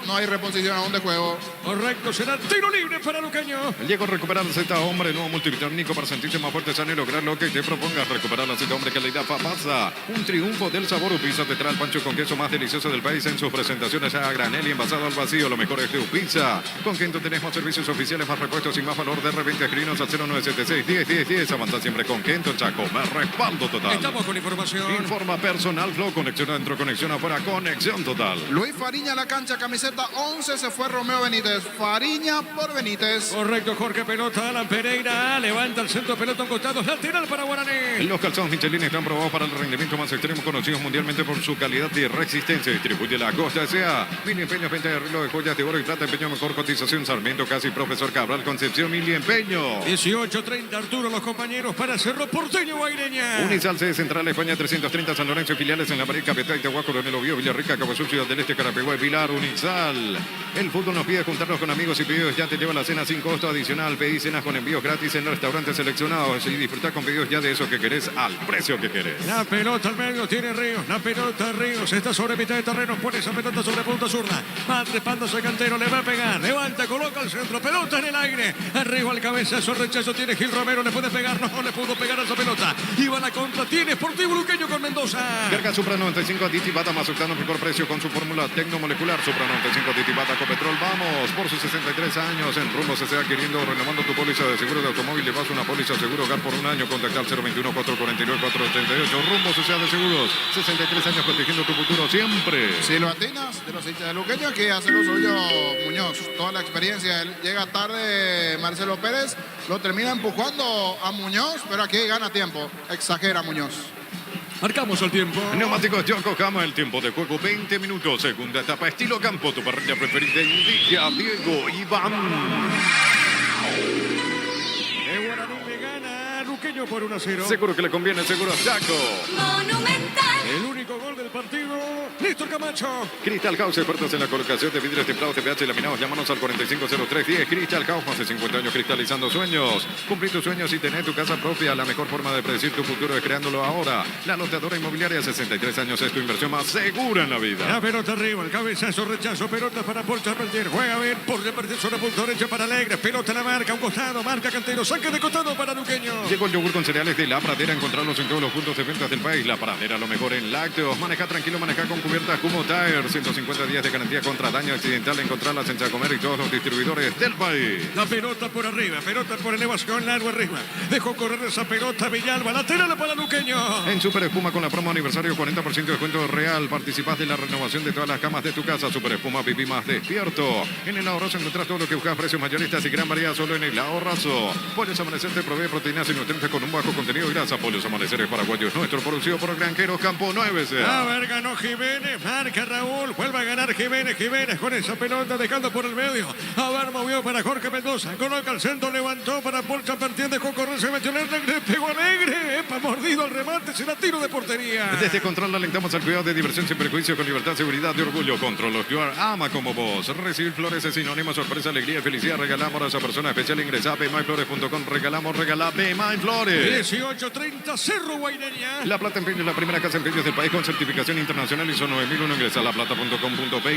No hay reposición aún de juego. Correcto, será tiro libre para Luqueño. Llegó a recuperar la Z hombre, nuevo multivitamínico para sentirse más fuerte, sano y lograr lo que te propongas. Recuperar la Z hombre, calidad pasa. Un triunfo del sabor Upisa te trae el pancho con queso más delicioso del país en sus presentaciones a granel y envasado al vacío. Lo mejor es de Upisa. Con Kento tenés más servicios oficiales, más repuestos y más valor de reventa. Escribinos al 0976 101010. Avanza siempre con Kento, Chaco. Más respaldo total. Estamos con información. Informa Personal Flow. Conexión adentro, conexión afuera. Conexión total. Luis Fariña a la cancha, camiseta 11. Se fue Romeo Benítez. Fariña por Benítez. Correcto, Jorge Pelota, Alan Pereira. Levanta el centro, pelota a un costado. Lateral para Guaraní. Los calzados Michelin están probados para el rendimiento más extremo, conocidos mundialmente por su calidad y resistencia. Distribuye la Costa S.A. Mili Empeño, venta de arreglo de joyas de oro y plata. Empeño mejor cotización. Sarmiento, casi Profesor Cabral, Concepción, Mili Empeño. 18:30, Arturo, los compañeros para Cerro Porteño, Guaireña. Unisal C, Central España 330, San Lorenzo, filiales en La Pared, Capital, Itaguá, Coronel Oviedo, Villarrica, Cabo Sur, Ciudad del Este, Carapeguá y Pilar. Unisal. El fútbol nos pide juntarnos con amigos y pedidos. Ya te lleva la cena sin costo adicional. Pedí cenas con envíos gratis en restaurantes seleccionados y disfrutar con pedidos ya de eso que querés al precio que querés. La pelota al medio tiene Ríos. La pelota Ríos está sobre mitad de terreno. Pone esa pelota sobre punta zurda. Va trepándose Cantero. Le va a pegar. Levanta, coloca al centro. Pelota en el aire. Arriba al cabezazo. Rechazo tiene Gil Romero. Le puede pegar. No le pudo pegar a esa pelota. Iba a la contra. Tiene Sportivo Luqueño con Mendoza. Carga Supra 95 Aditivata más octano mejor precio con su fórmula tecnomolecular. Supra 95 Aditivata con petrol. Vamos por sus 63 años. En rumbo se está adquiriendo, renovando tu póliza de seguro de automóvil. Le vas una póliza seguro hogar por un año. Contacta al 021 449 488. Rumbo Sociedad de Seguros. 63 años protegiendo tu futuro siempre. Si lo atinas de los hinchas de Luqueño, aquí hace lo suyo Muñoz. Toda la experiencia. Él llega tarde Marcelo Pérez. Lo termina empujando a Muñoz, pero aquí gana tiempo. Exagera Muñoz. Marcamos el tiempo. Neumáticos Yokohama, el tiempo de juego 20 minutos. Segunda etapa, estilo campo. Tu parrilla preferida indica Diego Iván. El Guaraní le gana a Luqueño por 1-0. Seguro que le conviene, seguro Chaco. Monumental. El único gol del partido, Néstor Camacho. Crystal House, expertos en la colocación de vidrios templados, TPH y laminados. Llámanos al 450310. Crystal House, más de 50 años cristalizando sueños. Cumplir tus sueños y tener tu casa propia. La mejor forma de predecir tu futuro es creándolo ahora. La loteadora inmobiliaria, 63 años, es tu inversión más segura en la vida. La pelota arriba, el cabezazo, rechazo, pelota para Paul Charpentier. Juega bien, por repartir sobre punto derecho para Alegre. Pelota en la marca, un costado, marca Cantero. Saque de costado para Luqueño. Llegó el yogur con cereales de La Pradera. Encontrarlos en todos los puntos de ventas del país. La Pradera, lo mejor en lácteos. Maneja tranquilo, maneja con cubiertas como Tire. 150 días de garantía contra daño accidental. Encontrarlas en Chacomer y todos los distribuidores del país. La pelota por arriba, pelota por elevación, largo arriba. Dejó correr esa pelota Villalba, lateral para Luqueño. En Super Espuma con la promo aniversario 40% de descuento real. Participás de la renovación de todas las camas de tu casa. Super Espuma, viví más despierto. En el Ahorrazo encontrás todo lo que buscas, precios mayoristas y gran variedad solo en el Ahorrazo. Pollos Amanecer te provee proteínas y nutrientes con un bajo contenido de grasa. Pollos Amaneceres paraguayos, nuestro producido por Granjeros Campo 9. A ver, ganó Jiménez, marca Raúl, vuelve a ganar Jiménez con esa pelota dejando por el medio. A ver, movió para Jorge Mendoza, coloca el centro, levantó para Paul Charpentier, dejó correr, se metió en el negro, pegó Alegre, epa, mordido al remate, será tiro de portería. Desde Control alentamos al cuidado de diversión sin prejuicio, con libertad, seguridad y orgullo. Control los Your ama como vos. Recibir flores es sinónimo, sorpresa, alegría y felicidad. Regalamos a esa persona especial. Ingresa a bmyflores.com. Regalamos, regala BMyFlores. 18:30, Cerro Guaireña. La Plata Empeños, la primera casa de empeños del país con certificación internacional ISO 9001. Ingresa a laplata.com.py.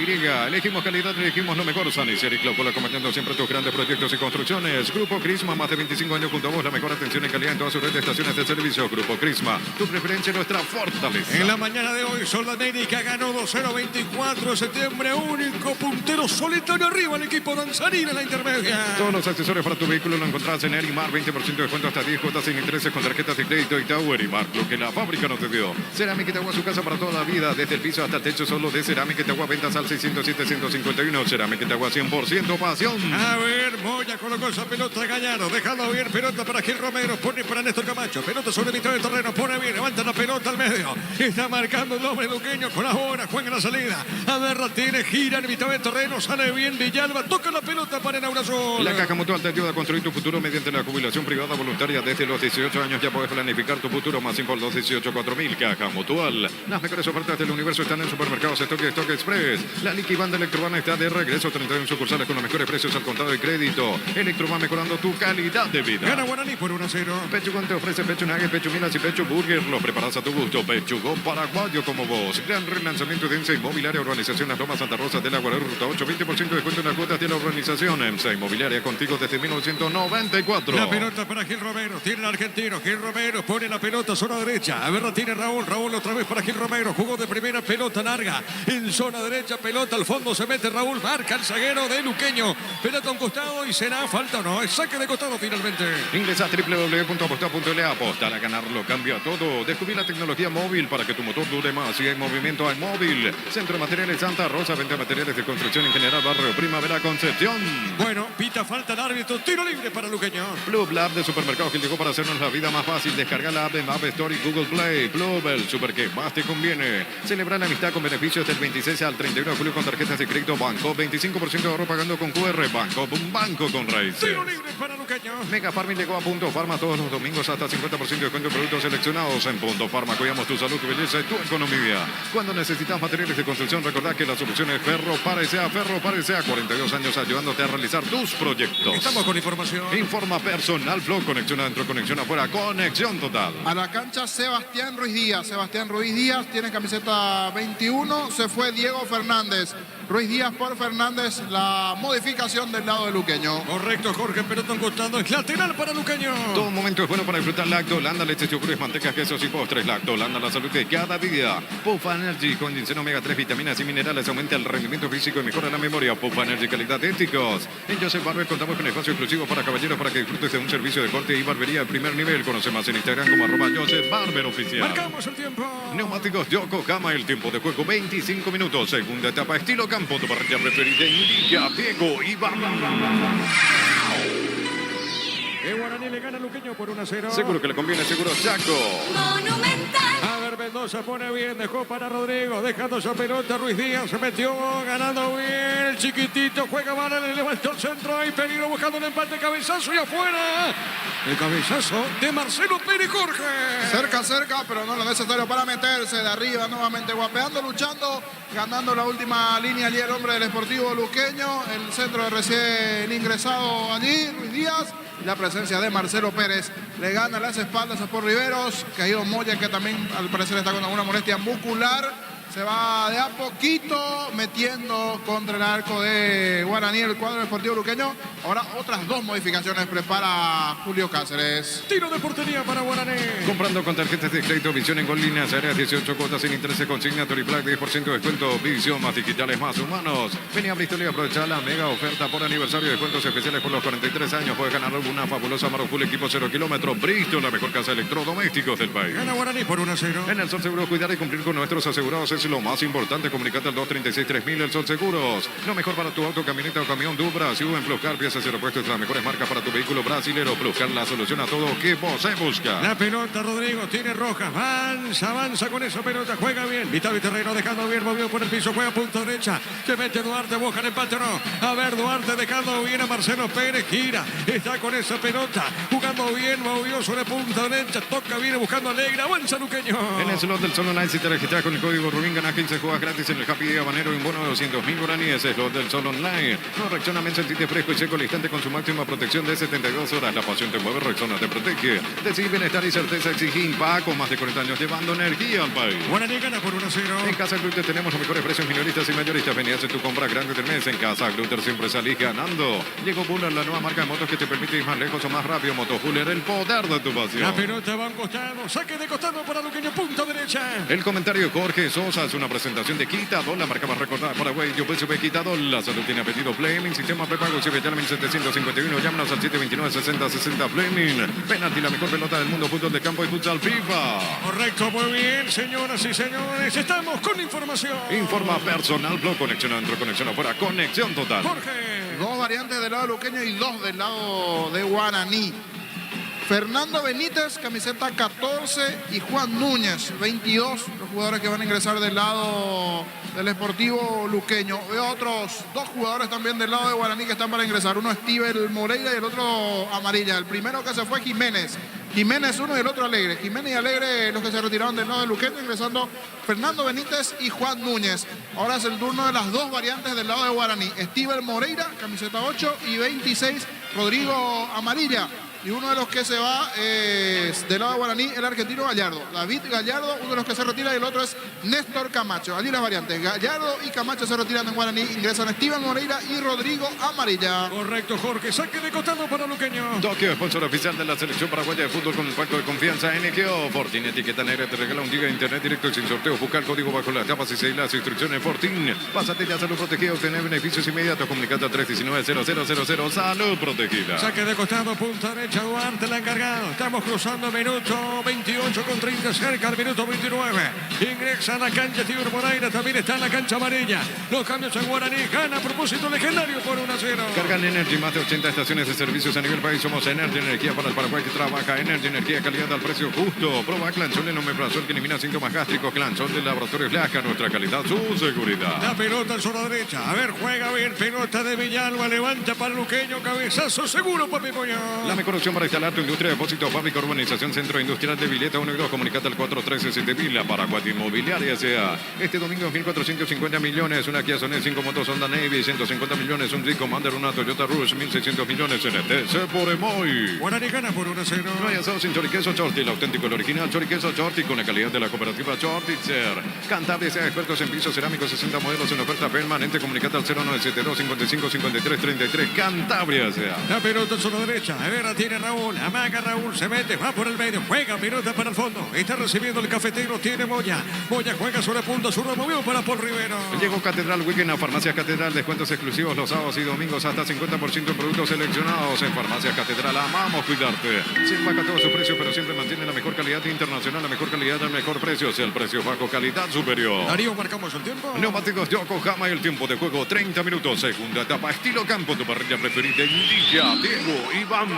Elegimos calidad, elegimos lo mejor. San Isidro y Clópola, acompañando siempre tus grandes proyectos y construcciones. Grupo Crisma, más de 25 años junto a vos. La mejor atención y calidad en toda su red de estaciones de servicio. Grupo Crisma, tu preferencia, nuestra fortaleza. En la mañana de hoy, Sol América ganó 2-0, 24 de septiembre. Único puntero solitario arriba el equipo danzarín en la intermedia. Todos los accesorios para tu vehículo lo encontrás en Erimar. 20% de descuento hasta 10 cuotas sin intereses con tarjetas de crédito y Tower Erimar. Lo que la fábrica no te dio. Cerámica Itagua, su casa para toda la vida. Desde el piso hasta el techo solo de Cerámica Itagua. Ventas al 607-151. Cerámica Itagua, 100% pasión. A ver, Moya colocó esa pelota Gallardo. Dejando bien, pelota para Gil Romero. Pone para Néstor Camacho. Pelota sobre mitad del terreno. Pone bien, levanta la pelota al medio. Está marcando el nombre Luqueño. Colabora, juega en la salida. A ver, la tiene, gira en mitad del terreno. Sale bien Villalba. Toca la pelota para Inauguración. La Caja Mutual te ayuda a construir tu futuro mediante la jubilación privada voluntaria. Desde los 18 años ya puedes planificar tu futuro. Más info al 218-4000. Caja Mutual. Las mejores ofertas del universo están en supermercados Stock y Stock Express. La Liquiban de Electroban está de regreso. 31 sucursales con los mejores precios al contado y crédito. Electroban mejorando tu calidad de vida. Gana Guaraní por 1-0. Pechugón te ofrece pecho nugget, pecho milas y pecho burger. Los preparas a tu gusto. Pechugón paraguayo como vos. Gran relanzamiento de EMSA Inmobiliaria, Urbanización Las Lomas, Santa Rosa de la Guardia, Ruta 8. 20% de descuento en las cuotas de la urbanización. EMSA Inmobiliaria contigo desde 1994. La pelota para Gil Romero. Tiene el argentino. Gil Romero pone la pelota zona derecha. A ver, la tiene Raúl. Raúl otra vez para Gil Romero. Jugó de primera, pelota larga. En zona derecha, pelota al fondo. Se mete Raúl. Marca el zaguero de Luqueño. Pelota a un costado y será falta o no. Es saque de costado finalmente. Ingresa a www.aposta.le. Apostar a ganarlo cambia todo. Descubrí la tecnología móvil para que tu motor dure más. Y hay movimiento al móvil. Centro de Materiales Santa Rosa. Venta de materiales de construcción en general. Barrio Primavera Concepción. Bueno, pita falta el árbitro. Tiro libre para Luqueño. Plub, la app de supermercados que llegó para hacernos la vida más fácil. Descarga la app en App Store y Google Play. Plub, el super que más te conviene. Celebra la amistad con beneficios del 26 al 31 de julio con tarjetas de crédito Banco. 25% de ahorro pagando con QR. Banco, un banco con raíces. Tiro libre para Luqueño. Mega Farming llegó a Punto Farma todos los domingos hasta 50% de descuento en productos seleccionados. En Punto Farma cuidamos tu salud, tu belleza y tu economía. Cuando necesitas materiales de construcción, recordá que la solución es Ferro Parecea. Ferro Parecea, 42 años ayudándote a realizar tus proyectos. Estamos con información. Informa Personal Flow, conexión adentro, conexión afuera, conexión total. A la cancha Sebastián Ruiz Díaz. Sebastián Ruiz Díaz tiene camiseta 21. Se fue Diego Fernández. Ruiz Díaz por Fernández. La modificación del lado de Luqueño. Correcto, Jorge. Pelota encostando. Es lateral para Luqueño. Todo momento es bueno para disfrutar Lacto Holanda, leches, yogures, mantecas, quesos y postres. Lacto Holanda, la salud de cada día. Pufa Energy con ginseng omega 3, vitaminas y minerales aumenta el rendimiento físico y mejora la memoria. Pufa Energy, calidad de éticos. En Joseph Barber contamos con espacio exclusivo para caballeros para que disfrutes de un servicio de corte y barbería de primer nivel. Conoce más en Instagram como @Joseph Barber Oficial. Marcamos el tiempo. Neumáticos Yokohama, el tiempo de juego 25 minutos. Segunda etapa estilo campo. Tu parrilla preferida indica Diego Iván. El Guaraní le gana a Luqueño por 1-0. Seguro que le conviene, seguro Chaco. Monumental. A ver, Mendoza pone bien, dejó para Rodrigo, dejando esa pelota, Ruiz Díaz se metió, ganando bien, el chiquitito juega mal, le levantó el centro, hay peligro buscando el empate, cabezazo y afuera. El cabezazo de Marcelo Pérez Jorge. Cerca, pero no lo necesario para meterse de arriba, nuevamente guapeando, luchando, ganando la última línea allí el hombre del Sportivo Luqueño, el centro de recién ingresado allí, Ruiz Díaz. La presencia de Marcelo Pérez le gana las espaldas a por Riveros. Caído Moya, que también al parecer está con alguna molestia muscular. Se va de a poquito metiendo contra el arco de Guaraní el cuadro deportivo luqueño. Ahora otras dos modificaciones prepara Julio Cáceres. Tiro de portería para Guaraní. Comprando con tarjetas de crédito Visión en Gol Líneas Aéreas, 18 cuotas sin interés, consigna Black, 10% de descuento. Visión, más digitales, más humanos. Vení a Bristol y aprovecha la mega oferta por aniversario. Descuentos especiales por los 43 años. Puedes ganar una fabulosa Maro Full equipo 0 kilómetros. Bristol, la mejor casa de electrodomésticos del país. Gana Guaraní por 1-0. En el Sol Seguros, cuidar y cumplir con nuestros asegurados es lo más importante. Comunicate al 236-3000. El Sol Seguros. Lo mejor para tu auto, camioneta o camión de Brasil. En Pluscar, piezas y repuestos de las mejores marcas para tu vehículo brasilero. Pluscar, la solución a todo que vos se busca. La pelota, Rodrigo, tiene roja. Avanza con esa pelota. Juega bien. Vitavi Terreno dejando bien, movió por el piso. Juega a punta derecha. Se mete Duarte, busca el empate o no. A ver, Duarte dejando bien a Marcelo Pérez. Gira. Está con esa pelota. Jugando bien, movió sobre punta derecha. Toca, viene buscando a Negra. Avanza Luqueño. En el slot del Sol Online, si te registras con el código Rubín, ganas 15 juegas gratis en el Happy Day Habanero y un bono de 200.000 guaraníes. Slot del Sol Online. No, Rexona Men, sentite fresco y seco al instante con su máxima protección de 72 horas. La pasión te mueve, Rexona te protege. Decide bienestar y certeza, exige Impa con más de 40 años llevando energía al país. Guaraní gana por 1-0. En Casa Gluter tenemos los mejores precios minoristas y mayoristas. Vení a hacer tu compra grande del mes. En Casa Gluter siempre salís ganando. Llegó Buller, la nueva marca de motos que te permite ir más lejos o más rápido. Moto Buller, el poder de tu pasión. La pelota va a un costado. Saque de costado para Luqueño, punta derecha. El comentario de Jorge Sosa es una presentación de Quitadol, la marca más recordada Paraguay. Yo PSV Quitadol. La salud tiene apellido Fleming. Sistema prepago CBT 1751. Llámanos al 729-6060 Fleming. Penalti, la mejor pelota del mundo. Fútbol de campo y futsal FIFA. Correcto, muy bien, señoras y señores. Estamos con información. Informa Personal Flow. Conexión adentro, conexión afuera. Conexión total. Jorge. Dos variantes del lado luqueño y dos del lado de Guaraní. Fernando Benítez, camiseta 14, y Juan Núñez, 22, los jugadores que van a ingresar del lado del Sportivo Luqueño. Veo otros dos jugadores también del lado de Guaraní que están para ingresar. Uno es Steven Moreira y el otro Amarilla. El primero que se fue Jiménez. Jiménez uno y el otro Alegre. Jiménez y Alegre los que se retiraron del lado de Luqueño, ingresando Fernando Benítez y Juan Núñez. Ahora es el turno de las dos variantes del lado de Guaraní. Steven Moreira, camiseta 8 y 26, Rodrigo Amarilla. Y uno de los que se va es del lado de Guaraní, el argentino Gallardo. David Gallardo, uno de los que se retira, y el otro es Néstor Camacho. Allí las variantes. Gallardo y Camacho se retiran en Guaraní. Ingresan Steven Moreira y Rodrigo Amarilla. Correcto, Jorge. Saque de costado para Luqueño. Tokio, sponsor oficial de la selección paraguaya de fútbol con el pacto de confianza NGO. Fortin, etiqueta negra, te regala un giga de internet directo y sin sorteo. Busca el código bajo las tapas y seguir las instrucciones. Fortin, pásate ya salud protegida, obtener beneficios inmediatos. Comunicate al 319-0000. Salud protegida. Saque de costado, punta derecha, Duarte, la encargado. Estamos cruzando minuto 28 con 30, cerca al minuto 29. Ingresa a la cancha Steven Moreira, también está en la cancha amarilla. Los cambios en Guaraní, gana a propósito legendario por 1-0. Cargan Energy, más de 80 estaciones de servicios a nivel país. Somos Energy, energía para el Paraguay que trabaja. Energy, energía, calidad al precio justo. Proba Clansol, el omeprazol que elimina síntomas gástricos. Clansol del laboratorio Flasca, nuestra calidad, su seguridad. La pelota en zona derecha. A ver, juega bien. Pelota de Villalba, levanta para Luqueño. Cabezazo seguro, Papi Poño. La mejor opción para instalar tu industria, depósito, fábrica, urbanización, centro industrial de Vileta 1 y 2. Comunicate al 413-7000. La Paraguay Inmobiliaria sea. Este domingo 1.450 millones. Una Kia Sonet, 5 motos Honda Navy, 150 millones. Un Jeep Commander, una Toyota Rush, 1.600 millones en ETC por Emoy. Guaraní gana por 1-0. No hay asado sin choriqueso Chorti, el auténtico, el original choriqueso Chorti con la calidad de la cooperativa Chortitzer. Cantabria sea expertos en pisos cerámicos, 60 modelos en oferta permanente. Comunicate al 0972-55-53-33. Cantabria sea. La pelota en zona derecha. A ver, la tiene Raúl. Amaga Raúl, se mete, va por el medio. Juega, pelota para el fondo. Está recibiendo el cafetero, tiene Moya. Moya juega sobre punta, su removió para Paul Rivero. Llegó Catedral Weekend a Farmacias Catedral. Descuentos exclusivos los sábados y domingos hasta 50% en productos seleccionados. En Farmacias Catedral amamos cuidarte. Se baja todos sus precios, pero siempre mantiene la mejor calidad internacional, la mejor calidad al mejor precio. Sea el precio bajo, calidad superior. Darío, marcamos el tiempo. Neumáticos de Yokohama y el tiempo de juego 30 minutos. Segunda etapa, estilo campo, tu parrilla preferida. Indica, Diego, Iván.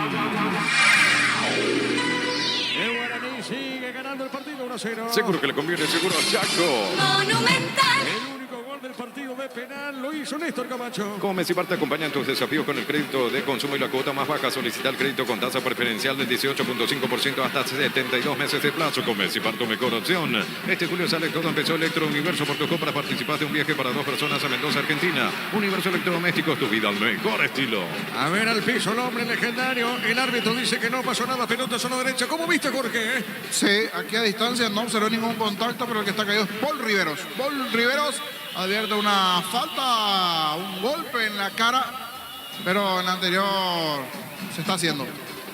El Guaraní sigue ganando el partido 1-0. Seguro que le conviene, seguro a Chaco. Monumental. El único gol del partido de penal lo hizo Néstor Camacho. Comes y Parte acompañan tus desafíos con el crédito de consumo y la cuota más baja. Solicita el crédito con tasa preferencial del 18.5% hasta 72 meses de plazo. Comes y Parte, mejor opción. Este julio sale todo, empezó Electro Universo. Por tus compras participas de un viaje para 2 personas a Mendoza, Argentina. Universo Electrodomésticos, tu vida al mejor estilo. A ver al piso, el hombre legendario. El árbitro dice que no pasó nada. Pelota zona derecha. ¿Cómo viste, Jorge? Sí, aquí a distancia no observó ningún contacto, pero el que está caído es Paul Riveros. Paul Riveros advierte una falta, un golpe en la cara, pero en la anterior se está haciendo.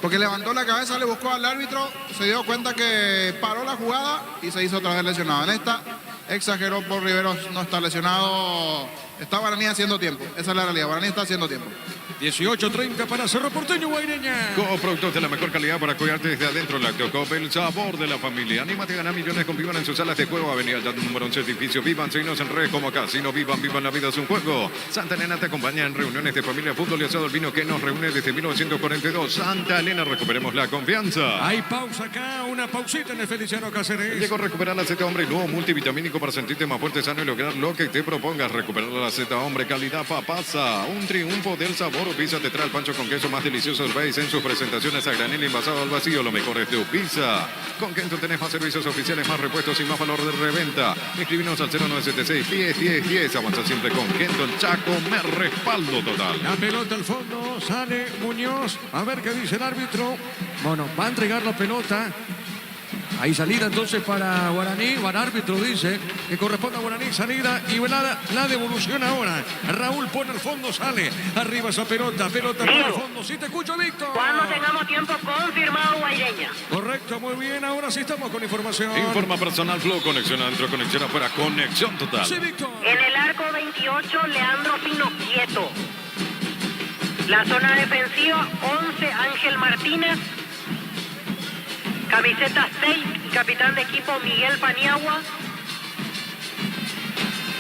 Porque levantó la cabeza, le buscó al árbitro, se dio cuenta que paró la jugada y se hizo otra vez lesionado. En esta exageró, Paul Riveros no está lesionado, está Guaraní haciendo tiempo. Esa es la realidad, Guaraní está haciendo tiempo. 18:30 para Cerro Porteño, Guaireña. Coop, productos de la mejor calidad para cuidarte desde adentro. Lactocop, el sabor de la familia. Anímate a ganar millones con Vivan en sus salas de juego. Avenida Yadú, número 11, edificio Vivan. Seguinos en redes como Casino Vivan. Vivan, la vida es un juego. Santa Elena te acompaña en reuniones de familia, fútbol y asado el vino que nos reúne desde 1942. Santa Elena, recuperemos la confianza. Hay pausa acá, una pausita en el Feliciano Cáceres. Llegó a recuperar la Z Hombre, nuevo multivitamínico para sentirte más fuerte, sano y lograr lo que te propongas. Recuperar la Z Hombre, calidad papasa. Un triunfo del sabor. Pizza te trae el pancho con queso más delicioso del país en sus presentaciones a granel envasado al vacío. Lo mejor es tu pizza. Con Kento tenés más servicios oficiales, más repuestos y más valor de reventa. Escribinos al 0976-10-10-10. Avanza siempre con Kento, el Chaco, me respaldo total. La pelota al fondo, sale Muñoz. A ver qué dice el árbitro. Bueno, va a entregar la pelota. Hay salida entonces para Guaraní. El árbitro dice que corresponde a Guaraní salida y la devolución ahora. Raúl pone al fondo, sale. Arriba esa pelota por el fondo. Sí te escucho, Víctor. Cuando tengamos tiempo confirmado, Guaireña. Correcto, muy bien. Ahora sí estamos con información. Informa personal Flow, conexión adentro, conexión afuera, conexión total. Sí, Víctor. En el arco 28, Leandro Pino quieto. La zona defensiva, 11, Ángel Martínez. Camiseta 6, capitán de equipo Miguel Paniagua.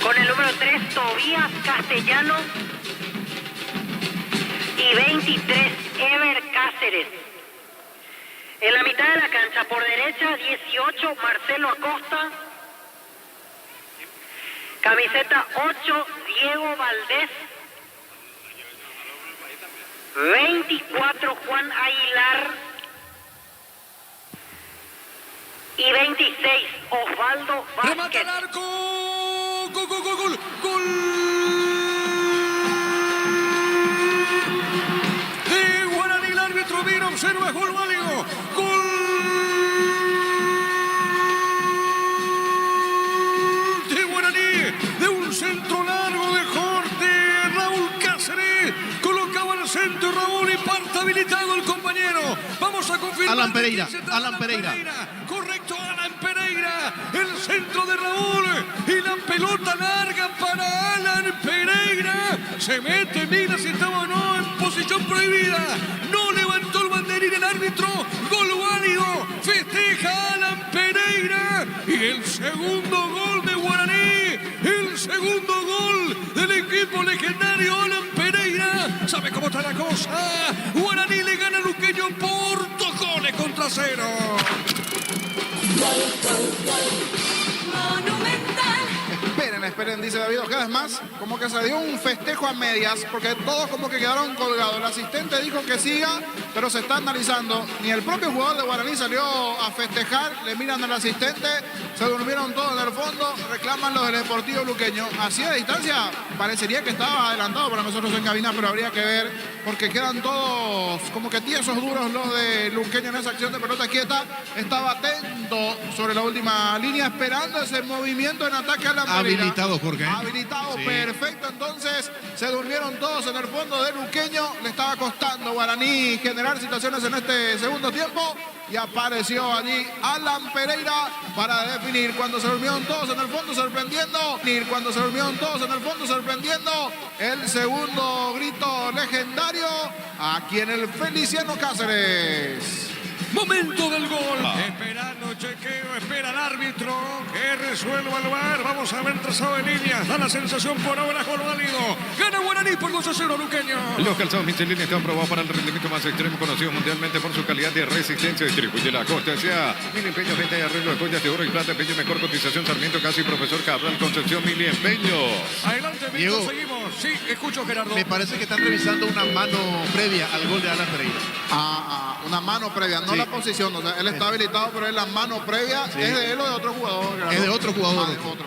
Con el número 3, Tobías Castellano. Y 23, Ever Cáceres. En la mitad de la cancha, por derecha, 18, Marcelo Acosta. Camiseta 8, Diego Valdés. 24, Juan Aguilar. Y 26, Osvaldo Remata Vázquez. al arco. Gol, gol, gol, gol. Gol. De Guaraní, el árbitro mira, observa, gol válido. Gol. De Guaraní, de un centro largo de Jorge Raúl Cáceres. Colocaba al centro Raúl y parte habilitado el compañero. Vamos a confirmar. Alan Pereira, que se trata Alan Pereira. Correcto, Alan Pereira. El centro de Raúl. Y la pelota larga para Alan Pereira. Se mete, mira si estaba o no en posición prohibida. No levantó el banderín el árbitro. Gol válido. Festeja Alan Pereira. Y el segundo gol de Guaraní. El segundo gol del equipo legendario Alan Pereira. ¿Sabe cómo está la cosa? Guaraní le gana a Luqueño por 2 goles contra 0. Monumental. Esperen, dice David Ojeda. Es más, como que se dio un festejo a medias, porque todos como que quedaron colgados. El asistente dijo que siga, pero se está analizando. Ni el propio jugador de Guaraní salió a festejar, le miran al asistente, se durmieron todos en el fondo, reclaman los del Deportivo Luqueño. Así a distancia, parecería que estaba adelantado para nosotros en cabina, pero habría que ver, porque quedan todos como que tiesos duros los de Luqueño en esa acción de pelota quieta. Estaba atento sobre la última línea, esperando ese movimiento en ataque a la Pereira. Habilitado, Jorge. Habilitado, Sí. perfecto. Entonces se durmieron todos en el fondo de Luqueño. Le estaba costando a Guaraní generar situaciones en este segundo tiempo. Y apareció allí Alan Pereira para definir. Cuando se durmieron todos en el fondo, sorprendiendo. Cuando se durmieron todos en el fondo, sorprendiendo. El segundo grito legendario aquí en el Feliciano Cáceres. Momento del gol. Esperando, chequeo, espera el árbitro que resuelva el VAR. Vamos a ver trazado de líneas. Da la sensación por ahora, gol válido. Gana Guaraní por 2-0, Luqueño. Los calzados Michelin están probados para el rendimiento más extremo, conocido mundialmente por su calidad de resistencia. Distribuye la costa hacia Mil Empeños, venta y arreglo de joyas de oro y plata. Empeño mejor cotización. Sarmiento Casi, Profesor Cabral, Concepción, Mil Empeños. Adelante, Víctor, Diego. seguimos. Sí, escucho, Gerardo. Me parece que están revisando una mano previa al gol de Alan Pereira. Una mano previa, no Sí. la posición. O sea, él está habilitado, pero es la mano previa. Sí. ¿Es de él o de otro jugador? Gerardo? Es de otro jugador. De otro.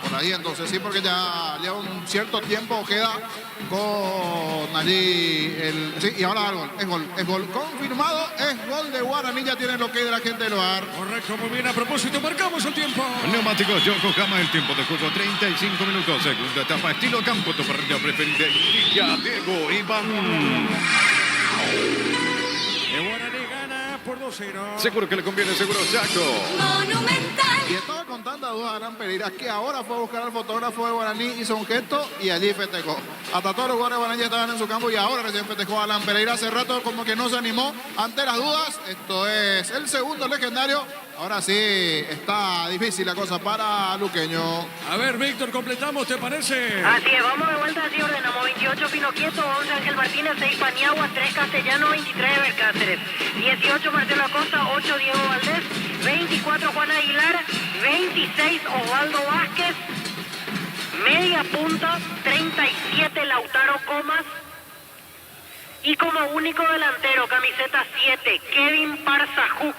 Por ahí entonces sí, porque ya lleva un cierto tiempo queda con allí el... Sí, y ahora el gol. Es gol confirmado, es gol de Guaraní. Ya tiene lo que de la gente del VAR. Correcto, muy bien. A propósito, marcamos el tiempo. Neumáticos Yokohama, el tiempo de juego 35 minutos. Segunda etapa, estilo campo, tu parrilla preferida. Ya Diego Iván. Guaraní gana por 2-0. Seguro que le conviene, seguro Chaco. Monumental. Y estaba con tanta duda Alan Pereira que ahora fue a buscar al fotógrafo de Guaraní, hizo un gesto y allí festejó. Hasta todos los jugadores de Guaraní estaban en su campo y ahora recién festejó a Alan Pereira. Hace rato como que no se animó ante las dudas. Esto es el segundo legendario. Ahora sí está difícil la cosa para Luqueño. A ver, Víctor, completamos, ¿te parece? Así es, vamos de vuelta, así ordenamos. 28 Pino Quieto, 11 Ángel Martínez, 6 Paniagua, 3 Castellano, 23 Eber Cáceres, 18 Marcelo Acosta, 8 Diego Valdés, 24 Juan Aguilar, 26 Osvaldo Vázquez, media punta, 37 Lautaro Comas. Y como único delantero, camiseta 7, Kevin Parzajuk.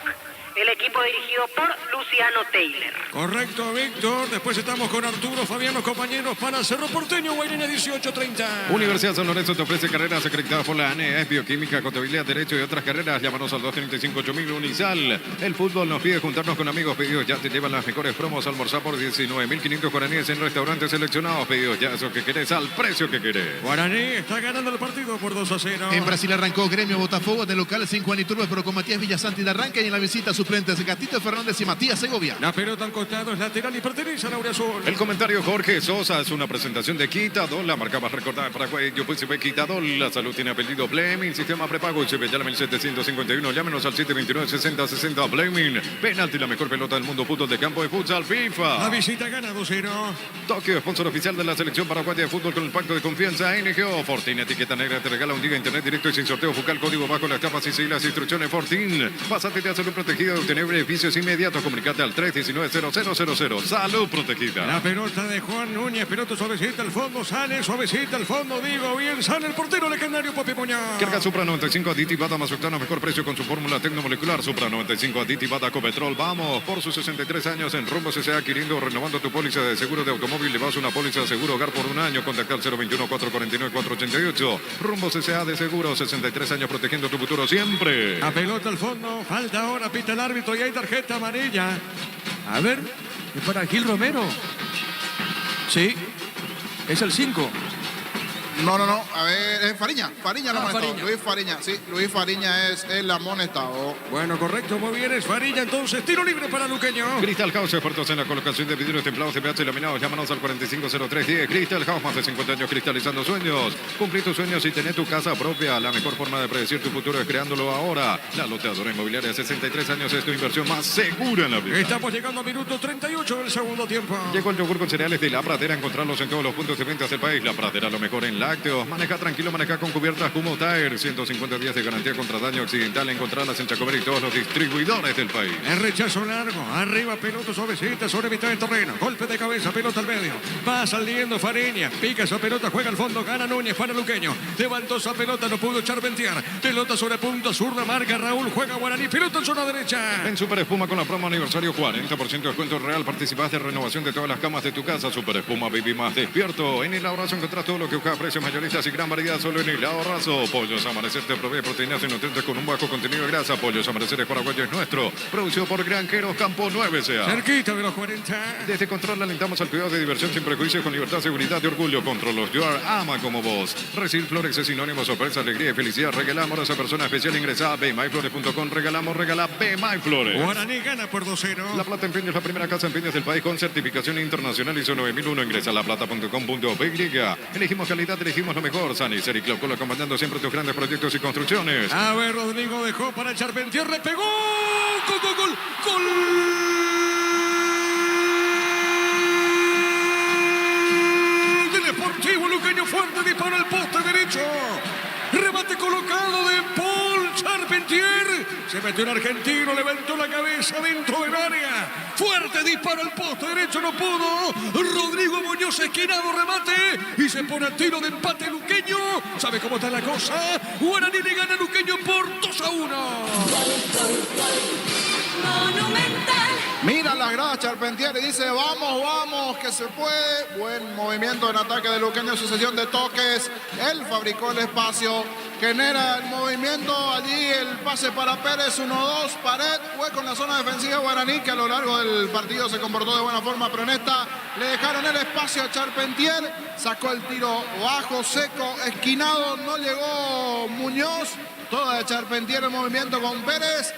El equipo dirigido por Luciano Taylor. Correcto, Víctor. Después estamos con Arturo, Fabián, los compañeros para Cerro Porteño, Guairene 1830. Universidad San Lorenzo te ofrece carreras acreditadas por la ANES, bioquímica, contabilidad, derecho y otras carreras. Llámanos al 235-8000 Unisal. El fútbol nos pide juntarnos con amigos. Pedidos ya te llevan las mejores promos. Almorzar por 19.500 guaraníes en restaurantes seleccionados. Pedidos ya eso que querés al precio que querés. Guaraní está ganando el partido por 2-0. En Brasil arrancó Gremio Botafogo de local 5 Aniturbe, pero con Matías Villasanti de arranque y en la visita su suplentes Gatito Fernández y Matías Segovia. La pelota al costado es lateral y pertenece a Laura Azul. El comentario Jorge Sosa es una presentación de Quitadol, la marca más recordada de Paraguay. Yo pues ve Quitadol, la salud tiene apellido Fleming, sistema prepago y se ve ya la 1751. Llámenos al 729-6060 Fleming. Penalti, la mejor pelota del mundo, fútbol de campo de futsal FIFA. La visita gana 2-0. Tokio, sponsor oficial de la selección paraguaya de fútbol con el pacto de confianza NGO. Fortin, etiqueta negra, te regala un día internet directo y sin sorteo focal, código bajo las tapas y seguir las instrucciones Fortin. Pásate de salud protegida de obtener beneficios inmediatos. Comunicate al 319-0000. Salud protegida. La pelota de Juan Núñez, pelota suavecita al fondo, sale suavecita al fondo, digo bien, sale el portero legendario Papi Muñoz. Carga Supra 95 aditivada más octano, mejor precio con su fórmula tecnomolecular. Supra 95 aditivada Copetrol. Vamos, por sus 63 años en Rumbo CCA adquiriendo, renovando tu póliza de seguro de automóvil. Le vas una póliza de seguro hogar por un año. Contacta al 021-449-488. Rumbo CCA de seguro, 63 años protegiendo tu futuro siempre. La pelota al fondo, falta ahora, pita el árbitro y hay tarjeta amarilla. A ver, es para Gil Romero. Sí, es el 5. No. A ver, es Fariña. Fariña lo amonestado. Fariña. Luis Fariña, sí. Luis Fariña es el amonestado. Bueno, correcto, muy bien, es Farilla, entonces tiro libre para Luqueño. Crystal House, expertos en la colocación de vidrios templados, CPH laminados. Llámanos al 450310. Crystal House, más de 50 años cristalizando sueños. Cumplir tus sueños y tener tu casa propia. La mejor forma de predecir tu futuro es creándolo ahora. La loteadora inmobiliaria, 63 años, es tu inversión más segura en la vida. Estamos llegando a minuto 38 del segundo tiempo. Llegó el yogur con cereales de La Pradera. Encontrarlos en todos los puntos de ventas del país. La Pradera, lo mejor en lácteos. Maneja tranquilo, maneja con cubiertas Humo Tire. 150 días de garantía contra daño accidental. Encontrarlas en Chacover y todos los distribuidores del país. El rechazo largo, arriba, pelota suavecita sobre mitad del terreno. Golpe de cabeza, pelota al medio. Va saliendo Fariña, pica esa pelota, juega al fondo, gana Núñez para Luqueño. Levantó esa pelota, no pudo Charpentier. Pelota sobre punta, zurda, marca Raúl, juega Guaraní, pelota en zona derecha. En Super Espuma con la promo aniversario 40% de descuento real. Participás de renovación de todas las camas de tu casa. Super Espuma, viví más despierto. En el Ahorrazo encontrás todo lo que buscas, precios mayoristas y gran variedad solo en el Ahorrazo. Pollos Amanecer te provee proteínas y nutrientes con un bajo contenido de grasa. Pollos Amanecer es paraguayo, es nuestro. Producido por Granjeros Campo 9 SA. Cerquita de los 40. Desde Control alentamos al cuidado de diversión sin prejuicios, con libertad, seguridad y orgullo. Controlos Your ama como vos. Recibir Flores es sinónimo, sorpresa, alegría y felicidad. Regalamos a esa persona especial. Ingresa a bmyflores.com. Regala BMyFlores. Guaraní gana por 2-0. La Plata Empeños, la primera casa empeños del país con certificación internacional ISO 9001. Ingresa a laplata.com.py. Elegimos calidad, elegimos lo mejor. Sani Seri Club, acompañando siempre tus grandes proyectos y construcciones. A ver, Rodrigo dejó para Charpentier, le pegó. ¡Gol! ¡Gol! Deportivo Luqueño, fuerte disparo al poste derecho. Remate colocado de Paul Charpentier. Se metió el argentino, levantó la cabeza dentro del área. Fuerte disparo al poste derecho, no pudo. Rodrigo Muñoz esquinado, remate. Y se pone a tiro de empate Luqueño. ¿Sabe cómo está la cosa? Guaraní le gana a Luqueño por 2-1. Monumental. Mira las gradas Charpentier y dice, vamos, que se puede. Buen movimiento en ataque de Luqueño, sucesión de toques. Él fabricó el espacio, genera el movimiento. Allí el pase para Pérez, 1-2, pared. Hueco en la zona defensiva Guaraní, que a lo largo del partido se comportó de buena forma, pero en esta le dejaron el espacio a Charpentier. Sacó el tiro bajo, seco, esquinado. No llegó Muñoz. Toda de Charpentier en movimiento con Pérez.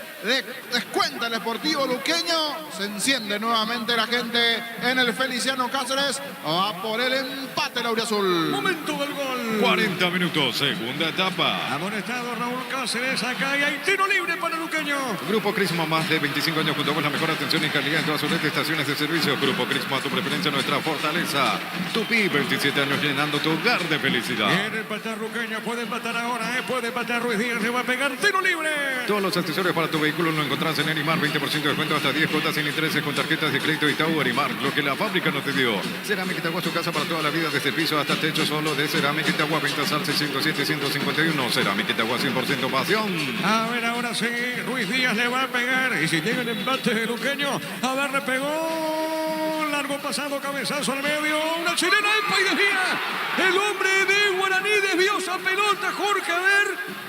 Descuenta el Sportivo Luqueño. Se enciende nuevamente la gente en el Feliciano Cáceres. Va por el empate Lauriazul. Momento del gol. 40 minutos, segunda etapa. Amonestado Raúl Cáceres acá y hay tiro libre para Luqueño. Grupo Crisma, más de 25 años junto con la mejor atención y calidad en todas sus estaciones de servicio. Grupo Crisma, tu preferencia, nuestra fortaleza. Tupi, 27 años llenando tu hogar de felicidad. Quiere empatar Luqueño, puede empatar ahora, puede empatar Ruiz Díaz, le va a pegar tiro libre. Todos los accesorios para tu vehículo lo encontrás en Erimar, 20% de descuento hasta 10 cuotas sin intereses con tarjetas de crédito Itaú Erimar, lo que la fábrica no te dio. Cerámica Itagua, tu casa para toda la vida, desde el piso hasta el techo, solo de Cerámica Itagua, ventas al 607 151. Cerámica Itagua, 100% pasión. A ver, ahora sí, Ruiz Díaz le va a pegar y si llega el empate de Luqueño, a ver, le pegó. Largo pasado, cabezazo al medio, una chilena y desvía. El hombre de Guaraní desvió esa pelota, Jorge, a ver.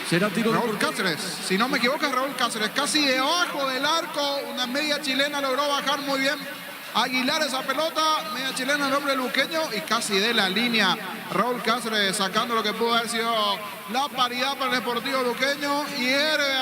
Será tiro Raúl Cáceres, si no me equivoco es Raúl Cáceres, casi debajo del arco, una media chilena logró bajar muy bien Aguilar esa pelota, media chilena el hombre luqueño y casi de la línea. Raúl Cáceres sacando lo que pudo haber sido la paridad para el Sportivo Luqueño. Y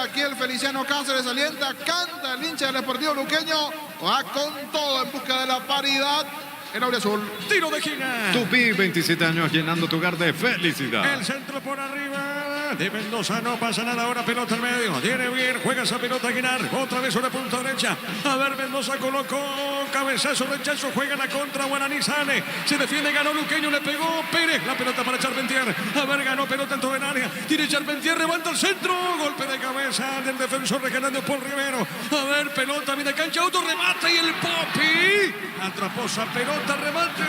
aquí el Feliciano Cáceres alienta, canta el hincha del Sportivo Luqueño. Va con todo en busca de la paridad. El Auriazul. Tiro de esquina. Tupi, 27 años llenando tu hogar de felicidad. El centro por arriba de Mendoza, no pasa nada ahora, pelota al medio, tiene bien, juega esa pelota Aguilar, otra vez sobre punta derecha, a ver, Mendoza colocó cabezazo, rechazo, juega la contra, Guaraní sale, se defiende, ganó Luqueño, le pegó Pérez, la pelota para Charpentier, a ver, ganó pelota en todo el área, tiene Charpentier, levanta el centro, golpe de cabeza del defensor regalando Paul Rivero, a ver, pelota, viene cancha, auto, remate y el Popi, atrapó esa pelota, remate,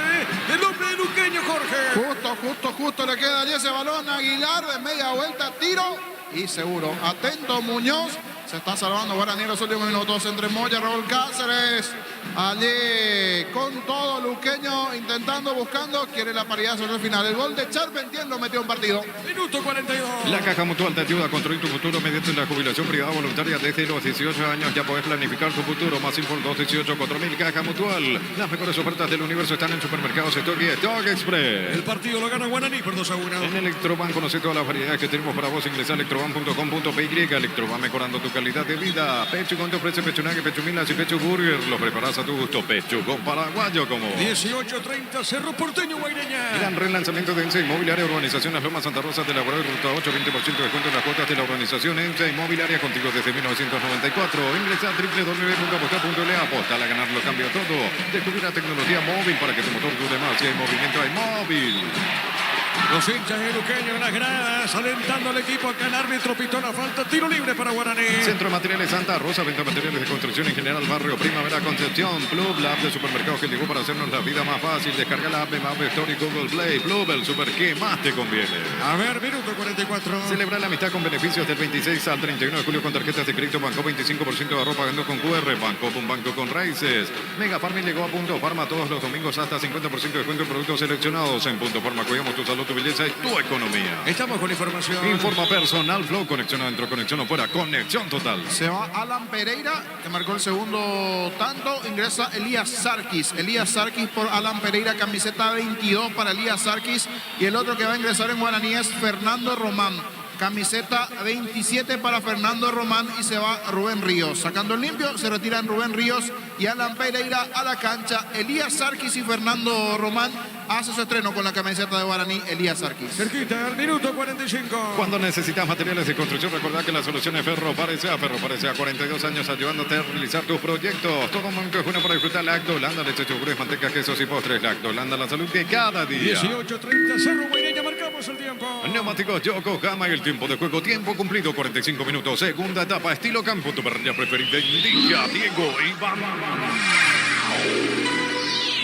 el hombre de Luqueño, Jorge. Justo le queda allí ese balón a Aguilar de media vuelta, tiro y seguro. Atento Muñoz, se está salvando Guaraní en los últimos minutos entre Moya, Raúl Cáceres. Allí con todo Luqueño intentando, buscando, quiere la paridad sobre el final. El gol de Charpentier lo metió en partido. Minuto 42. La Caja Mutual te ayuda a construir tu futuro mediante la jubilación privada voluntaria desde los 18 años. Ya podés planificar tu futuro. Más info al 218-4000. Caja Mutual. Las mejores ofertas del universo están en supermercados Stock y Stock Express. El partido lo gana Guaraní por 2-1. En Electroban conoce todas las variedades que tenemos para vos. Ingresa a electroban.com.py. Electroban mejorando tu calidad de vida. Pechugón te ofrece pechunague, pechumilas y pechu burger. Lo preparás a tu gusto. Pechugón paraguayo como 18:30 Cerro Porteño Guaireña. Gran relanzamiento de ENSA Inmobiliaria, Urbanización Las Lomas, Santa Rosa de la Guardia, Ruta 8, 20% de descuento en las cuotas de la urbanización ENSA Inmobiliaria, contigo desde 1994. Ingresa a www.aposta.la. Aposta a ganar lo cambia todo. Descubrir la tecnología móvil para que tu motor dure más. Si hay movimiento, hay móvil. Los hinchas de Luqueño en las gradas, alentando al equipo. Acá el árbitro pitó la falta. Tiro libre para Guaraní. Centro de Materiales Santa Rosa, venta de materiales de construcción en general, barrio Primavera, Concepción. Plub, la app de supermercados que llegó para hacernos la vida más fácil. Descarga la app de App Store y Google Play. Plub, el super que más te conviene. A ver, minuto 44. Celebra la amistad con beneficios del 26 al 31 de julio con tarjetas de crédito Banco, 25% de arroz pagando con QR. Banco, un banco con raíces. Mega Farming llegó a Punto Farma todos los domingos hasta 50% de descuento en productos seleccionados. En Punto Farma cuidamos tu salud, tu belleza y tu economía. Estamos con información. Informa Personal Flow, conexión adentro, conexión afuera, conexión total. Se va Alan Pereira, que marcó el segundo tanto. Ingresa Elías Sarkis. Elías Sarkis por Alan Pereira, camiseta 22 para Elías Sarkis. Y el otro que va a ingresar en Guaraní es Fernando Román. Camiseta 27 para Fernando Román y se va Rubén Ríos. Sacando el limpio, se retiran Rubén Ríos y Alan Pereira a la cancha. Elías Sarkis y Fernando Román hace su estreno con la camiseta de Guaraní, Elías Sarkis. Cerquita, al minuto 45. Cuando necesitas materiales de construcción, recordá que la solución es Ferro Parecea. Ferro Parecea, 42 años ayudándote a realizar tus proyectos. Todo momento es bueno para disfrutar Lacto Holanda, leche, yogures, mantecas, quesos y postres. Lacto Holanda, la salud que cada día. 18:30 Cerro Guaireña, marcamos el tiempo. Neumáticos Yokohama, el tiempo de juego, tiempo cumplido, 45 minutos. Segunda etapa, estilo campo, tu parrilla preferida. Indica Diego Iván.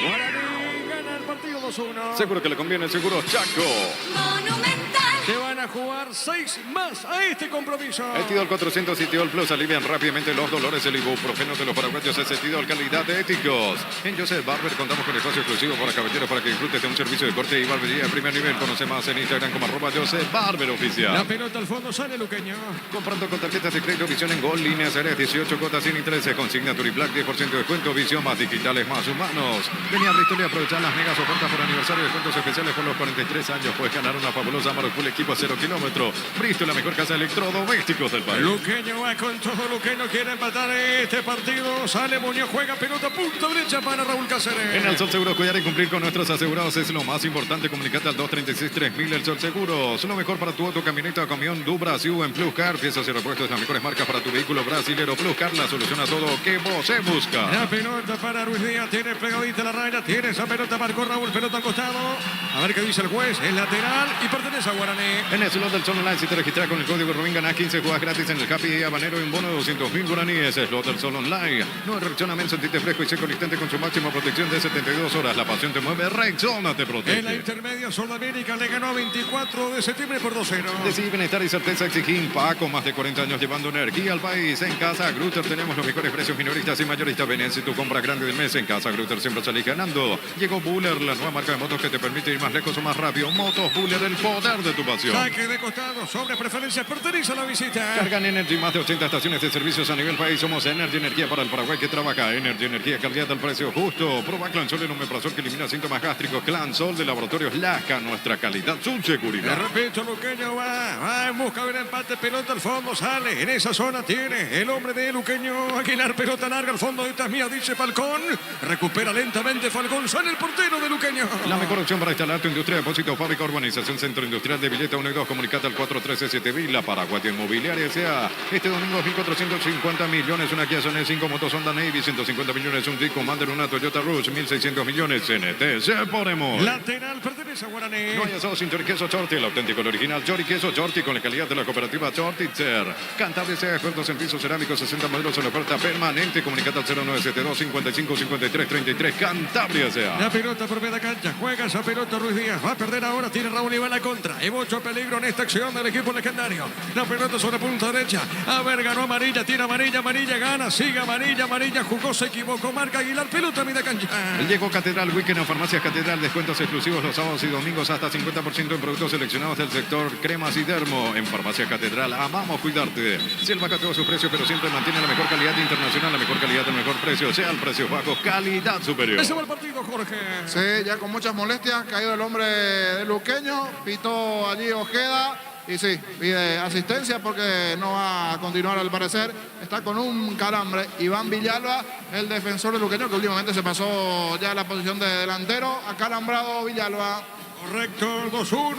Guaraní gana el partido 2-1. Seguro que le conviene, seguro Chaco. Monumental. Se van a jugar 6 más a este compromiso. Etidol 400 y Etidol Plus alivian rápidamente los dolores. El ibuprofeno de los paraguayos es Etidol, calidad de éticos. En Joseph Barber contamos con espacio exclusivo para caballeros para que disfrutes de un servicio de corte y barbería de primer nivel. Conoce más en Instagram como @Joseph Barber Oficial. La pelota al fondo, sale Luqueño. Comprando con tarjetas de crédito Visión en Gol, líneas aéreas 18 cuotas 100 y 13. Consigna Black 10% de descuento. Visión más digitales, más humanos. Vení a Bristol y aprovechar las megas ofertas por aniversario. Descuentos especiales por los 43 años. Puedes ganar una fabulosa Amarok Full equipo a 0 kilómetros. Bristol, la mejor casa de electrodomésticos del país. Luqueño va con todo. Luqueño quiere empatar este partido. Sale Muñoz, juega pelota punta derecha para Raúl Cáceres. En el Sol Seguros, cuidar y cumplir con nuestros asegurados es lo más importante. Comunicate al 236-3000. El Sol Seguros, lo mejor para tu auto, camioneta, camión, Brasil en Plus Car. Piezas y repuestos, las mejores marcas para tu vehículo brasilero. Plus Car, la solución a todo que vos se busca. La pelota para Ruiz Díaz, tiene pegadita la raya, tiene esa pelota, marcó Raúl, pelota al costado. A ver qué dice el juez, es lateral y pertenece a Guaraní. En el slot del Sol Online, si te registras con el código Rubín, ganás 15 jugadas gratis en el Happy Habanero y un bono de 200.000 guaraníes. Slot del Sol Online. No reaccionamiento, sentite fresco y seco al instante con su máxima protección de 72 horas. La pasión te mueve, Rexona te protege. En la intermedia, Sudamérica le ganó 24 de septiembre por 2-0. Decidí bienestar y certeza exigí Paco, más de 40 años llevando energía al país. En Casa Grutter tenemos los mejores precios minoristas y mayoristas. Ven si tu compra grande del mes en Casa Grutter siempre salís ganando. Llegó Buller, la nueva marca de motos que te permite ir más lejos o más rápido. Motos Buller, el poder de tu pasión. Saque de costado sobre preferencia. Pertenece a la visita. Cargan Energy, más de 80 estaciones de servicios a nivel país. Somos Energy Energía para el Paraguay que trabaja. Energy Energía, calidad al precio justo. Proba Clansol en un omeprazol que elimina síntomas gástricos. Clansol de Laboratorios Lasca. Nuestra calidad, su Le seguridad. repito, Luqueño va en busca de un empate. Pelota al fondo, sale. En esa zona tiene el hombre de Luqueño. Aguilar, pelota larga al fondo. Esta es mía, dice Falcón. Recupera lentamente Falcón. Sale el portero de Luqueño. La mejor opción para instalar tu industria, depósito, fábrica, urbanización, centro industrial de Villeta 1 y 2. Comunicate al 413-7000. La Paraguay Inmobiliaria sea este domingo 1.450 millones. Una Kia Sonet, 5 motos Honda Navy, 150 millones. Un Jeep Commander, una Toyota Rush, 1.600 millones. CNT, ponemos. Lateral pertenece a Guaraní. No hay asado sin choriqueso Chorti, el auténtico, el original choriqueso Chorti con la calidad de la cooperativa Chortitzer. Cantabria sea expertos en pisos cerámicos, 60 modelos en oferta permanente. Comunicate al 0972 55 53 33. Cantabria sea. La pelota por media cancha. Juega esa pelota Ruiz Díaz. Va a perder ahora. Tiene Raúl y va a la contra. Hay mucho peligro en esta acción del equipo legendario. La pelota sobre punta derecha. A ver, ganó amarilla. Tiene amarilla. Amarilla gana. Sigue amarilla. Amarilla jugó. Se equivocó. Marca Aguilar. Pelota a media cancha. Llegó Catedral Weekend en Farmacias Catedral. Descuentos exclusivos los sábados y domingos hasta 50% en productos seleccionados del sector cremas y dermo. En Farmacias Catedral amamos cuidarte. Selva todos sus precios, pero siempre mantiene la mejor calidad internacional, la mejor calidad, el mejor precio. Sea el precio bajo, calidad superior. Ese va el partido, Jorge. Sí, ya con muchas molestias, caído el hombre de Luqueño, pitó allí Ojeda y sí, pide asistencia porque no va a continuar al parecer. Está con un calambre Iván Villalba, el defensor de Luqueño, que últimamente se pasó ya a la posición de delantero. Acalambrado Villalba. Correcto, 2-1.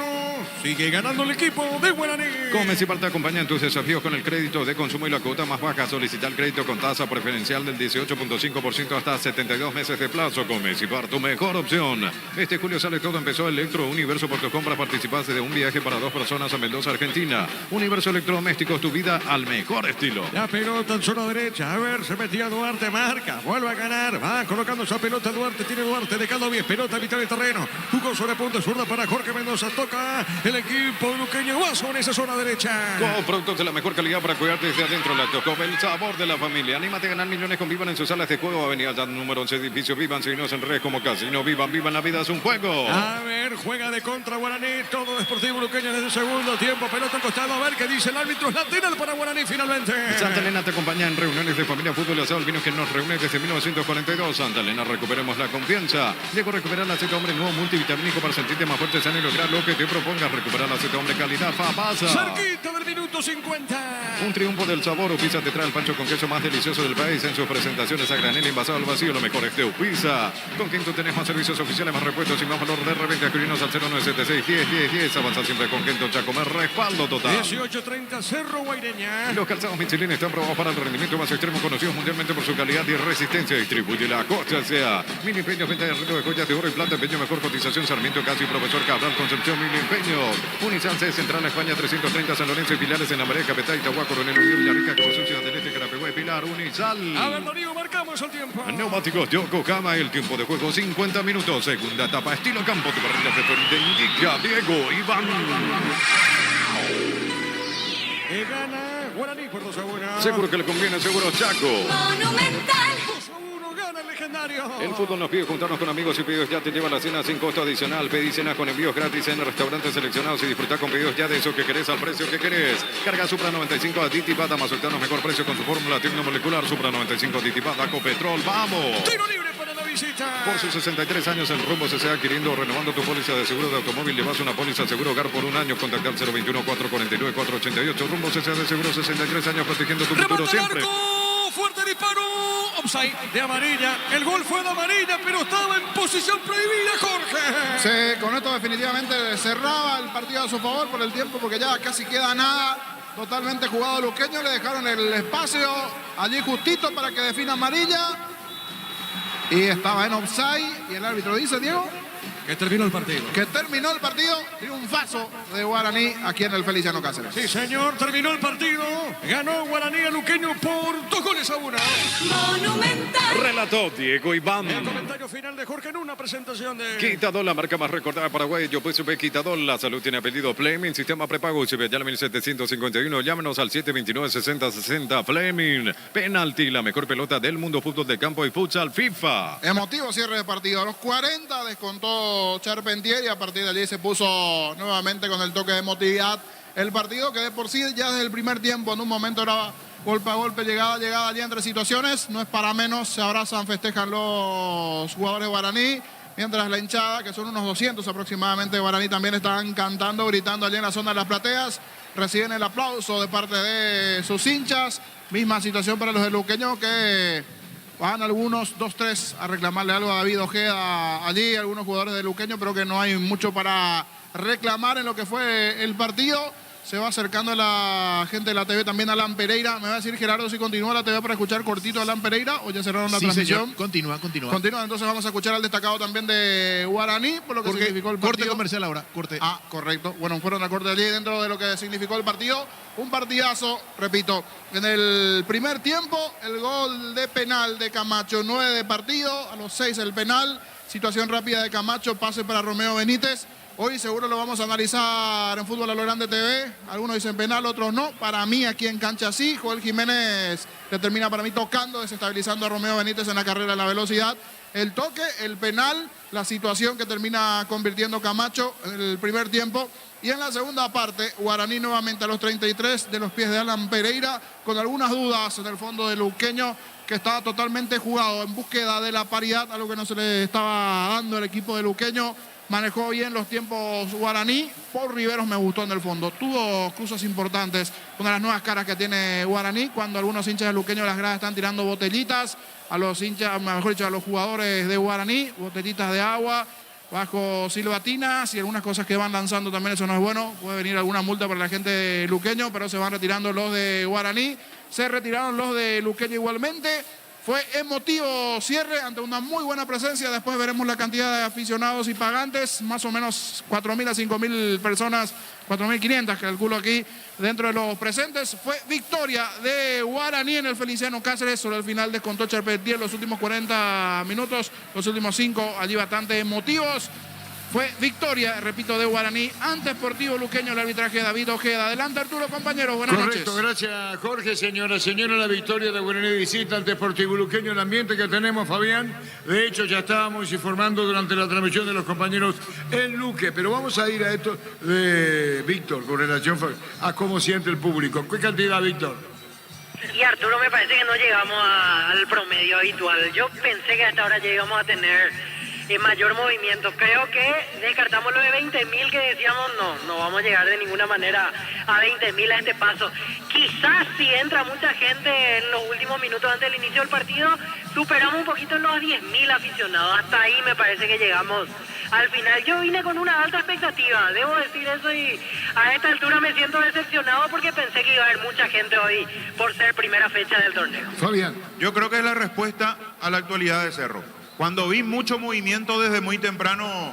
Sigue ganando el equipo de Guaraní. Comecipar te acompaña en tus desafíos con el crédito de consumo y la cuota más baja. Solicita el crédito con tasa preferencial del 18.5% hasta 72 meses de plazo. Comecipar, tu mejor opción. Este julio sale todo, empezó Electro Universo. Por tus compras participaste de un viaje para 2 personas a Mendoza, Argentina. Universo Electrodomésticos, tu vida al mejor estilo. La pelota en zona derecha. A ver, se metía Duarte, marca. Vuelve a ganar. Va colocando esa pelota Duarte. Tiene Duarte de cada 10. Pelota a mitad del terreno. Jugó sobre punta zurda para Jorge Mendoza. Toca el equipo luqueño. Vaso en esa zona derecha. Con productos de la mejor calidad para cuidarte desde adentro. Lactocop, el sabor de la familia. Anímate a ganar millones con Vivan en sus salas de juego. Avenida Dan, número 11, edificio Vivan. Seguimos en redes como Casino Vivan. Vivan, la vida es un juego. A ver, juega de contra Guaraní. Todo Deportivo Luqueño desde el segundo tiempo. Pelota al costado. A ver qué dice el árbitro. Es lateral para Guaraní finalmente. Santa Elena te acompaña en reuniones de familia, fútbol y asado. El vino que nos reúne desde 1942. Santa Elena, recuperemos la confianza. Llegó a recuperar la Z Hombre nuevo multivitamínico para sentirte más fuerte, sano y lograr lo que te propongas. Recuperar la Z Hombre calidad. Fabasa. Cerquita del minuto 50. Un triunfo del sabor. Upisa te trae el pancho con queso más delicioso del país en sus presentaciones a granel envasado al vacío. Lo mejor es de Upisa. Con Quinto tenés más servicios oficiales, más repuestos y más valor de reventa. Escribinos al 0976 10 10 10. Avanza siempre con Quinto Chacomer. Respaldo total. 18:30 Cerro Guaireña. Los calzados Michelin están probados para el rendimiento más extremo, conocidos mundialmente por su calidad y resistencia. Distribuye la Costa sea. Mini Empeños, venta de arreglo de joyas de oro y plata. Empeño mejor cotización. Sarmiento Casi, Profesor Cabral, Concepción, Mini Empeños. Unizance Central España 330 San Lorenzo y Pilares en la Marea, Capital, Itagua, Coronel Uribe, Villarrica, Cabazón, Ciudad del Este, Carapeguá y Pilar. Unizal. A ver, Darío, marcamos el tiempo. Neumáticos Yokohama, el tiempo de juego 50 minutos. Segunda etapa, estilo campo. Tu parrilla preferida indica Diego Iván. Gana Guaraní por 2-1. Seguro que le conviene, seguro Chaco. Monumental. 2-1, gana el legendario. El fútbol nos pide juntarnos con amigos y pedidos ya te lleva la cena sin costo adicional. Pedí cena con envíos gratis en restaurantes seleccionados y disfrutar con pedidos ya de eso que querés al precio que querés. Carga Supra 95 aditivada más octanos mejor precio con su fórmula tecnomolecular. Supra 95 aditivada Copetrol. ¡Vamos! Tiro libre para la visita. Por sus 63 años el Rumbo se sea adquiriendo o renovando tu póliza de seguro de automóvil. Llevas una póliza seguro hogar por un año. Contacta al 021-449-488. Rumbo se sea de seguro 63 años protegiendo tu futuro Remata siempre. el arco. Fuerte disparo. Offside de amarilla. El gol fue de amarilla, pero estaba en posición prohibida, Jorge. Sí, con esto definitivamente cerraba el partido a su favor por el tiempo, porque ya casi queda nada. Totalmente jugado Luqueño, le dejaron el espacio allí justito para que defina amarilla. Y estaba en offside y el árbitro dice, Diego, Que terminó el partido. que terminó el partido. Triunfazo de Guaraní aquí en el Feliciano Cáceres. Sí, señor, terminó el partido. Ganó Guaraní a Luqueño por 2-1. Monumental. Relató Diego Iván. El comentario final de Jorge en una presentación de... Quitadol, la marca más recordada de Paraguay. Yo pues supe Quitadol. La salud tiene apellido Fleming. Sistema prepago UCB. Ya 1751. Llámenos al 729-6060. Fleming. Penalti. La mejor pelota del mundo. Fútbol de campo y futsal FIFA. Emotivo cierre de partido. A los 40 descontó Ricardo Charpentier y a partir de allí se puso nuevamente con el toque de emotividad el partido, que de por sí ya desde el primer tiempo en un momento era golpe a golpe, llegada allí entre situaciones. No es para menos, se abrazan, festejan los jugadores de Guaraní, mientras la hinchada, que son unos 200 aproximadamente de Guaraní, también están cantando, gritando allí en la zona de las plateas. Reciben el aplauso de parte de sus hinchas. Misma situación para los de Luqueño, que van algunos 2-3 a reclamarle algo a David Ojeda allí, algunos jugadores de Luqueño, pero que no hay mucho para reclamar en lo que fue el partido. Se va acercando la gente de la TV, también Alan Pereira. Me va a decir Gerardo si continúa la TV para escuchar cortito a Alan Pereira o ya cerraron la transmisión. Señor. Continúa. Continúa, entonces vamos a escuchar al destacado también de Guaraní, por lo que significó el partido. Corte comercial ahora, corte. Ah, correcto. Bueno, fueron a corte allí dentro de lo que significó el partido. Un partidazo, repito. En el primer tiempo, el gol de penal de Camacho, 9 de partido, a los 6 el penal. Situación rápida de Camacho, pase para Romeo Benítez. Hoy seguro lo vamos a analizar en Fútbol a lo Grande TV. Algunos dicen penal, otros no. Para mí aquí en cancha sí. Joel Jiménez le termina para mí tocando, desestabilizando a Romeo Benítez en la carrera de la velocidad. El toque, el penal, la situación que termina convirtiendo Camacho en el primer tiempo. Y en la segunda parte, Guaraní nuevamente a los 33 de los pies de Alan Pereira, con algunas dudas en el fondo de Luqueño, que estaba totalmente jugado en búsqueda de la paridad, algo que no se le estaba dando al equipo de Luqueño. Manejó bien los tiempos Guaraní. Paul Riveros me gustó en el fondo. Tuvo cruzas importantes. Una de las nuevas caras que tiene Guaraní, cuando algunos hinchas de Luqueño de las gradas están tirando botellitas a los hinchas, mejor dicho, a los jugadores de Guaraní, botellitas de agua, bajo silbatinas y algunas cosas que van lanzando también. Eso no es bueno. Puede venir alguna multa para la gente de Luqueño, pero se van retirando los de Guaraní. Se retiraron los de Luqueño igualmente. Fue emotivo cierre ante una muy buena presencia. Después veremos la cantidad de aficionados y pagantes. Más o menos 4.000 a 5.000 personas, 4.500 calculo aquí dentro de los presentes. Fue victoria de Guaraní en el Feliciano Cáceres. Sobre el final descontó Charpentier los últimos 40 minutos. Los últimos 5 allí bastante emotivos. Fue victoria, repito, de Guaraní ante Sportivo Luqueño, el arbitraje de David Ojeda. Adelante, Arturo, compañeros, buenas Correcto, noches. gracias Jorge. Señora, la victoria de Guaraní de visita ante Sportivo Luqueño. El ambiente que tenemos, Fabián, de hecho ya estábamos informando durante la transmisión de los compañeros en Luque, pero vamos a ir a esto de Víctor con relación a cómo siente el público. ¿Qué cantidad, Víctor? Y Arturo, me parece que no llegamos al promedio habitual. Yo pensé que hasta ahora ya íbamos a tener mayor movimiento. Creo que descartamos lo de 20.000 que decíamos, no vamos a llegar de ninguna manera a 20.000 a este paso. Quizás si entra mucha gente en los últimos minutos antes del inicio del partido, superamos un poquito los 10.000 aficionados. Hasta ahí me parece que llegamos al final. Yo vine con una alta expectativa, debo decir eso, y a esta altura me siento decepcionado porque pensé que iba a haber mucha gente hoy por ser primera fecha del torneo. Fabián. Yo creo que es la respuesta a la actualidad de Cerro. Cuando vi mucho movimiento desde muy temprano,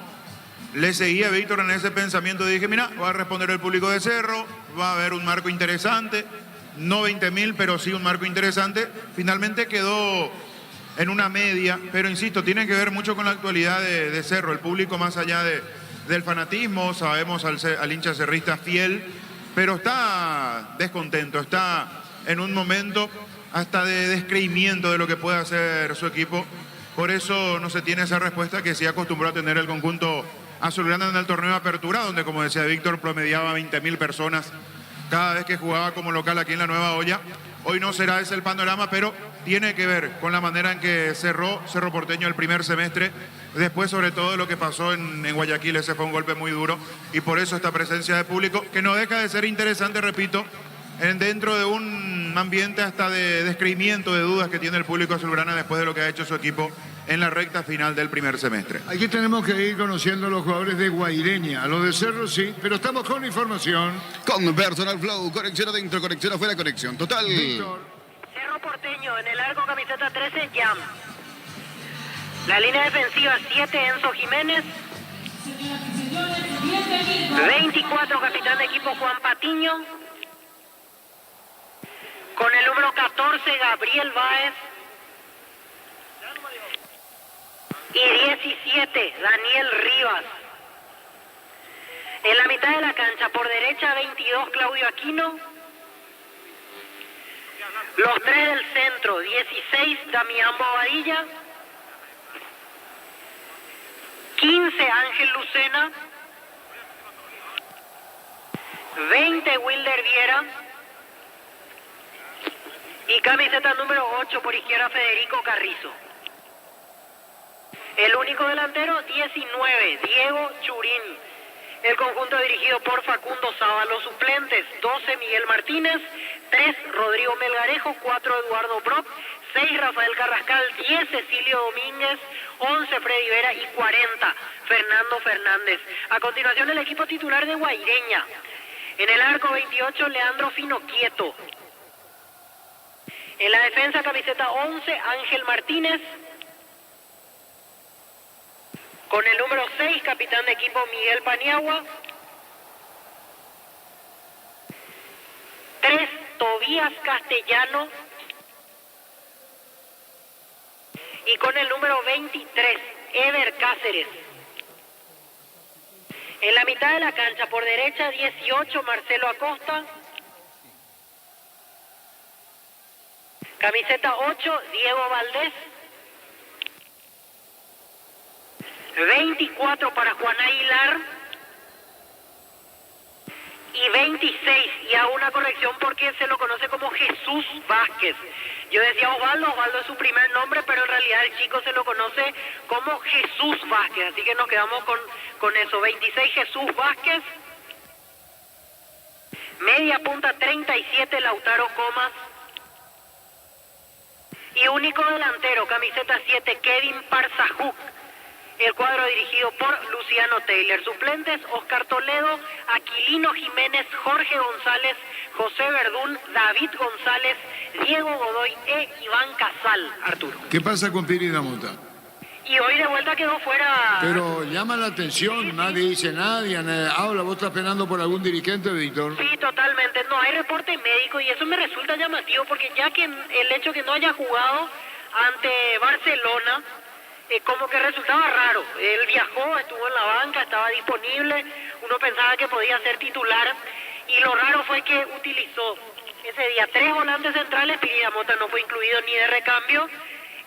le seguía a Víctor en ese pensamiento y dije, mira, va a responder el público de Cerro, va a haber un marco interesante, no 20.000, pero sí un marco interesante. Finalmente quedó en una media, pero insisto, tiene que ver mucho con la actualidad de Cerro, el público más allá del fanatismo, sabemos al hincha cerrista fiel, pero está descontento, está en un momento hasta de descreimiento de lo que puede hacer su equipo. Por eso no se tiene esa respuesta que sí acostumbró a tener el conjunto azulgrana en el torneo de apertura, donde, como decía Víctor, promediaba 20.000 personas cada vez que jugaba como local aquí en la Nueva Olla. Hoy no será ese el panorama, pero tiene que ver con la manera en que cerró Cerro Porteño el primer semestre. Después, sobre todo, lo que pasó en Guayaquil, ese fue un golpe muy duro. Y por eso esta presencia de público, que no deja de ser interesante, repito, dentro de un ambiente hasta de descreimiento, de dudas que tiene el público azulgrana después de lo que ha hecho su equipo en la recta final del primer semestre. Aquí tenemos que ir conociendo a los jugadores de Guaireña. A los de Cerro sí, pero estamos con información. Con Personal Flow, conexión adentro, conexión afuera, conexión total. Víctor. Cerro Porteño, en el arco camiseta 13, Jam. La línea defensiva 7, Enzo Jiménez. 24, capitán de equipo Juan Patiño. Con el número 14, Gabriel Báez. Y 17, Daniel Rivas. En la mitad de la cancha, por derecha, 22, Claudio Aquino. Los 3 del centro, 16, Damián Bobadilla. 15 Ángel Lucena, 20 Wilder Viera y camiseta número 8 por izquierda Federico Carrizo. El único delantero 19 Diego Churín. El conjunto dirigido por Facundo Saba. Los suplentes 12 Miguel Martínez, 3 Rodrigo Melgarejo, 4 Eduardo Brock, 6 Rafael Carrascal, 10 Cecilio Domínguez, 11 Freddy Vera y 40 Fernando Fernández. A continuación el equipo titular de Guaireña. En el arco 28 Leandro Fino Quieto. En la defensa camiseta 11 Ángel Martínez. Con el número 6 capitán de equipo Miguel Paniagua. 3 Tobías Castellano. Y con el número 23 Ever Cáceres. En la mitad de la cancha, por derecha, 18, Marcelo Acosta. Camiseta 8, Diego Valdés. 24 para Juan Aguilar. Y 26, y hago una corrección porque se lo conoce como Jesús Vázquez. Yo decía Osvaldo es su primer nombre, pero en realidad el chico se lo conoce como Jesús Vázquez, así que nos quedamos con eso. 26 Jesús Vázquez. Media punta 37 Lautaro Comas. Y único delantero, camiseta 7 Kevin Parzajuk. El cuadro dirigido por Luciano Taylor. Suplentes, Oscar Toledo, Aquilino Jiménez, Jorge González, José Verdún, David González, Diego Godoy e Iván Casal, Arturo. ¿Qué pasa con Piri Damota? Y hoy de vuelta quedó fuera. Pero llama la atención, nadie dice nadie habla. ¿Vos estás penando por algún dirigente, Víctor? Sí, totalmente. No hay reporte médico y eso me resulta llamativo porque ya que el hecho que no haya jugado ante Barcelona, como que resultaba raro. Él viajó, estuvo en la banca, estaba disponible, uno pensaba que podía ser titular y lo raro fue que utilizó ese día 3 volantes centrales. Piri Damota no fue incluido ni de recambio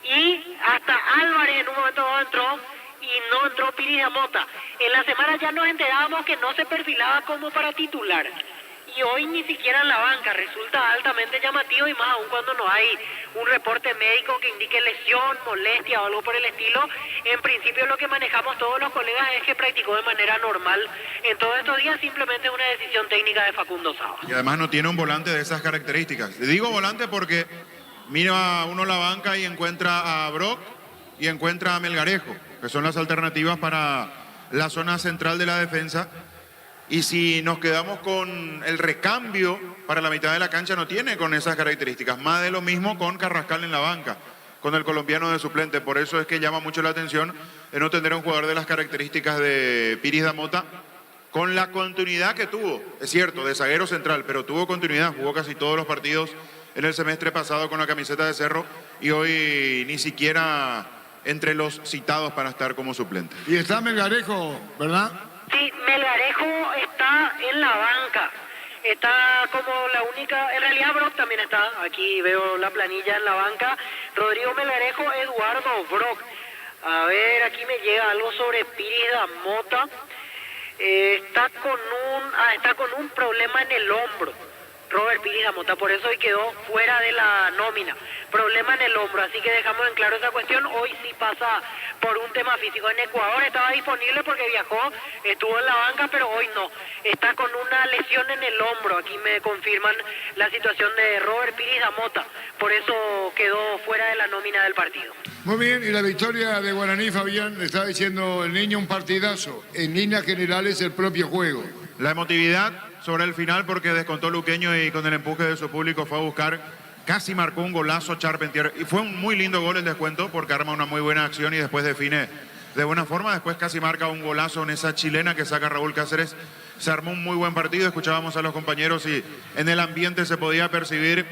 y hasta Álvarez en un momento dado entró y no entró Piri Damota. En la semana ya nos enterábamos que no se perfilaba como para titular. Y hoy ni siquiera en la banca, resulta altamente llamativo y más aún cuando no hay un reporte médico que indique lesión, molestia o algo por el estilo. En principio lo que manejamos todos los colegas es que practicó de manera normal en todos estos días, simplemente una decisión técnica de Facundo Saba. Y además no tiene un volante de esas características. Le digo volante porque mira uno la banca y encuentra a Brock y encuentra a Melgarejo, que son las alternativas para la zona central de la defensa. Y si nos quedamos con el recambio para la mitad de la cancha, no tiene con esas características. Más de lo mismo con Carrascal en la banca, con el colombiano de suplente. Por eso es que llama mucho la atención de no tener un jugador de las características de Piri Damota, con la continuidad que tuvo, es cierto, de zaguero central, pero tuvo continuidad, jugó casi todos los partidos en el semestre pasado con la camiseta de Cerro y hoy ni siquiera entre los citados para estar como suplente. Y está Melgarejo, ¿verdad? Sí, Melgarejo está en la banca, está como la única, en realidad Brock también está, aquí veo la planilla en la banca, Rodrigo Melgarejo, Eduardo Brock. A ver, aquí me llega algo sobre Piri Damota, está con un problema en el hombro. Robert Piri Damota, por eso hoy quedó fuera de la nómina. Problema en el hombro, así que dejamos en claro esa cuestión. Hoy sí pasa por un tema físico. En Ecuador estaba disponible porque viajó, estuvo en la banca, pero hoy no. Está con una lesión en el hombro. Aquí me confirman la situación de Robert Piri Damota. Por eso quedó fuera de la nómina del partido. Muy bien, y la victoria de Guaraní, Fabián, le estaba diciendo el niño, un partidazo. En líneas generales, el propio juego. La emotividad sobre el final porque descontó Luqueño y con el empuje de su público fue a buscar, casi marcó un golazo Charpentier. Y fue un muy lindo gol el descuento porque arma una muy buena acción y después define de buena forma. Después casi marca un golazo en esa chilena que saca Raúl Cáceres. Se armó un muy buen partido, escuchábamos a los compañeros y en el ambiente se podía percibir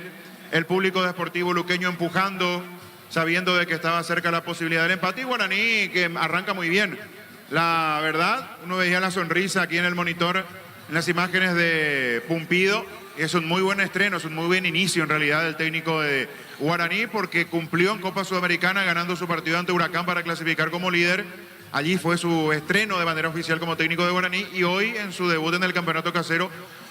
el público de Sportivo Luqueño empujando, sabiendo de que estaba cerca la posibilidad del empate. Y Guaraní que arranca muy bien. La verdad, uno veía la sonrisa aquí en el monitor, en las imágenes de Pumpido. Es un muy buen estreno, es un muy buen inicio en realidad del técnico de Guaraní porque cumplió en Copa Sudamericana ganando su partido ante Huracán para clasificar como líder. Allí fue su estreno de manera oficial como técnico de Guaraní y hoy en su debut en el campeonato casero,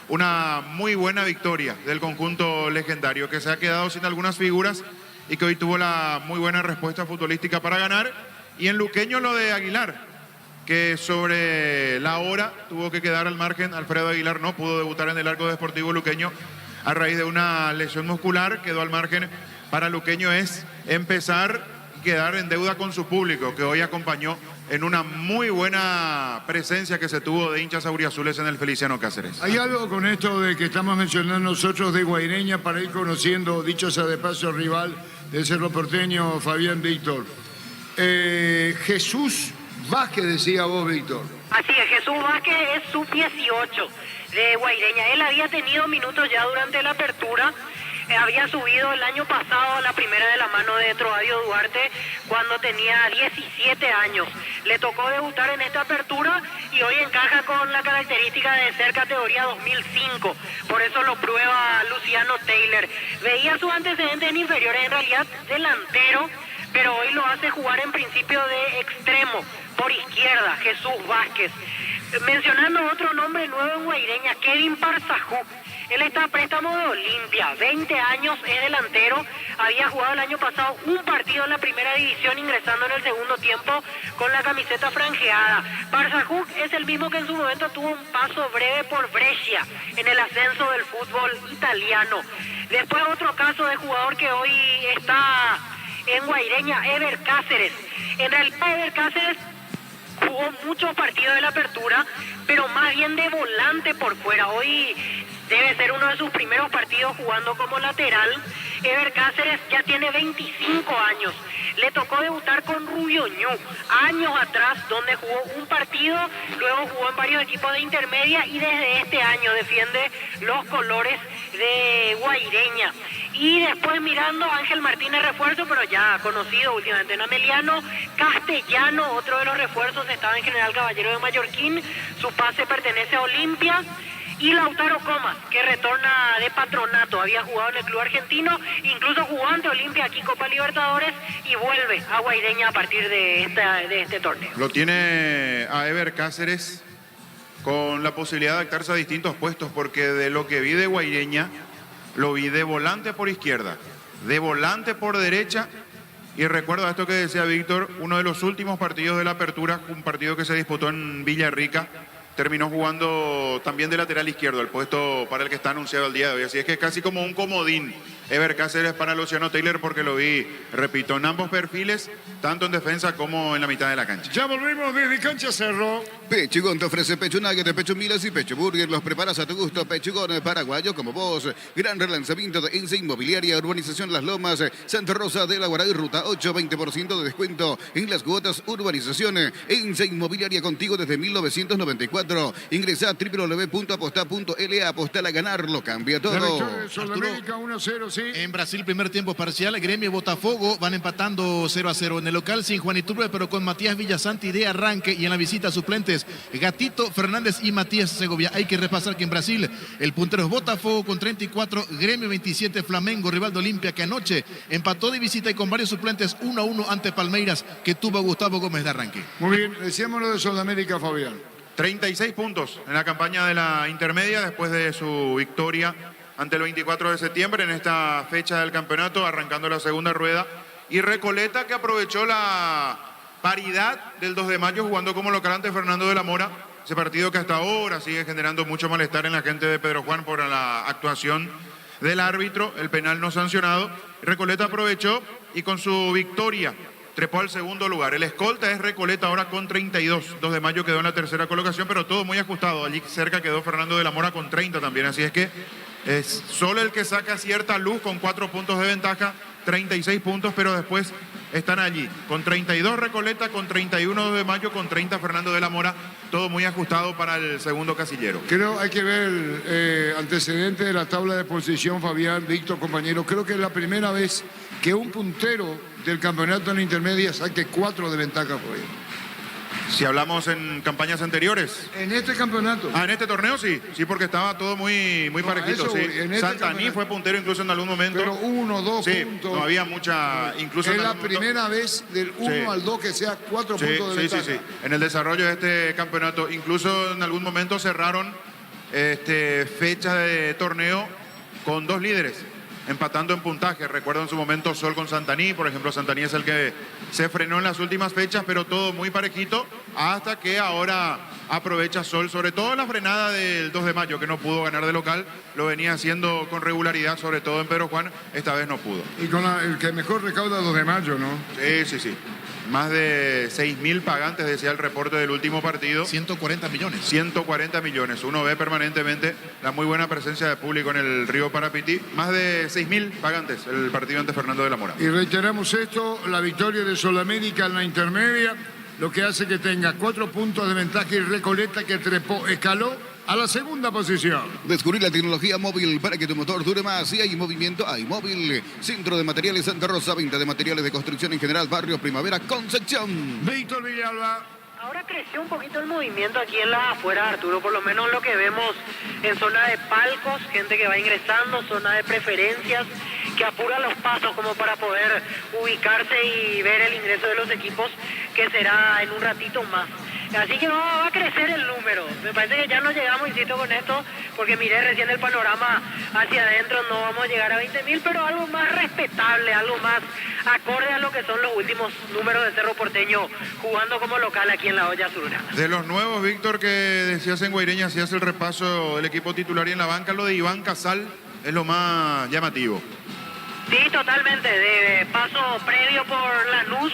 una muy buena victoria del conjunto legendario que se ha quedado sin algunas figuras y que hoy tuvo la muy buena respuesta futbolística para ganar. Y en luqueño lo de Aguilar, que sobre la hora tuvo que quedar al margen. Alfredo Aguilar no pudo debutar en el arco deportivo luqueño a raíz de una lesión muscular, quedó al margen. Para luqueño es empezar y quedar en deuda con su público, que hoy acompañó en una muy buena presencia que se tuvo de hinchas auriazules en el Feliciano Cáceres. Hay algo con esto de que estamos mencionando nosotros de Guaireña para ir conociendo, dicho sea de paso, el rival del Cerro Porteño, Fabián Víctor. Jesús Vázquez, decía vos, Víctor. Así es, Jesús Vázquez es sub-18 de Guaireña. Él había tenido minutos ya durante la apertura. Había subido el año pasado a la primera de la mano de Troadio Duarte cuando tenía 17 años. Le tocó debutar en esta apertura y hoy encaja con la característica de ser categoría 2005. Por eso lo prueba Luciano Taylor. Veía sus antecedentes en inferiores, en realidad delantero, pero hoy lo hace jugar en principio de extremo, por izquierda, Jesús Vázquez. Mencionando otro nombre nuevo en Guaireña, Kevin Parzajú. Él está a préstamo de Olimpia, 20 años, es delantero, había jugado el año pasado un partido en la primera división ingresando en el segundo tiempo con la camiseta franjeada. Parzajú es el mismo que en su momento tuvo un paso breve por Brescia en el ascenso del fútbol italiano. Después otro caso de jugador que hoy está en Guaireña, Ever Cáceres. En realidad Ever Cáceres jugó muchos partidos de la apertura, pero más bien de volante por fuera. Hoy debe ser uno de sus primeros partidos jugando como lateral. Ever Cáceres ya tiene 25 años. Le tocó debutar con Rubio Ñu años atrás, donde jugó un partido, luego jugó en varios equipos de intermedia y desde este año defiende los colores de Guaireña. Y después mirando a Ángel Martínez, refuerzo, pero ya conocido últimamente en Ameliano. Castellano, otro de los refuerzos, estaba en General Caballero de Mallorquín. Su pase pertenece a Olimpia. Y Lautaro Comas, que retorna de Patronato, había jugado en el club argentino, incluso jugó ante Olimpia aquí en Copa Libertadores y vuelve a Guaireña a partir de este torneo. Lo tiene a Ever Cáceres con la posibilidad de adaptarse a distintos puestos, porque de lo que vi de Guaireña, lo vi de volante por izquierda, de volante por derecha, y recuerdo esto que decía Víctor, uno de los últimos partidos de la apertura, un partido que se disputó en Villarrica, terminó jugando también de lateral izquierdo, el puesto para el que está anunciado el día de hoy. Así es que es casi como un comodín Ever Cáceres para Luciano Taylor, porque lo vi, repito, en ambos perfiles, tanto en defensa como en la mitad de la cancha. Ya volvimos desde Cancha Cerro. Pechugón te ofrece pecho nugget, de pecho milas y pecho burger. Los preparas a tu gusto. Pechugón paraguayo como vos. Gran relanzamiento de Ense Inmobiliaria, Urbanización Las Lomas, Santa Rosa de la Guaraí, Ruta 8, 20% de descuento en las cuotas. Urbanización Ense Inmobiliaria, contigo desde 1994. Ingresa a www.aposta.la. Apostar a ganar, lo cambia todo. La victoria de Sudamérica 1-0, sí. En Brasil, primer tiempo parcial, Gremio y Botafogo van empatando 0-0 en el local sin Juan Iturbe, pero con Matías Villasanti de arranque, y en la visita suplentes Gatito Fernández y Matías Segovia. Hay que repasar que en Brasil el puntero es Botafogo con 34, Gremio 27, Flamengo, rival de Olimpia, que anoche empató de visita y con varios suplentes 1-1 ante Palmeiras, que tuvo Gustavo Gómez de arranque. Muy bien, decíamos lo de Sudamérica, Fabián. 36 puntos en la campaña de la intermedia después de su victoria ante el 24 de septiembre en esta fecha del campeonato, arrancando la segunda rueda. Y Recoleta, que aprovechó la paridad del 2 de mayo jugando como local ante Fernando de la Mora. Ese partido que hasta ahora sigue generando mucho malestar en la gente de Pedro Juan por la actuación del árbitro, el penal no sancionado. Recoleta aprovechó y con su victoria trepó al segundo lugar. El escolta es Recoleta ahora con 32. 2 de mayo quedó en la tercera colocación, pero todo muy ajustado. Allí cerca quedó Fernando de la Mora con 30 también. Así es que es solo el que saca cierta luz con 4 puntos de ventaja, 36 puntos, pero después están allí. Con 32 Recoleta, con 31 2 de mayo, con 30 Fernando de la Mora. Todo muy ajustado para el segundo casillero. Creo hay que ver antecedentes de la tabla de posición, Fabián, Víctor, compañero. Creo que es la primera vez que un puntero del campeonato en intermedia saque 4 de ventaja por ahí. Si hablamos en campañas anteriores. En este campeonato. Ah, en este torneo sí, porque estaba todo muy parejito. eso, Sí. en este Santaní campeonato. fue puntero incluso en algún momento. Pero 1, 2 sí, puntos. no había mucha, incluso Es en la algún momento- primera vez del 1 Sí. al 2 que sea 4 Sí, puntos de sí, ventaja. sí. En el desarrollo de este campeonato, incluso en algún momento cerraron fechas de torneo con 2 líderes, empatando en puntaje. Recuerdo en su momento Sol con Santaní, por ejemplo, Santaní es el que se frenó en las últimas fechas, pero todo muy parejito, hasta que ahora aprovecha Sol, sobre todo en la frenada del 2 de mayo, que no pudo ganar de local, lo venía haciendo con regularidad, sobre todo en Pedro Juan, esta vez no pudo. Y con el que mejor recauda 2 de mayo, ¿no? Sí. Más de 6.000 pagantes, decía el reporte del último partido. 140 millones. 140 millones. Uno ve permanentemente la muy buena presencia de público en el río Parapití. Más de 6.000 pagantes el partido ante Fernando de la Mora. Y reiteramos esto, la victoria de Solamérica en la intermedia, lo que hace que tenga 4 puntos de ventaja y Recoleta que escaló a la segunda posición. Descubrir la tecnología móvil para que tu motor dure más. Si hay movimiento, hay móvil. Centro de Materiales Santa Rosa, venta de materiales de construcción en general, Barrio Primavera, Concepción. Víctor Villalba. Ahora creció un poquito el movimiento aquí en las afueras, Arturo, por lo menos lo que vemos en zona de palcos, gente que va ingresando, zona de preferencias, que apura los pasos como para poder ubicarse y ver el ingreso de los equipos, que será en un ratito más. Así que va a crecer el número. Me parece que ya no llegamos, insisto, con esto, porque miré recién el panorama hacia adentro, no vamos a llegar a 20.000, pero algo más respetable, algo más acorde a lo que son los últimos números de Cerro Porteño jugando como local aquí en la olla suruna. De los nuevos, Víctor, que decías en Guaireña, hacías el repaso del equipo titular y en la banca, lo de Iván Casal es lo más llamativo. Sí, totalmente, de paso previo por Lanús,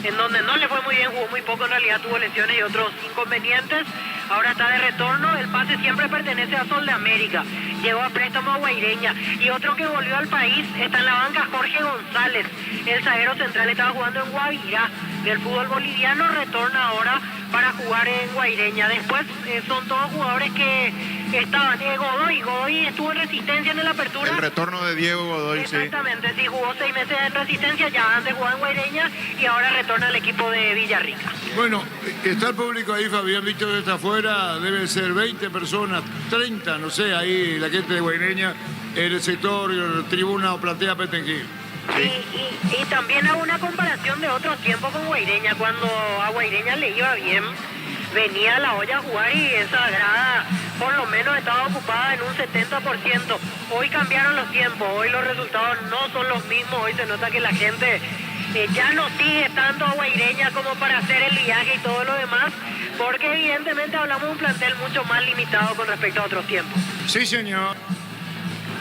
en donde no le fue muy bien, jugó muy poco, en realidad tuvo lesiones y otros inconvenientes. Ahora está de retorno, el pase siempre pertenece a Sol de América, llegó a préstamo a Guaireña. Y otro que volvió al país está en la banca, Jorge González, el zaguero central, estaba jugando en Guavirá del fútbol boliviano, retorna ahora para jugar en Guaireña. Después son todos jugadores que estaban, Godoy estuvo en Resistencia en la apertura. El retorno de Diego Godoy, Exactamente, sí, jugó 6 meses en Resistencia, ya antes jugaba en Guaireña y ahora retorna al equipo de Villarrica. Bueno, está el público ahí, Fabián Víctor está afuera, deben ser 20 personas, 30, no sé, ahí la gente de Guaireña, en el sector, tribuna o platea Petenquín. Y también hago una comparación de otros tiempos con Guaireña, cuando a Guaireña le iba bien, venía a la olla a jugar y esa grada por lo menos estaba ocupada en un 70%. Hoy cambiaron los tiempos, hoy los resultados no son los mismos, hoy se nota que la gente ya no sigue tanto a Guaireña como para hacer el viaje y todo lo demás, porque evidentemente hablamos de un plantel mucho más limitado con respecto a otros tiempos. Sí, señor.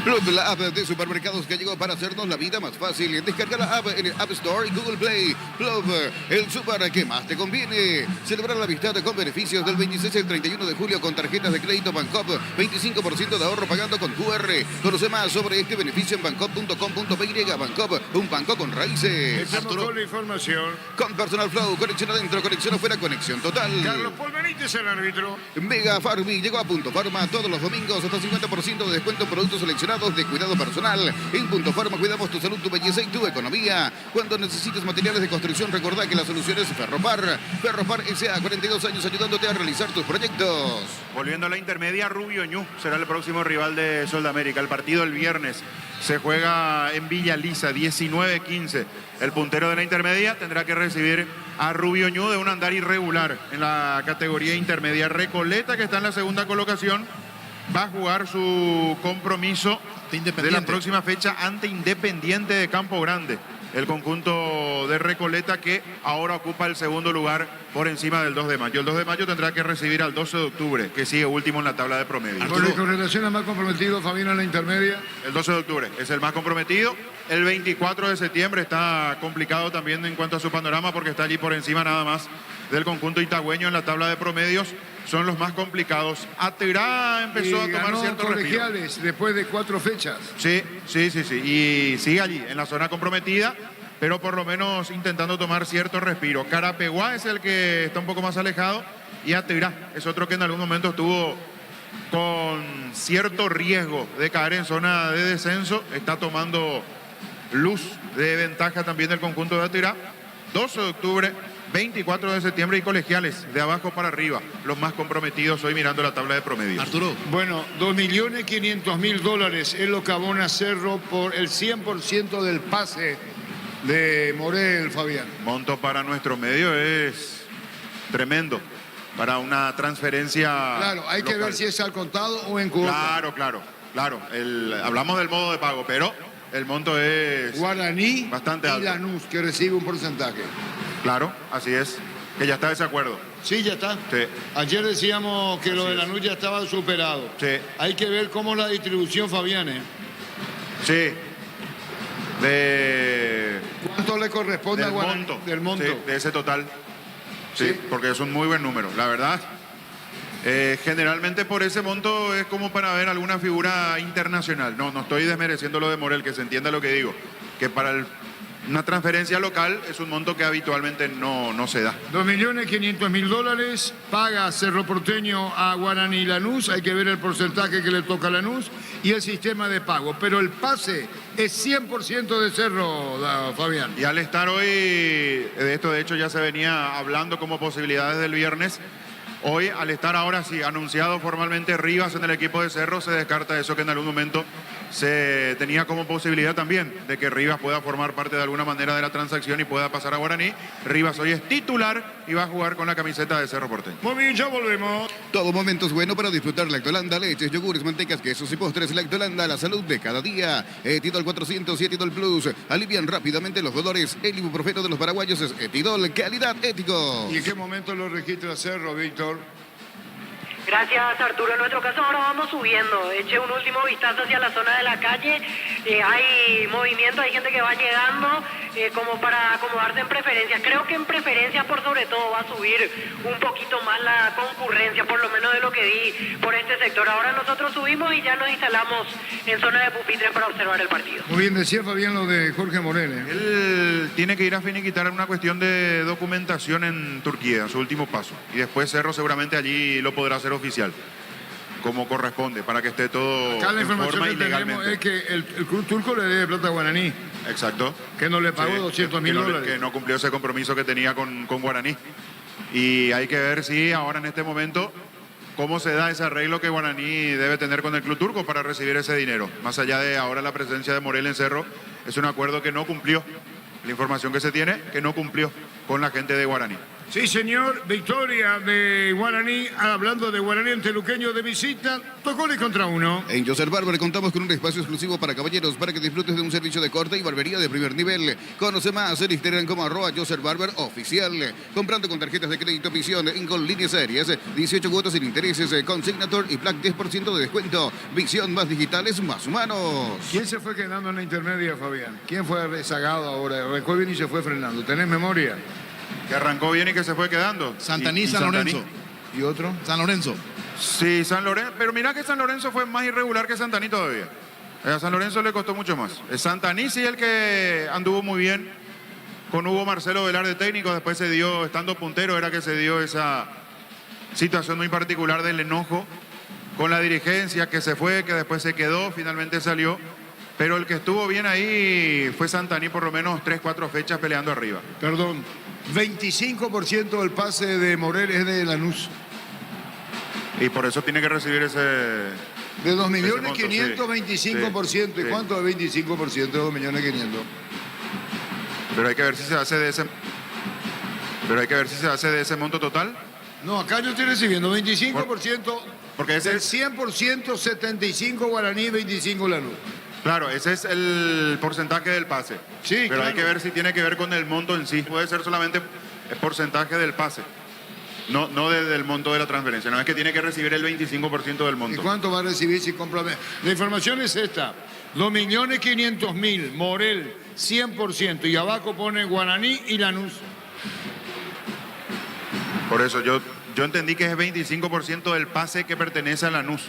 Club, la app de supermercados que llegó para hacernos la vida más fácil. Descarga la app en el App Store y Google Play. Club, el super que más te conviene. Celebrar la amistad con beneficios del 26 al 31 de julio con tarjetas de crédito Bancop. 25% de ahorro pagando con QR. Conoce más sobre este beneficio en bancop.com.py. Bancop, un banco con raíces. Estamos con la información. Con Personal Flow, conexión adentro, conexión afuera, conexión total. Carlos Paul Benítez, el árbitro. Mega Farmi llegó a Punto Farma todos los domingos hasta 50% de descuento en productos seleccionados de cuidado personal. En Punto Farma cuidamos tu salud, tu belleza y tu economía. Cuando necesites materiales de construcción, recordá que la solución es Ferropar. Ferropar S.A., 42 años ayudándote a realizar tus proyectos. Volviendo a la intermedia, Rubio Ñu será el próximo rival de Sol de América. El partido el viernes se juega en Villa Lisa, 19-15. El puntero de la intermedia tendrá que recibir a Rubio Ñu de un andar irregular en la categoría intermedia. Recoleta, que está en la segunda colocación, va a jugar su compromiso de la próxima fecha ante Independiente de Campo Grande. El conjunto de Recoleta que ahora ocupa el segundo lugar por encima del 2 de mayo. El 2 de mayo tendrá que recibir al 12 de octubre, que sigue último en la tabla de promedio. Bueno, y con relación al más comprometido, Fabián, en la intermedia. El 12 de octubre es el más comprometido. El 24 de septiembre está complicado también en cuanto a su panorama porque está allí por encima nada más del conjunto itagüeño en la tabla de promedios. Son los más complicados. Atirá empezó a tomar ciertos colegiales después de 4 fechas. Sí. Y sigue allí en la zona comprometida, pero por lo menos intentando tomar cierto respiro. Carapeguá es el que está un poco más alejado y Atirá es otro que en algún momento estuvo con cierto riesgo de caer en zona de descenso. Está tomando luz de ventaja también del conjunto de Atirá. 12 de octubre, 24 de septiembre y Colegiales, de abajo para arriba, los más comprometidos hoy mirando la tabla de promedios. Arturo. Bueno, $2.500.000 es lo que abona Cerro por el 100% del pase de Morel, Fabián. Monto para nuestro medio es tremendo. Para una transferencia Claro, hay que local. ver si es al contado o en cuota. Claro. Hablamos del modo de pago, pero el monto es Guaraní bastante y alto. Lanús, que recibe un porcentaje. Claro, así es. Que ya está de ese acuerdo. Sí, ya está. Sí. Ayer decíamos que lo de Lanús ya estaba superado. Sí. Hay que ver cómo la distribución, Fabián, ¿eh? Sí. ¿Cuánto le corresponde a Guaraní? Del monto. Sí, de ese total. Sí, Sí. porque es un muy buen número, la verdad. Generalmente por ese monto es como para ver alguna figura internacional. No estoy desmereciendo lo de Morel, que se entienda lo que digo. Que para una transferencia local es un monto que habitualmente no se da. $2.500.000 paga Cerro Porteño a Guaraní y Lanús. Hay que ver el porcentaje que le toca a Lanús y el sistema de pago. Pero el pase es 100% de Cerro, Fabián. Y al estar hoy, de esto de hecho ya se venía hablando como posibilidades del viernes. Hoy, al estar ahora sí anunciado formalmente Rivas en el equipo de Cerro, se descarta eso que en algún momento se tenía como posibilidad también de que Rivas pueda formar parte de alguna manera de la transacción y pueda pasar a Guaraní. Rivas hoy es titular y va a jugar con la camiseta de Cerro Porteño. Muy bien, ya volvemos. Todo momento es bueno para disfrutar Lactolanda, leches, yogures, mantecas, quesos y postres. Lactolanda, la salud de cada día. Etidol 400 y Etidol Plus alivian rápidamente los dolores. El ibuprofeno de los paraguayos es Etidol, calidad ético. ¿Y en qué momento lo registra Cerro, Víctor? Gracias, Arturo. En nuestro caso ahora vamos subiendo. Eché un último vistazo hacia la zona de la calle. Hay movimiento, hay gente que va llegando como para acomodarse en preferencias. Creo que en preferencias por sobre todo va a subir un poquito más la concurrencia, por lo menos de lo que vi por este sector. Ahora nosotros subimos y ya nos instalamos en zona de pupitres para observar el partido. Muy bien, decía Fabián lo de Jorge Morel. Él tiene que ir a finiquitar una cuestión de documentación en Turquía, su último paso. Y después Cerro seguramente allí lo podrá hacer oficial, como corresponde, para que esté todo Acá la en información forma que y tenemos legalmente. es que el club turco le debe plata a Guaraní, Exacto. que no le pagó Sí, $200.000. que no cumplió ese compromiso que tenía con Guaraní. Y hay que ver si ahora en este momento cómo se da ese arreglo que Guaraní debe tener con el club turco para recibir ese dinero. Más allá de ahora la presencia de Morel en Cerro, es un acuerdo que no cumplió. La información que se tiene, que no cumplió con la gente de Guaraní. Sí, señor, victoria de Guaraní. Hablando de Guaraní, Anteluqueño de visita, tocó contra uno. En Joser Barber contamos con un espacio exclusivo para caballeros para que disfrutes de un servicio de corte y barbería de primer nivel. Conoce más en Instagram como @Joser Barber oficial. Comprando con tarjetas de crédito Visión, con líneas series, 18 cuotas sin intereses, con Signature y Black 10% de descuento. Visión, más digitales, más humanos. ¿Quién se fue quedando en la intermedia, Fabián? ¿Quién fue rezagado ahora? Arrancó bien y se fue frenando. ¿Tenés memoria? Que arrancó bien y que se fue quedando. Santaní, Y San Santaní. Lorenzo. ¿Y otro? San Lorenzo. Sí, San Lorenzo. Pero mira que San Lorenzo fue más irregular que Santaní todavía. A San Lorenzo le costó mucho más. Santaní sí el que anduvo muy bien con Hugo Marcelo Velarde técnico. Después se dio, estando puntero, era que se dio esa situación muy particular del enojo con la dirigencia, que se fue, que después se quedó, finalmente salió. Pero el que estuvo bien ahí fue Santaní, por lo menos 3-4 fechas peleando arriba. Perdón, 25% del pase de Morel es de Lanús. Y por eso tiene que recibir ese... De 2.500.000, 25%. ¿Y sí. cuánto de 25% de 2.500.000? Pero hay que ver si se hace de ese... Pero hay que ver si se hace de ese monto total. No, acá yo estoy recibiendo 25%. Porque ese Del es... 100%, 75 Guaraní, 25 Lanús. Claro, ese es el porcentaje del pase. Sí, Pero claro. hay que ver si tiene que ver con el monto en sí. Puede ser solamente el porcentaje del pase. No del monto de la transferencia. No es que tiene que recibir el 25% del ¿Y monto. cuánto va a recibir si compra? La información es esta. 2.500.000, Morel, 100%. Y abajo pone Guaraní y Lanús. Por eso yo entendí que es 25% del pase que pertenece a Lanús.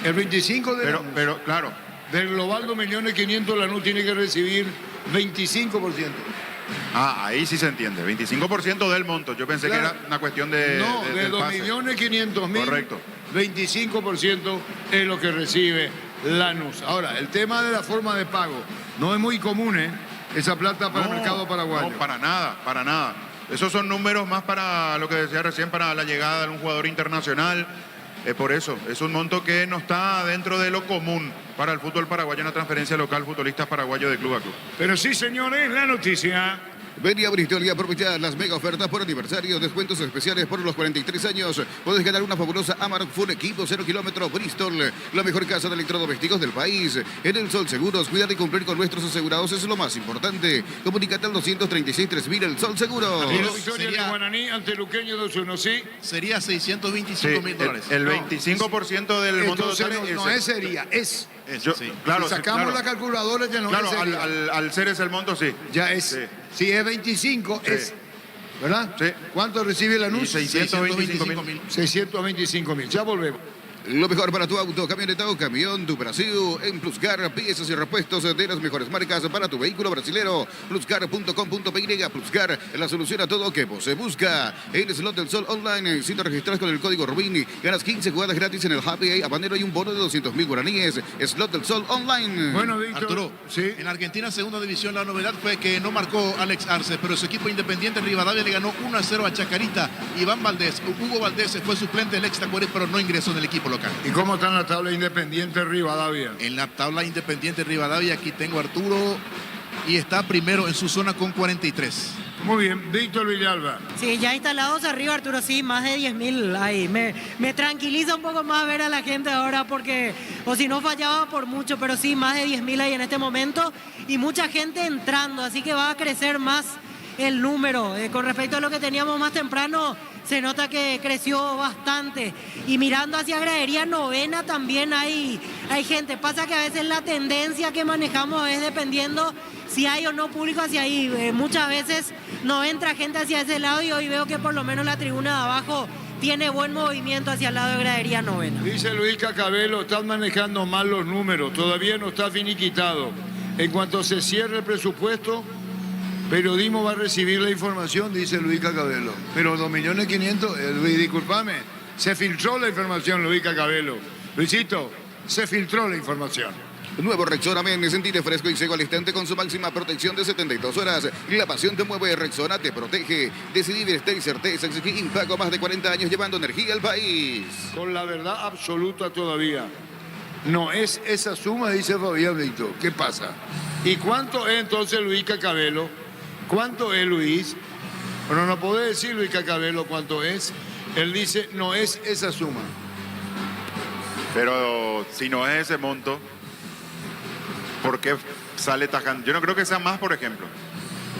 El 25 de Lanús. Pero claro, Del global 2.500.000, Lanús tiene que recibir 25%. ahí sí se entiende. 25% del monto. Yo pensé Claro. que era una cuestión de No, de del pase. 2.500.000, Correcto. 25% es lo que recibe Lanús. Ahora, el tema de la forma de pago no es muy común, esa plata para el mercado paraguayo. No, para nada, para nada. Esos son números más para lo que decía recién, para la llegada de un jugador internacional. Por eso, es un monto que no está dentro de lo común para el fútbol paraguayo, una transferencia local, futbolistas paraguayos de club a club. Pero sí, señores, la noticia. Vení a Bristol y aprovecha las mega ofertas por aniversario, descuentos especiales por los 43 años. Puedes ganar una fabulosa Amarok Full Equipo 0 kilómetro Bristol, la mejor casa de electrodomésticos del país. En el Sol Seguros, cuidar y cumplir con nuestros asegurados es lo más importante. Comunícate al 233.000 El Sol Seguros. Y la victoria de Guaraní ante Luqueño 2-1, ¿sí? Sería $625.000. El 25% del monto Entonces, total no es sería, es. Claro, si sacamos claro. la calculadora ya no Claro, es sería. al ser ese el monto, sí. Ya es. Sí. Si es 25, Sí. es. ¿Verdad? Sí. ¿Cuánto recibe la Y NUS? 625.000. 625.000. Ya volvemos. Lo mejor para tu auto, camioneta o camión, tu Brasil. En Pluscar, piezas y repuestos de las mejores marcas para tu vehículo brasilero. Pluscar.com.py. Pluscar, la solución a todo que vos se busca. El Slot del Sol Online, si te registras con el código Rubini, ganas 15 jugadas gratis en el Happy Habanero y un bono de 200.000 guaraníes. Slot del Sol Online. Bueno, Víctor. Arturo, Sí. en Argentina, segunda división, la novedad fue que no marcó Alex Arce, pero su equipo Independiente Rivadavia le ganó 1-0 a Chacarita. Iván Valdés, Hugo Valdés fue suplente del ex Tacuarí, pero no ingresó en el equipo local. ¿Y cómo está en la tabla Independiente Rivadavia? En la tabla Independiente Rivadavia, aquí tengo a Arturo y está primero en su zona con 43. Muy bien, Víctor Villalba. Sí, ya instalados arriba, Arturo, sí, más de 10.000 ahí. Me tranquiliza un poco más ver a la gente ahora porque, o si no fallaba por mucho, pero sí, más de 10.000 ahí en este momento y mucha gente entrando, así que va a crecer más el número. Con respecto a lo que teníamos más temprano, se nota que creció bastante. Y mirando hacia gradería novena también hay gente. Pasa que a veces la tendencia que manejamos es dependiendo si hay o no público hacia ahí. Muchas veces no entra gente hacia ese lado y hoy veo que por lo menos la tribuna de abajo tiene buen movimiento hacia el lado de gradería novena. Dice Luis Cacabelo, están manejando mal los números, todavía no está finiquitado. En cuanto se cierre el presupuesto, periodismo va a recibir la información, dice Luis Cacabelo. Pero 2.500.000, Luis, discúlpame, se filtró la información, Luis Cacabelo. Luisito, se filtró la información. Nuevo Rexona Men, sentirte fresco y seco al instante con su máxima protección de 72 horas. La pasión te mueve, Rexona te protege. Decidí bienestar y certeza, exigí Impago más de 40 años llevando energía al país. Con la verdad absoluta todavía. No es esa suma, dice Fabián Víctor. ¿Qué pasa? ¿Y cuánto es entonces Luis Cacabelo? ¿Cuánto es Luis? Bueno, no puede decir Luis Cacabelo cuánto es. Él dice, no es esa suma. Pero si no es ese monto, ¿por qué sale tajante? Yo no creo que sea más, por ejemplo.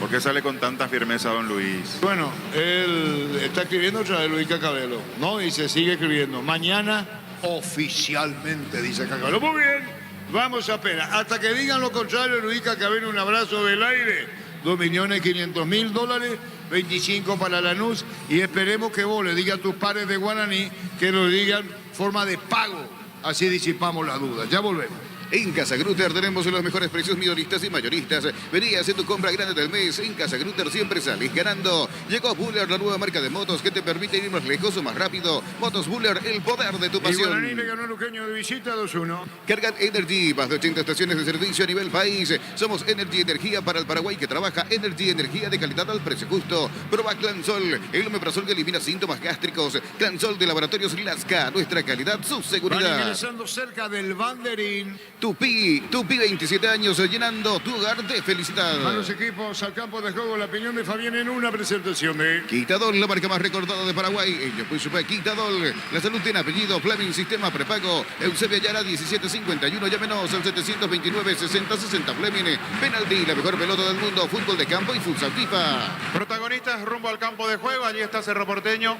¿Por qué sale con tanta firmeza don Luis? Bueno, él está escribiendo otra vez Luis Cacabelo, ¿no? Y se sigue escribiendo. Mañana, oficialmente, dice Cacabelo. Muy bien, vamos a esperar. Hasta que digan lo contrario, Luis Cacabelo, un abrazo del aire. 2.500.000 25 para Lanús. Y esperemos que vos le digas a tus pares de Guaraní que lo digan forma de pago. Así disipamos las dudas. Ya volvemos. En Casa Grutter tenemos los mejores precios minoristas y mayoristas. Vení a hacer tu compra grande del mes. En Casa Grutter siempre salís ganando. Llegó Buller, la nueva marca de motos que te permite ir más lejos o más rápido. Motos Buller, el poder de tu Y pasión. Guaraní le ganó a Luqueño de visita 2-1. Cargan Energy, más de 80 estaciones de servicio a nivel país. Somos Energy Energía para el Paraguay que trabaja. Energy Energía de calidad al precio justo. Proba Clansol, el omeprazol que elimina síntomas gástricos. Clansol de Laboratorios Lasca, nuestra calidad, su Van seguridad. ingresando cerca del banderín. Tupi 27 años llenando tu hogar de felicidad. A los equipos al campo de juego, la opinión de Fabián en una presentación de... Quitadol, la marca más recordada de Paraguay. Ellos pues super Quitadol. La salud tiene apellido. Fleming, sistema prepago. Eusebio Ayala, 1751. Llámenos al 729-6060. Fleming, penalti, la mejor pelota del mundo. Fútbol de campo y futsal FIFA. Protagonistas rumbo al campo de juego. Allí está Cerro Porteño.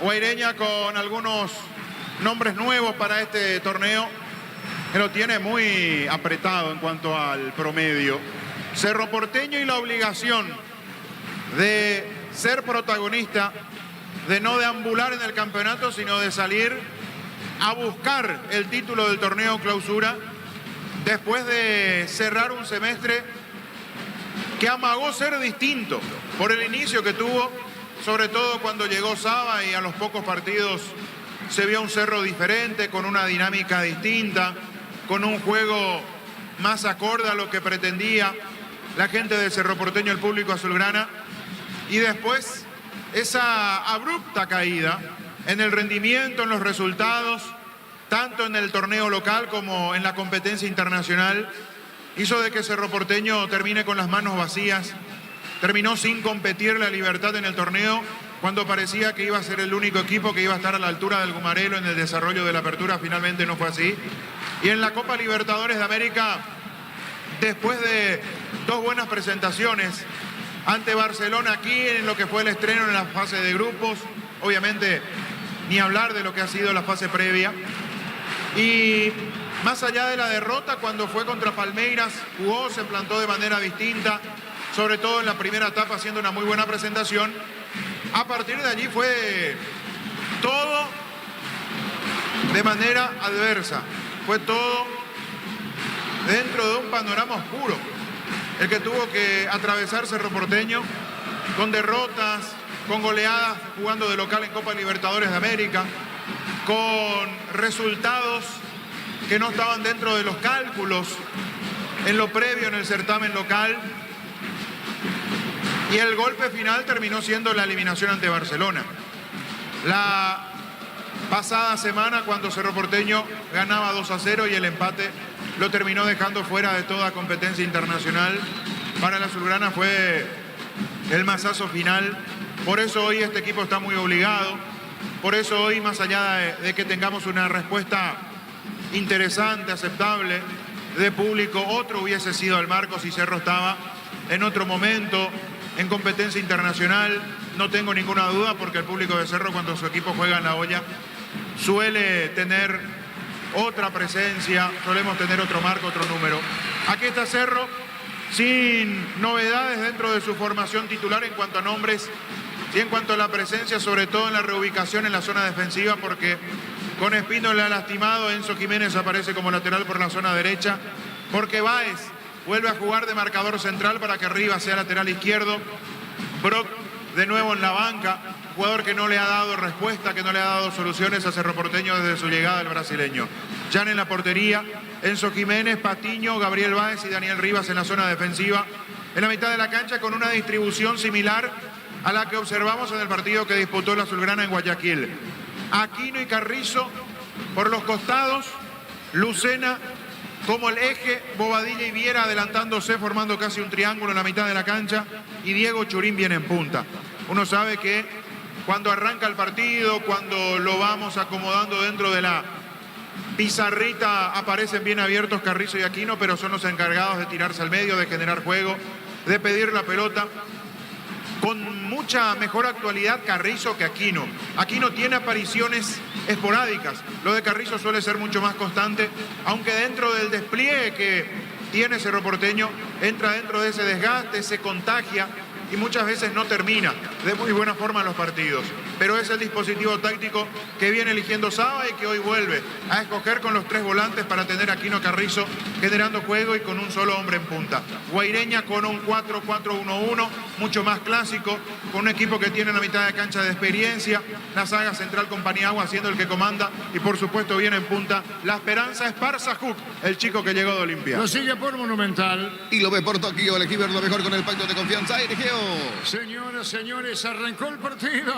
Guaireña con algunos nombres nuevos para este torneo. Que lo tiene muy apretado en cuanto al promedio. Cerro Porteño y la obligación de ser protagonista, de no deambular en el campeonato, sino de salir a buscar el título del torneo clausura después de cerrar un semestre que amagó ser distinto por el inicio que tuvo, sobre todo cuando llegó Saba y a los pocos partidos se vio un Cerro diferente, con una dinámica distinta, con un juego más acorde a lo que pretendía la gente de Cerro Porteño, el público azulgrana. Y después esa abrupta caída en el rendimiento, en los resultados, tanto en el torneo local como en la competencia internacional, hizo de que Cerro Porteño termine con las manos vacías. Terminó sin competir la Libertad en el torneo cuando parecía que iba a ser el único equipo que iba a estar a la altura del Gumarelo en el desarrollo de la apertura. Finalmente no fue así. Y en la Copa Libertadores de América, después de 2 buenas presentaciones ante Barcelona aquí en lo que fue el estreno en la fase de grupos, obviamente ni hablar de lo que ha sido la fase previa, y más allá de la derrota, cuando fue contra Palmeiras, jugó, se plantó de manera distinta, sobre todo en la primera etapa haciendo una muy buena presentación. A partir de allí fue todo de manera adversa, fue todo dentro de un panorama oscuro el que tuvo que atravesar Cerro Porteño, con derrotas, con goleadas, jugando de local en Copa Libertadores de América, con resultados que no estaban dentro de los cálculos en lo previo en el certamen local, y el golpe final terminó siendo la eliminación ante Barcelona. La pasada semana, cuando Cerro Porteño ganaba 2-0 y el empate lo terminó dejando fuera de toda competencia internacional, para la azulgrana fue el mazazo final. Por eso hoy este equipo está muy obligado, por eso hoy, más allá de que tengamos una respuesta interesante, aceptable de público, otro hubiese sido el marco si Cerro estaba en otro momento en competencia internacional. No tengo ninguna duda, porque el público de Cerro, cuando su equipo juega en la olla, suele tener otra presencia, solemos tener otro marco, otro número. Aquí está Cerro, sin novedades dentro de su formación titular en cuanto a nombres y en cuanto a la presencia, sobre todo en la reubicación en la zona defensiva, porque con Espino le ha lastimado, Enzo Jiménez aparece como lateral por la zona derecha, porque Báez vuelve a jugar de marcador central para que Rivas sea lateral izquierdo. Brock de nuevo en la banca, jugador que no le ha dado respuesta, que no le ha dado soluciones a Cerro Porteño desde su llegada al brasileño. Jan en la portería, Enzo Jiménez, Patiño, Gabriel Báez y Daniel Rivas en la zona defensiva. En la mitad de la cancha, con una distribución similar a la que observamos en el partido que disputó la azulgrana en Guayaquil. Aquino y Carrizo por los costados, Lucena como el eje, Bobadilla y Viera adelantándose, formando casi un triángulo en la mitad de la cancha, y Diego Churín viene en punta. Uno sabe que cuando arranca el partido, cuando lo vamos acomodando dentro de la pizarrita, aparecen bien abiertos Carrizo y Aquino, pero son los encargados de tirarse al medio, de generar juego, de pedir la pelota. Con mucha mejor actualidad Carrizo que Aquino. Aquino tiene apariciones esporádicas. Lo de Carrizo suele ser mucho más constante, aunque dentro del despliegue que tiene Cerro Porteño, entra dentro de ese desgaste, se contagia y muchas veces no termina de muy buena forma los partidos. Pero es el dispositivo táctico que viene eligiendo Saba y que hoy vuelve a escoger con los 3 volantes para tener a Aquino Carrizo generando juego y con un solo hombre en punta. Guaireña con un 4-4-1-1, mucho más clásico, con un equipo que tiene la mitad de cancha de experiencia, la saga central con Paniagua siendo el que comanda, y por supuesto viene en punta la esperanza Esparza Hook, el chico que llegó de Olimpia. Lo sigue por Monumental. Y lo ve por Tokio, el equipo lo mejor con el pacto de confianza. Ergeo. Señoras, señores, arrancó el partido.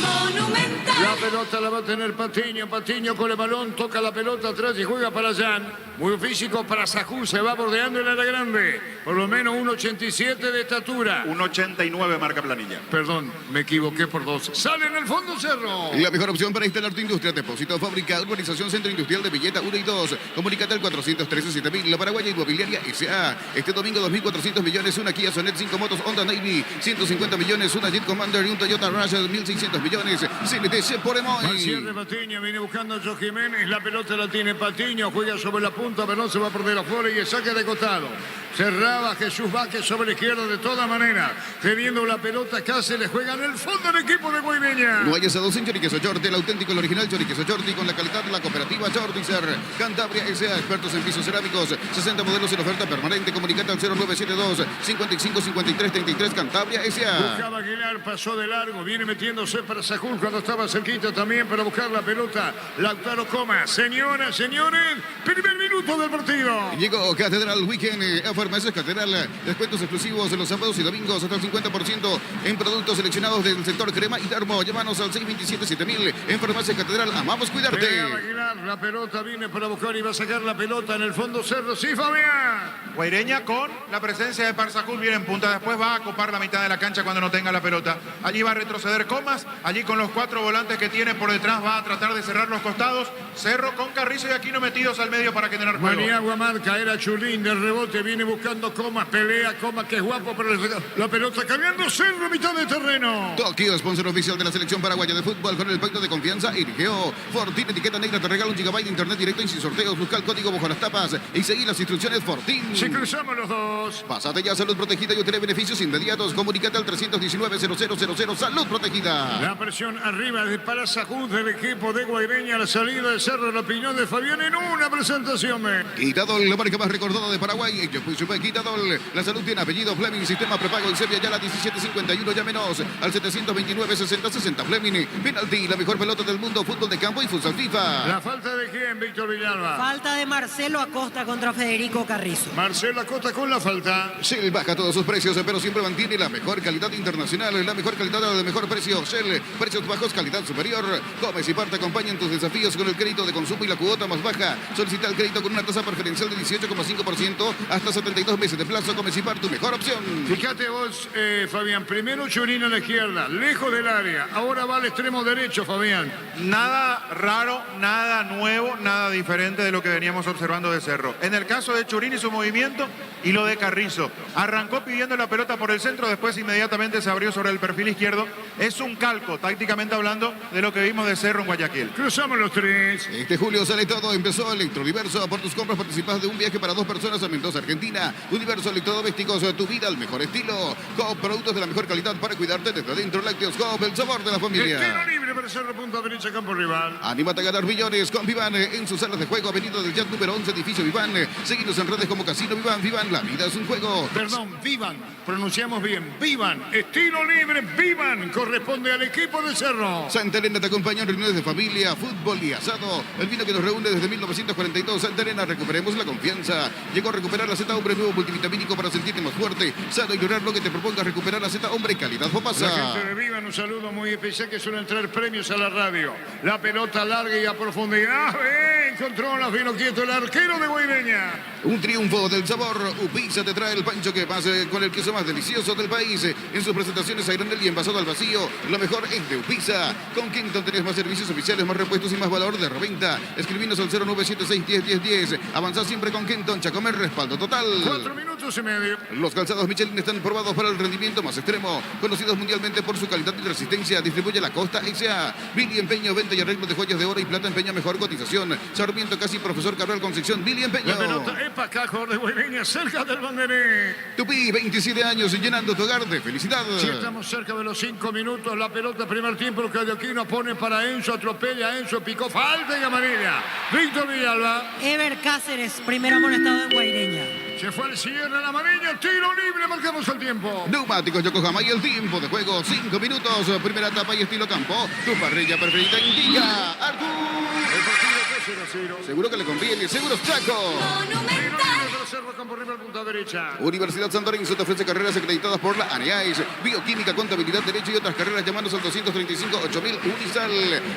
Monumental. La pelota la va a tener Patiño. Patiño con el balón, toca la pelota atrás y juega para Jan. Muy físico para Sajú, se va bordeando el área grande. Por lo menos 1,87 de estatura. 1,89 marca planilla. Perdón, me equivoqué por 2. Sale en el fondo Cerro. La mejor opción para instalar tu industria, depósito, fábrica, urbanización, centro industrial de Villeta 1 y 2. Comunícate al 413-7000, la Paraguaya Inmobiliaria S.A. Este domingo 2.400 millones, una Kia Sonet, 5 motos Honda Navy, 150 millones, una Jeep Commander y un Toyota Rush, 1.600 millones. CNTC por Emoy. Al cierre Patiño, viene buscando a Joe Jiménez, la pelota la tiene Patiño, juega sobre la punta, pero no se va a perder afuera y el saque de costado. Cerraba Jesús Vázquez sobre la izquierda de toda manera, teniendo la pelota casi le juega en el fondo el equipo de Guaireña. No hay asado sin choriqueso Chorti, el auténtico, el original choriqueso Chorti, con la calidad de la cooperativa Chortizer. Cantabria S.A., expertos en pisos cerámicos, 60 modelos en oferta permanente. Comunicate al 0972-555333, Cantabria S.A. Buscaba Aguilar, pasó de largo, viene metiéndose para Sajul cuando estaba cerquita también para buscar la pelota. Lautaro Coma. Señoras, señores, primer minuto. minutos del partido. Llegó Catedral Weekend a Farmacias Catedral. Descuentos exclusivos en los sábados y domingos hasta el 50% en productos seleccionados del sector crema y termo. Llámanos al 627-7000. En Farmacias Catedral, amamos cuidarte. Pega Aguilar, la pelota viene para buscar y va a sacar la pelota en el fondo Cerro. Sí, Fabián. Guaireña con la presencia de Parsacul bien en punta. Después va a copar la mitad de la cancha cuando no tenga la pelota. Allí va a retroceder Comas. Allí con los 4 volantes que tiene por detrás va a tratar de cerrar los costados. Cerro con Carrizo y Aquino metidos al medio para generar juego. Maniagua marca, era Chulín de rebote, viene buscando Comas, pelea Comas, que es guapo, pero la pelota cambiando Cerro, mitad de terreno. Tokio, sponsor oficial de la selección paraguaya de fútbol con el pacto de confianza. Irigeo, Fortín, etiqueta negra, te regala 1 GB de internet directo y sin sorteos. Busca el código bajo las tapas y seguí las instrucciones Fortín. Si cruzamos los dos. Pásate ya a Salud Protegida y obtener beneficios inmediatos. Comunícate al 319-0000 Salud Protegida. La presión arriba de Parsacul del equipo de Guaireña, la salida de Cerro, la opinión de Fabián en una presentación. Quitadol, la marca más recordada de Paraguay. Quitadol, la salud tiene apellido Fleming, sistema prepago en Sevilla ya la 1751, llámenos al 729-6060 Fleming. Penalti, la mejor pelota del mundo, fútbol de campo y futsal FIFA. ¿La falta de quién, Víctor Villalba? Falta de Marcelo Acosta contra Federico Carrizo. Marcelo Acosta con la falta. Shell baja todos sus precios, pero siempre mantiene la mejor calidad internacional, la mejor calidad de mejor precio. Shell, precios bajos, calidad superior. Comes y parte, acompañan tus desafíos con el crédito de consumo y la cuota más baja. Solicita el crédito con una tasa preferencial de 18,5% hasta 72 meses de plazo. Comes y parte, tu mejor opción. Fíjate vos, Fabián, primero Churín a la izquierda, lejos del área. Ahora va al extremo derecho, Fabián. Nada raro, nada nuevo, nada diferente de lo que veníamos observando de Cerro. En el caso de Churín y su movimiento y lo de Carrizo. Arrancó pidiendo la pelota por el centro, después inmediatamente se abrió sobre el perfil izquierdo. Es un calco, tácticamente hablando, de lo que vimos de Cerro en Guayaquil. Cruzamos los tres. Este julio sale todo, empezó Electroliverso. Por tus compras participas de un viaje para 2 personas a Mendoza, Argentina. Universo Electrodomésticos, tu vida al mejor estilo. Coop, productos de la mejor calidad para cuidarte desde adentro. Lácteos Coop, el sabor de la familia. El tiro libre para Cerro, punta derecha, campo rival. Anímate a ganar millones con Vivan en sus salas de juego, Avenida del Jazz número 11, edificio Vivan. Seguinos en redes como Casino Vivan. Vivan, la vida es un juego. Perdón, Vivan, pronunciamos bien. Vivan, estilo libre, Vivan, corresponde al equipo de Cerro. Santa Elena te acompaña en reuniones de familia, fútbol y asado. El vino que nos reúne desde 1942. Santa Elena, recuperemos la confianza. Llegó a recuperar la Z Hombre, nuevo multivitamínico para sentirte más fuerte, sano y lograr lo que te propongas. Recuperar la Z Hombre, calidad Fopasa. La gente de Vivan, un saludo muy especial, que suelen traer premios a la radio. La pelota larga y a profundidad. Controla, vino quieto el arquero de Guaireña. Un triunfo del sabor. Upisa te trae el pancho que pase con el queso más delicioso del país. En sus presentaciones a granel y envasado al vacío, lo mejor es de Upisa. Con Kenton tenés más servicios oficiales, más repuestos y más valor de reventa. Escribinos al 0976101010. Avanzá siempre con Kenton, Chacomer, respaldo total. 4 minutos y medio. Los calzados Michelin están probados para el rendimiento más extremo. Conocidos mundialmente por su calidad y resistencia. Distribuye la Costa S.A. Billy Empeño, venta y arreglo de joyas de oro y plata. Empeño, mejor cotización. Sarmiento casi Profesor Cabral Concepción. Billy Empeño. La pelota es para acá, de Guaireña, cerca del banderín. Tupí, 27 años llenando tu hogar de felicidad. Sí, estamos cerca de los 5 minutos. La pelota, primer tiempo, lo que de aquí nos pone para Enzo, atropella a Enzo, picó, falta y amarilla. Víctor Villalba. Ever Cáceres, primer amonestado en Guaireña. Se fue al cierre, la amarilla, tiro libre, marcamos el tiempo. Neumáticos Yokohama y el tiempo de juego, 5 minutos, primera etapa y estilo campo. Tu parrilla preferida indica Artur. El partido 0-0. Seguro que le conviene, Seguros Chaco. Universidad San Lorenzo te ofrece carreras acreditadas por la ANEAIS, bioquímica, contabilidad, derecho y otras carreras. Llámanos al 235-8000 Unisal.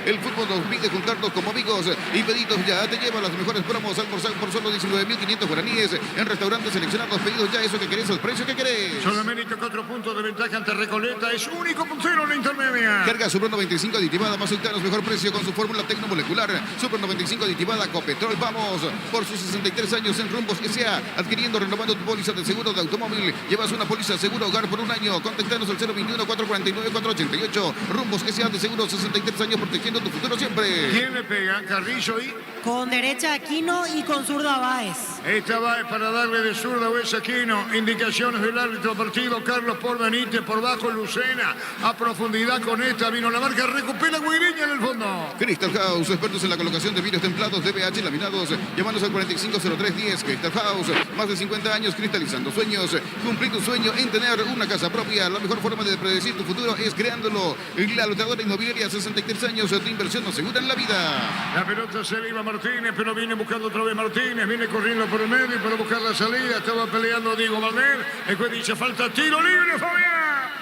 El fútbol nos pide juntarnos como amigos y pedidos ya te lleva las mejores promos. Almorzar por solo 19.500 guaraníes en restaurantes seleccionados. Pedidos ya, eso que querés, al precio que querés. Sudamérica, 4 puntos de ventaja ante Recoleta, es único puntero en la intermedia. Carga Super 95 aditivada más sultanos, mejor precio con su fórmula tecnomolecular. Super 95 aditivada Copetrol. Vamos por sus 63 años en Rumbos S.A. adquiriendo, renovando tu póliza de seguro de automóvil. Llevas una póliza seguro hogar por un año. Contactanos al 021-449-488. Rumbos S.A. de seguro, 63 años protegiendo tu futuro siempre. ¿Quién le pega? Carrillo y... Con derecha Aquino y con zurda Báez. Esta va para darle de zurda a Wes Aquino. Indicaciones del árbitro partido. Carlos Paul Benítez por bajo Lucena. A profundidad con esta. Vino la marca. Recupera Guaireña en el fondo. Crystal House, expertos en la colocación de vidrios templados DBH laminados. Llámanos al 450310. Crystal House, más de 50 años cristalizando sueños. Cumplir tu sueño en tener una casa propia. La mejor forma de predecir tu futuro es creándolo. La lotadora inmobiliaria, 63 años de inversión asegura en la vida. La pelota se le iba a Martínez, pero viene buscando otra vez Martínez. Viene corriendo por el medio para buscar la salida. Estaba peleando Diego Valdés. El juez dice falta tiro libre, Fabián.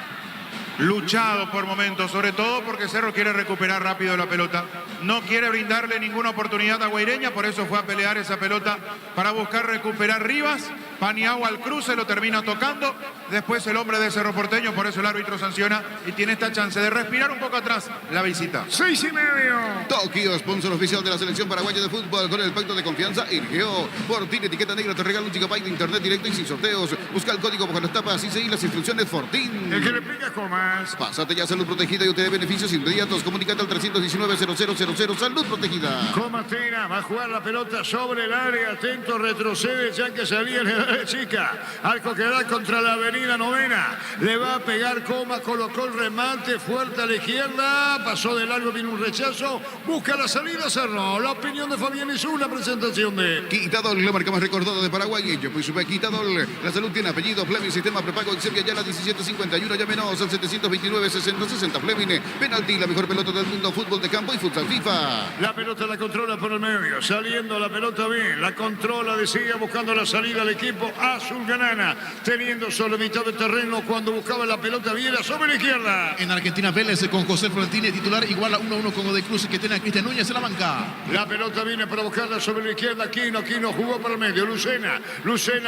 Luchado por momentos, sobre todo porque Cerro quiere recuperar rápido la pelota. No quiere brindarle ninguna oportunidad a Guaireña, por eso fue a pelear esa pelota para buscar recuperar Rivas. Paniagua al cruce, lo termina tocando. Después el hombre de Cerro Porteño, por eso el árbitro sanciona y tiene esta chance de respirar un poco atrás la visita. 6:30. Tokio, sponsor oficial de la selección paraguaya de fútbol con el pacto de confianza Irgeo. Fortín, etiqueta negra, te regala un gigabyte de internet directo y sin sorteos. Busca el código bajo las tapas y seguí las instrucciones Fortín. El que le pica comas. Pásate ya a Salud Protegida y obtener beneficios inmediatos. Comunicate al 319-0000 Salud Protegida. Comatina va a jugar la pelota sobre el área. Atento, retrocede ya que salía en la chica. Arco que da contra la avenida Novena. Le va a pegar Coma, colocó el remate fuerte a la izquierda. Pasó de largo, vino un rechazo. Busca la salida, Cerro. La opinión de Fabián es una presentación de Quitadol, la marca más recordada de Paraguay. Ello, pues sube Quitadol. La salud tiene apellido. Fleming, sistema prepago. Excepia ya la 1751. Llámenos al 729-6060 Fleming. Penalti, la mejor pelota del mundo. Fútbol de campo y futsal FIFA. La pelota la controla por el medio. Saliendo la pelota bien. La controla, decía, buscando la salida al equipo azulgrana. Teniendo solo mitad de terreno cuando buscaba la pelota Viera sobre la izquierda. En Argentina, Vélez con José Florentini titular igual a 1-1 con Ode Cruz que tiene a Cristian Núñez en la banca. La pelota viene para buscarla sobre la izquierda. Aquino jugó para el medio. Lucena,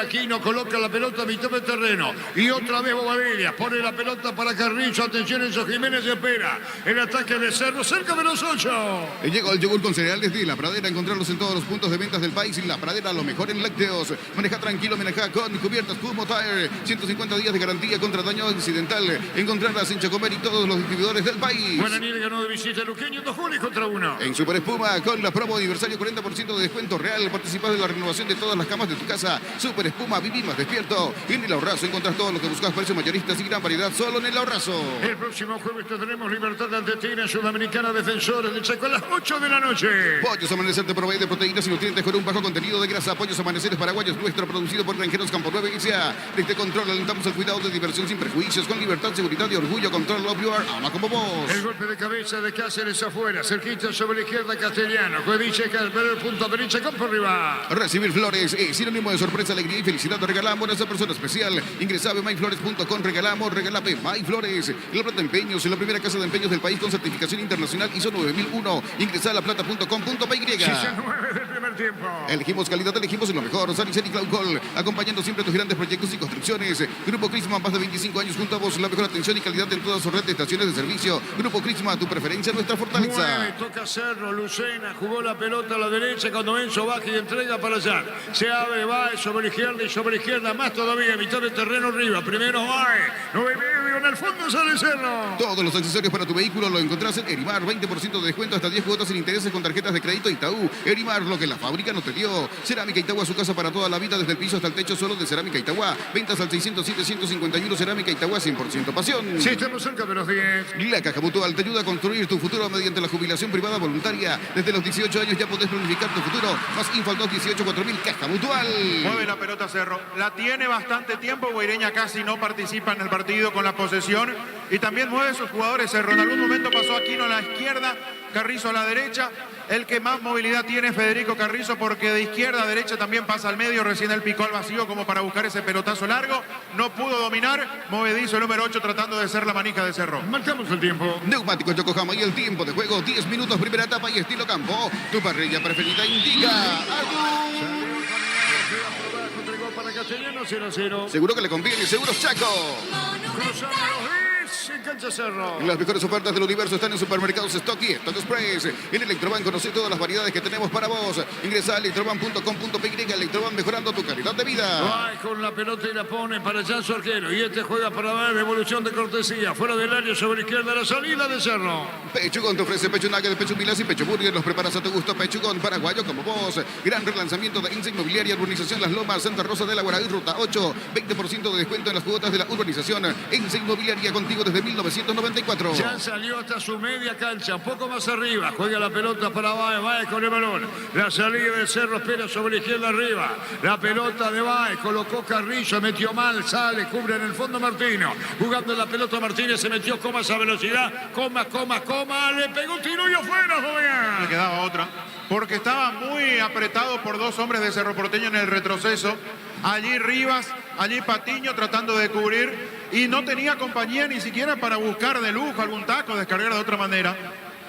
Aquino coloca la pelota a mitad de terreno. Y otra vez Bobadilla pone la pelota para Carrizo. Atención, Enzo Jiménez espera. El ataque de Cerro cerca de los 8. Llegó el yogur con cereales de La Pradera. Encontrarlos en todos los puntos de ventas del país. Y La Pradera, lo mejor en lácteos. Maneja tranquilo, maneja con cubiertas Kumo Tire. 150 días de garantía contra daño accidental. Encontrarlas en Chocomer y todos los distribuidores del país. Guaraní le ganó de visita a Luqueño, 2 goles contra 1. En Super Espuma, con la promo aniversario, 40% de descuento real. Participás de la renovación de todas las camas de tu casa. Super Espuma, viví más despierto. En El Ahorrazo encontrás todo lo que buscas, precios mayoristas y gran variedad solo en El Ahorrazo. El próximo jueves tendremos Libertad ante Tigre, Sudamericana Defensores del Chaco a las 8 de la noche. Pollos Amanecer te provee de proteínas y nutrientes con un bajo contenido de grasa. Pollos Amaneceres Paraguayos, nuestro producido por Granjeros Campo 9 S.A. Desde Control alentamos el cuidado de diversión sin prejuicios, con libertad, seguridad y orgullo. Control Love You Are, ama como vos. El golpe de cabeza de Cáceres afuera, cerquita sobre la izquierda Castellano. Juez dice que al el punto a derecha, campo arriba. Recibir flores es sinónimo de sorpresa, alegría y felicidad. Regalamos a esa persona especial. Ingresa a myflores.com, regalamos, regalape MyFlores. La Plata Empeños, la primera casa de empeños del país con certificación internacional ISO 9001. Ingresa a laplata.com.py. Sí, 9 del primer tiempo. Elegimos calidad, elegimos lo mejor. Sanicel y Cloud Call, acompañando siempre tus grandes proyectos y construcciones. Grupo Crisma, más de 25 años junto a vos. La mejor atención y calidad en toda su red de estaciones de servicio. Grupo Crisma, tu preferencia, nuestra fortaleza. 9, toca Cerro, Lucena, jugó la pelota a la derecha cuando Enzo baja y entrega para allá. Se abre, va sobre la izquierda y sobre la izquierda, más todavía, mitad del terreno arriba. Primero va, 9,5, en el fondo sale Cerro. Todos los accesorios para tu vehículo lo encontrás en Erimar. 20% de descuento, hasta 10 cuotas sin intereses con tarjetas de crédito Itaú. Erimar, lo que la fábrica no te dio. Cerámica Itagua, su casa para toda la vida, desde el piso hasta el techo, solo de Cerámica Itagua. Ventas al 607-151, Cerámica Itagua, 100% pasión. Sí, estamos cerca de los 10. La Caja Mutual te ayuda a construir tu futuro mediante la jubilación privada voluntaria. Desde los 18 años ya podés planificar tu futuro. Más info al 218-4000, Caja Mutual. Mueve la pelota Cerro. La tiene bastante tiempo. Guaireña casi no participa en el partido con la posesión. Y también mueve sus jugadores Cerro. En algún momento pasó Aquino a la izquierda, Carrizo a la derecha. El que más movilidad tiene es Federico Carrizo, porque de izquierda a derecha también pasa al medio. Recién él picó al vacío como para buscar ese pelotazo largo. No pudo dominar. Movedizo el número 8 tratando de ser la manija de Cerro. Marcamos el tiempo. Neumáticos Yokohama y el tiempo de juego. 10 minutos, primera etapa y estilo campo. Tu parrilla preferida indica. Para Castellano, 0-0. Seguro que le conviene, Seguros Chaco. Cruzamos los en Cancha Cerro. Las mejores ofertas del universo están en Supermercados Stock y Stock Express. En Electroban conoce todas las variedades que tenemos para vos. Ingresa a electroban.com.py. Electroban, mejorando tu calidad de vida. Va con la pelota y la pone para Jan Arquero. Y este juega para dar devolución de cortesía. Fuera del área, sobre izquierda, la salida de Cerro. Pechugón te ofrece pecho nugget, pecho milas y pecho burger. Los preparas a tu gusto. Pechugón, paraguayo como vos. Gran relanzamiento de Insa Inmobiliaria, Urbanización Las Lomas, Santa Rosa de la Guaraí, Ruta 8. 20% de descuento en las cuotas de la urbanización. Insa Inmobiliaria, contigo desde 1994. Ya salió hasta su media cancha, un poco más arriba. Juega la pelota para Baez, Baez con el balón. La salida del Cerro espera sobre la izquierda arriba. La pelota de Baez, colocó Carrillo, metió mal, sale, cubre en el fondo Martino. Jugando la pelota Martínez, se metió coma esa velocidad. Coma, le pegó un tiro y afuera, Le quedaba otra, porque estaba muy apretado por dos hombres de Cerro Porteño en el retroceso. Allí Rivas, allí Patiño tratando de cubrir y no tenía compañía ni siquiera para buscar de lujo algún taco, descargar de otra manera.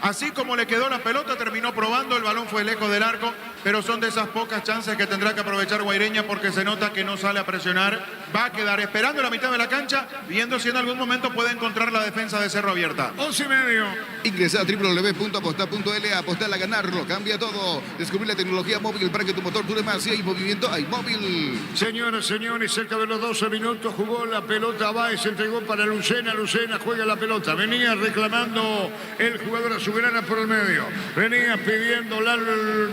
Así como le quedó la pelota, terminó probando, el balón fue lejos del arco, pero son de esas pocas chances que tendrá que aprovechar Guaireña porque se nota que no sale a presionar. Va a quedar esperando la mitad de la cancha, viendo si en algún momento puede encontrar la defensa de Cerro abierta. 11:30. Ingresa a www.aposta.la, apostar a ganarlo, cambia todo. Descubrí la tecnología móvil para que tu motor dure más. Si hay movimiento, hay móvil. Señoras, señores, cerca de los 12 minutos jugó la pelota Baez, se entregó para Lucena. Lucena juega la pelota. Venía reclamando el jugador Azulgrana por el medio. Venía pidiendo la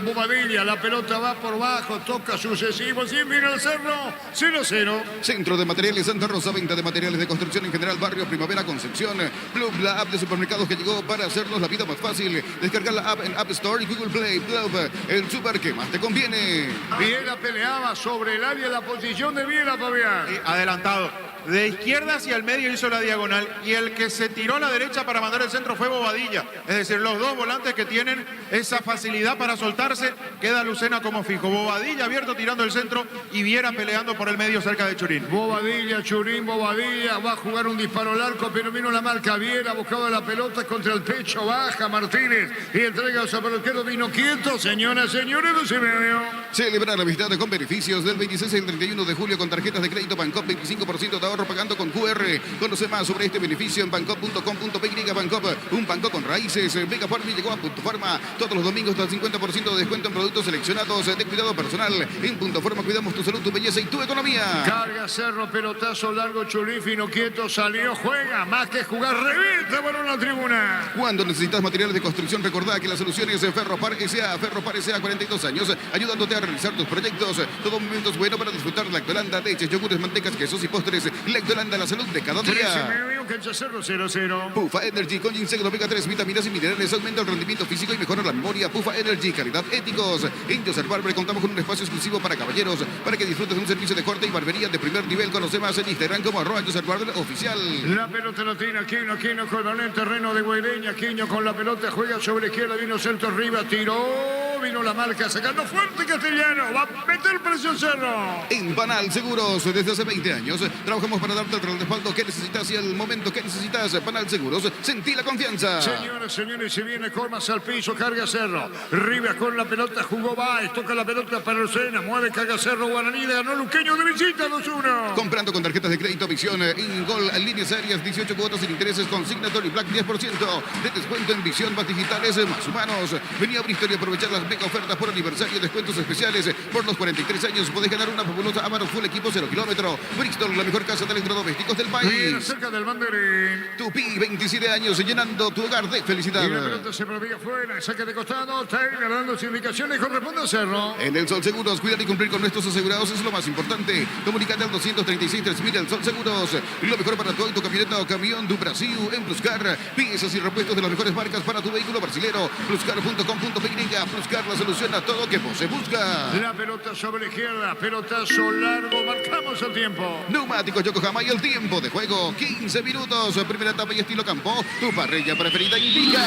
Bobadilla. La pelota va por bajo, toca sucesivo. Sí, mira el Cerro. 0-0. Centro de Materiales Santa Rosa, venta de materiales de construcción en general, barrio Primavera, Concepción. Club, la app de supermercados que llegó para hacernos la vida más fácil. Descargar la app en App Store y Google Play. Club, el super que más te conviene. Viera peleaba sobre el área, la posición de Viera, Fabián. Adelantado. De izquierda hacia el medio hizo la diagonal y el que se tiró a la derecha para mandar el centro fue Bobadilla. Es decir, los dos volantes que tienen esa facilidad para soltarse, queda Lucena como fijo. Bobadilla abierto tirando el centro y Viera peleando por el medio cerca de Churín. Bobadilla, Churín, Bobadilla, va a jugar un disparo al arco, pero vino la marca Viera, buscaba la pelota contra el pecho, baja Martínez y entrega a Zaparoquero, vino quieto, señoras, señores, 12:30. Celebrar la visita con beneficios del 26 al 31 de julio con tarjetas de crédito Bancop, 25% de ahorro pagando con QR. Conoce más sobre este beneficio en bancop.com.py. Bancop, un banco con raíces. Megaform llegó a Punto Forma. Todos los domingos hasta el 50% de descuento en productos seleccionados de cuidado personal. En Punto Forma cuidamos tu salud, tu belleza y tu economía. Carga Cerro, pelotazo largo, Churín, fino quieto, salió, juega, más que jugar, revienta para una tribuna. Cuando necesitas materiales de construcción, recordá que la solución es Ferropar S.A. Ferropar S.A. 42 años, ayudándote a realizar tus proyectos. Todo momento es bueno para disfrutar de Lactolanda, leches, yogures, mantecas, quesos y postres. Lactolanda, la salud de cada día. 13:30, Cancha Cerro, 0-0. Pufa Energy con ginseng, omega 3, vitaminas y minerales, aumenta el rendimiento físico y mejora la memoria. Pufa Energy, calidad éticos. En Joseph Barber contamos con un espacio exclusivo para caballeros, para que disfrutes de un servicio de corte y barbería de primer nivel. Conoce más en Instagram como @Joseph Barber oficial. La pelota la tiene Aquino con balón en terreno de Guaireña. Aquino con la pelota, juega sobre la izquierda, vino Celto arriba, tiró, vino la marca, sacando fuerte Castellano, va a meter presión Cerro. En Panal Seguros, desde hace 20 años, trabajamos para darte el respaldo que necesitas y el momento que necesitas. Panal Seguros, sentí la confianza. Señoras, señores, se viene Colmas al piso, carga Cerro. Rivas con la pelota, jugó Baez, toca la pelota para Lucena, mueve, carga Cerro, Guaraní, ganó Luqueño de visita, 2-1. Comprando con tarjetas de crédito Visión, en Gol, líneas aéreas, 18 cuotas sin intereses, Consignatory Black, 10% de descuento en Visión, más digitales, más humanos. Venía a Bristol y aprovechar las mega ofertas por aniversario, descuentos especiales. Por los 43 años podés ganar una fabulosa Amarok Full Equipo 0 kilómetro. Bristol, la mejor casa de electrodomésticos del país. Bien, cerca del banderín. Tupi, 27 años, llenando tu hogar de felicidad. Y la pelota se propiga fuera, saca de costado, Taylor dando sus indicaciones, corresponde a Cerro. En el Sol Seguros, cuidar y cumplir con nuestros asegurados es lo más importante. Comunicate al 236-3000, el Sol Seguros. Lo mejor para tu auto, camioneta o camión do Brasil en Pluscar. Piezas y repuestos de las mejores marcas para tu vehículo brasilero. Pluscar.com.py. Pluscar, la solución a todo que vos se busca. La pelota sobre la izquierda, pelotazo largo, marcamos el tiempo. Neumáticos Yokohama y el tiempo de juego, 15 minutos. Primera etapa y estilo campo. Tu parrilla preferida indica.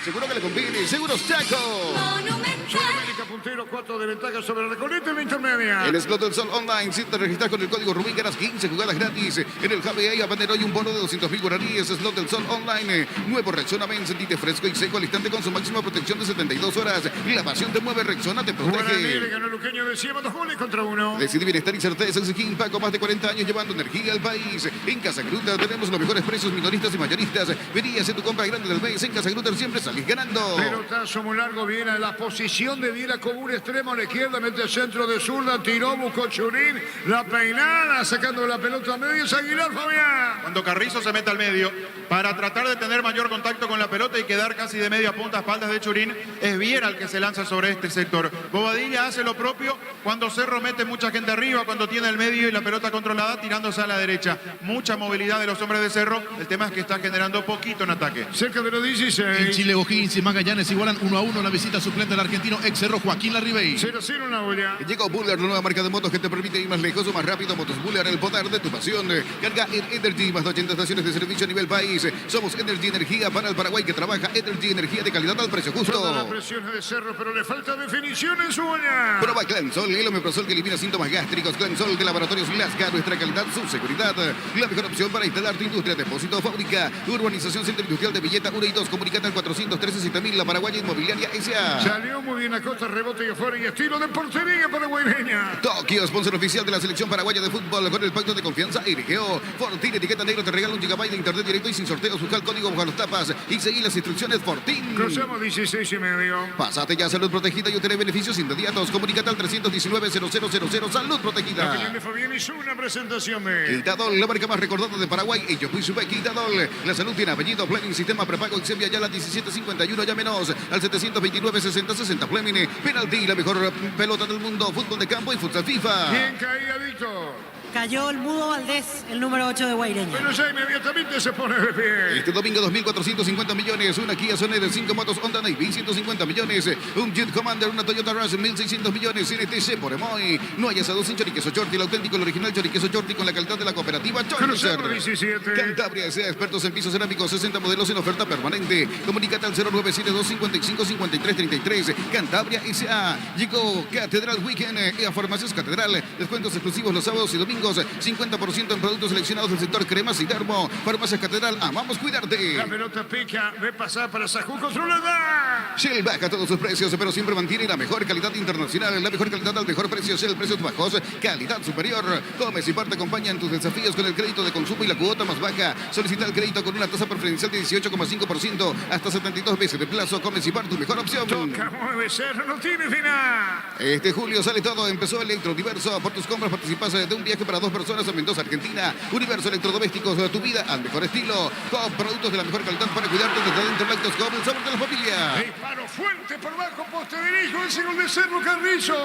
seguro que le conviene. Seguros Chaco. América puntero, 4 de ventaja sobre Recoleta en la intermedia. En Slot del Sol Online, si te registras con el código Rubín, ganas 15 jugadas gratis. En el HBA Habanero hay un bono de 200.000 guaraníes. Slot del Sol Online. Nuevo Rexona Men, sentite fresco y seco al instante con su máxima protección de 72 horas. La pasión te mueve, Rexona te Guaraní protege. le ganó el Luqueño de Ciema, 2 goles contra 1. Decide bienestar y certeza en Siquín, Paco, más de 40 años llevando energía al país. En Casa Gruta tenemos los mejores precios minoristas y mayoristas. Vení a hacer tu compra grande del mes. En Casa Gruta siempre salís ganando. Pelotazo muy largo, viene a la posición de Viera como un extremo a la izquierda, mete el centro de zurda, tiró, buscó Churín, la peinada, sacando la pelota a medio, es Aguilar, Fabián. Cuando Carrizo se mete al medio para tratar de tener mayor contacto con la pelota y quedar casi de media punta a espaldas de Churín, es Viera el que se lanza sobre este sector. Bobadilla hace lo propio cuando Cerro mete mucha gente arriba, cuando tiene el medio y la pelota controlada tirándose a la derecha. Mucha movilidad de los hombres de Cerro, el tema es que está generando poquito en ataque. Cerca de los 16. En Chile, O'Higgins y Magallanes igualan 1-1 la visita suplente del argentino ex Cerro Joaquín Larribey. 0-0 en la olla. Llegó Buller, la nueva marca de motos que te permite ir más lejos o más rápido. Motos Buller, el poder de tu pasión. Carga en Energy, más de 80 estaciones de servicio a nivel país. Somos Energy Energía para el Paraguay que trabaja. Energy Energía de calidad al precio justo. Toda la presión es de Cerro, pero le falta definición en su olla. Prueba Clansol, el omeprazol que elimina síntomas gástricos. Clansol de Laboratorios Lasca, nuestra calidad, su seguridad. La mejor opción para instalar tu industria, depósito, fábrica, urbanización, centro industrial de Villeta 1 y 2. Comunicate al 413-7000, la Paraguaya Inmobiliaria S.A. Salió muy bien a costa, rebote y afuera y estilo de portería paraguayreña. Tokio, sponsor oficial de la selección paraguaya de fútbol. Con el pacto de confianza, RGO. Fortín, etiqueta negro, te regala 1 GB de internet directo y sin sorteos. Busca el código bajo los tapas y seguí las instrucciones Fortín. Cruzamos 16,5. Pásate ya a Salud Protegida y obtener beneficios inmediatos. Comunicate al 319-0000. Salud La Protegida. opinión de Fabián hizo una presentación de... Quintadol, la marca más recordada de Paraguay. Y yo fui su Quintadol. La salud tiene apellido. Planning Sistema Prepago Exenvia ya la 1751. Llámenos al 729-6060. Fleming. Penalti, la mejor pelota del mundo. Fútbol de campo y futsal FIFA. Bien caída, Víctor. Cayó el Mudo Valdés, el número 8 de Guaireña. Pero ya inmediatamente se pone de pie. Este domingo 2.450 millones, una Kia Soner, 5 motos Honda Navy, 150 millones, un Jeep Commander, una Toyota Rush, 1.600 millones, NTC por Emoy. No hay asado sin choriqueso Chorti, el auténtico, el original choriqueso Chorti con la calidad de la cooperativa Choriqueser. 17. Cantabria sea expertos en pisos cerámicos, 60 modelos en oferta permanente. Comunícate al 097-255-5333. Cantabria S.A. Llegó Catedral Weekend y a Farmacias Catedral. Descuentos exclusivos los sábados y domingos. 50% en productos seleccionados del sector cremas y dermo. Farmacias Catedral, amamos cuidarte. La pelota pica, ve pasar para Sajú, controlada. Shell baja todos sus precios, pero siempre mantiene la mejor calidad internacional, la mejor calidad al mejor precio. Shell, precios bajos, calidad superior. Comes y parte acompaña en tus desafíos con el crédito de consumo y la cuota más baja. Solicita el crédito con una tasa preferencial de 18,5% hasta 72 meses de plazo. Comes y parte, tu mejor opción. Toca, mueve, Cerro, no tiene final. Este julio sale todo, empezó Electrouniverso. Por tus compras participas de un viaje para 2 personas a Mendoza, Argentina. Universo Electrodomésticos, tu vida al mejor estilo. Con productos de la mejor calidad para cuidarte desde adentro, lactos como el sabor de la familia. Disparo fuerte por bajo, poste derecho, ese gol de Cerro Carrizo.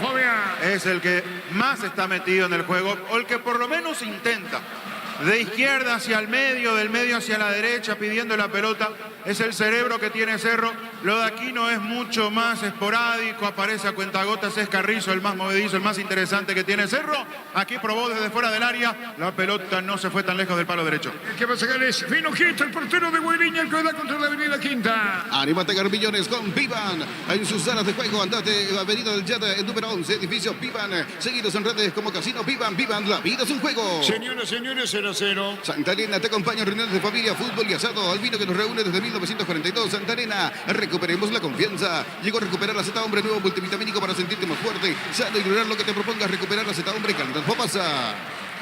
Fabián. Es el que más está metido en el juego, o el que por lo menos intenta. De izquierda hacia el medio, del medio hacia la derecha, pidiendo la pelota. Es el cerebro que tiene Cerro. Lo de Aquino es mucho más esporádico, aparece a cuentagotas, es Carrizo el más movedizo, el más interesante que tiene Cerro. Aquí probó desde fuera del área, la pelota no se fue tan lejos del palo derecho. El que va a sacar es Vino Quito, el portero de Guairiña, el que da contra la avenida Quinta. Anímate a ganar millones con Vivan. En sus salas de juego, andate avenida del Yata, el número 11, edificio Vivan. Seguidos en redes como Casino Vivan. Vivan, la vida es un juego. Señoras, señores, 0-0. Santa Elena te acompaña en reuniones de familia, fútbol y asado. Al vino que nos reúne desde 1942. Santa Elena, recuperemos la confianza. Llegó a recuperar la Z Hombre, nuevo multivitamínico para sentirte más fuerte, sano y lograr lo que te propongas. Recuperar la Z Hombre, calidad Popasa.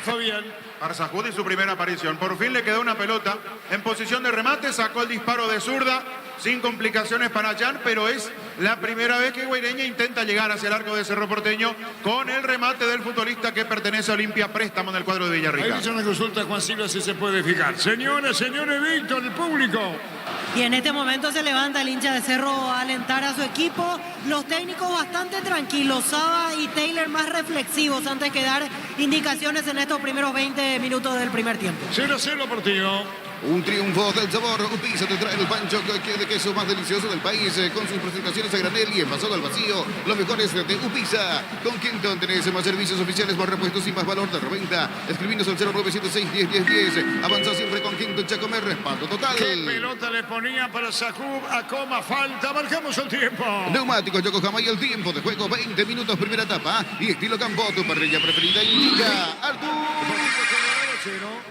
Fabián. Arzajudi su primera aparición. Por fin le quedó una pelota en posición de remate, sacó el disparo de zurda, sin complicaciones para Jan, pero es la primera vez que Guaireña intenta llegar hacia el arco de Cerro Porteño con el remate del futbolista que pertenece a Olimpia, préstamo en el cuadro de Villarrica. Ahí hizo una consulta a Juan Silva si se puede fijar. Señoras, señores, Víctor, el público. Y en este momento se levanta el hincha de Cerro a alentar a su equipo. Los técnicos bastante tranquilos, Saba y Taylor más reflexivos antes que dar indicaciones en estos primeros 20 minutos del primer tiempo. 0-0 partido. Un triunfo del sabor. Upisa te trae el pancho de queso más delicioso del país con sus presentaciones a granel y envasado al vacío. Lo mejor es de Upisa. Con Quinton tenés más servicios oficiales, más repuestos y más valor de reventa. Escribinos al 0976 101010. Avanza siempre con Quinton Chacomer. Respaldo total. ¿Qué pelota le ponía para Sakub? A coma falta. Marcamos el tiempo. Neumáticos Yokohama y el tiempo de juego. 20 minutos primera etapa. Y estilo Campo, tu parrilla preferida indica Artur.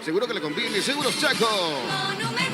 Seguro que le conviene. Seguros Chaco.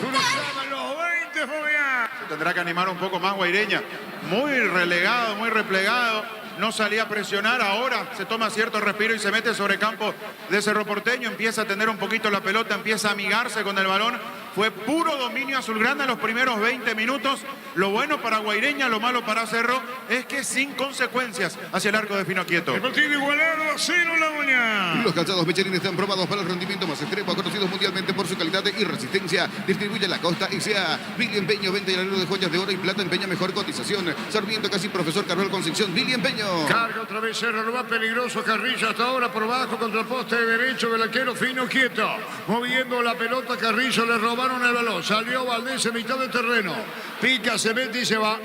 Cruzaban los 20, Fabián. Tendrá que animar un poco más Guaireña. Muy relegado, muy replegado. No salía a presionar. Ahora se toma cierto respiro y se mete sobre campo de Cerro Porteño. Empieza a tener un poquito la pelota, empieza a amigarse con el balón. Fue puro dominio azulgrana en los primeros 20 minutos. Lo bueno para Guaireña, lo malo para Cerro es que sin consecuencias hacia el arco de Pinoquieto. El partido igualado a 0 la mañana. Los calzados Michelin están probados para el rendimiento más extremo, conocidos mundialmente por su calidad y resistencia. Distribuye la Costa S.A. Billy Empeño, venta y alero de joyas de oro y plata. Empeña mejor cotización. Sarmiento casi profesor Carlos Concepción. Billy Empeño. Carga otra vez Cerro, lo va peligroso Carrillo hasta ahora por bajo contra el poste derecho del arquero Pinoquieto. Moviendo la pelota Carrillo, le robaron el balón. Salió Valdés en mitad del terreno. Pica, se mete y se va.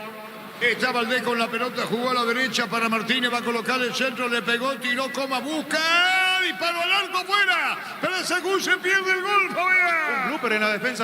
Está Valdés con la pelota, jugó a la derecha para Martínez, va a colocar el centro, le pegó, tiró, coma, busca, disparo al arco, fuera. Pero Sagún se pierde el gol, Fabián. Un blooper en la defensa de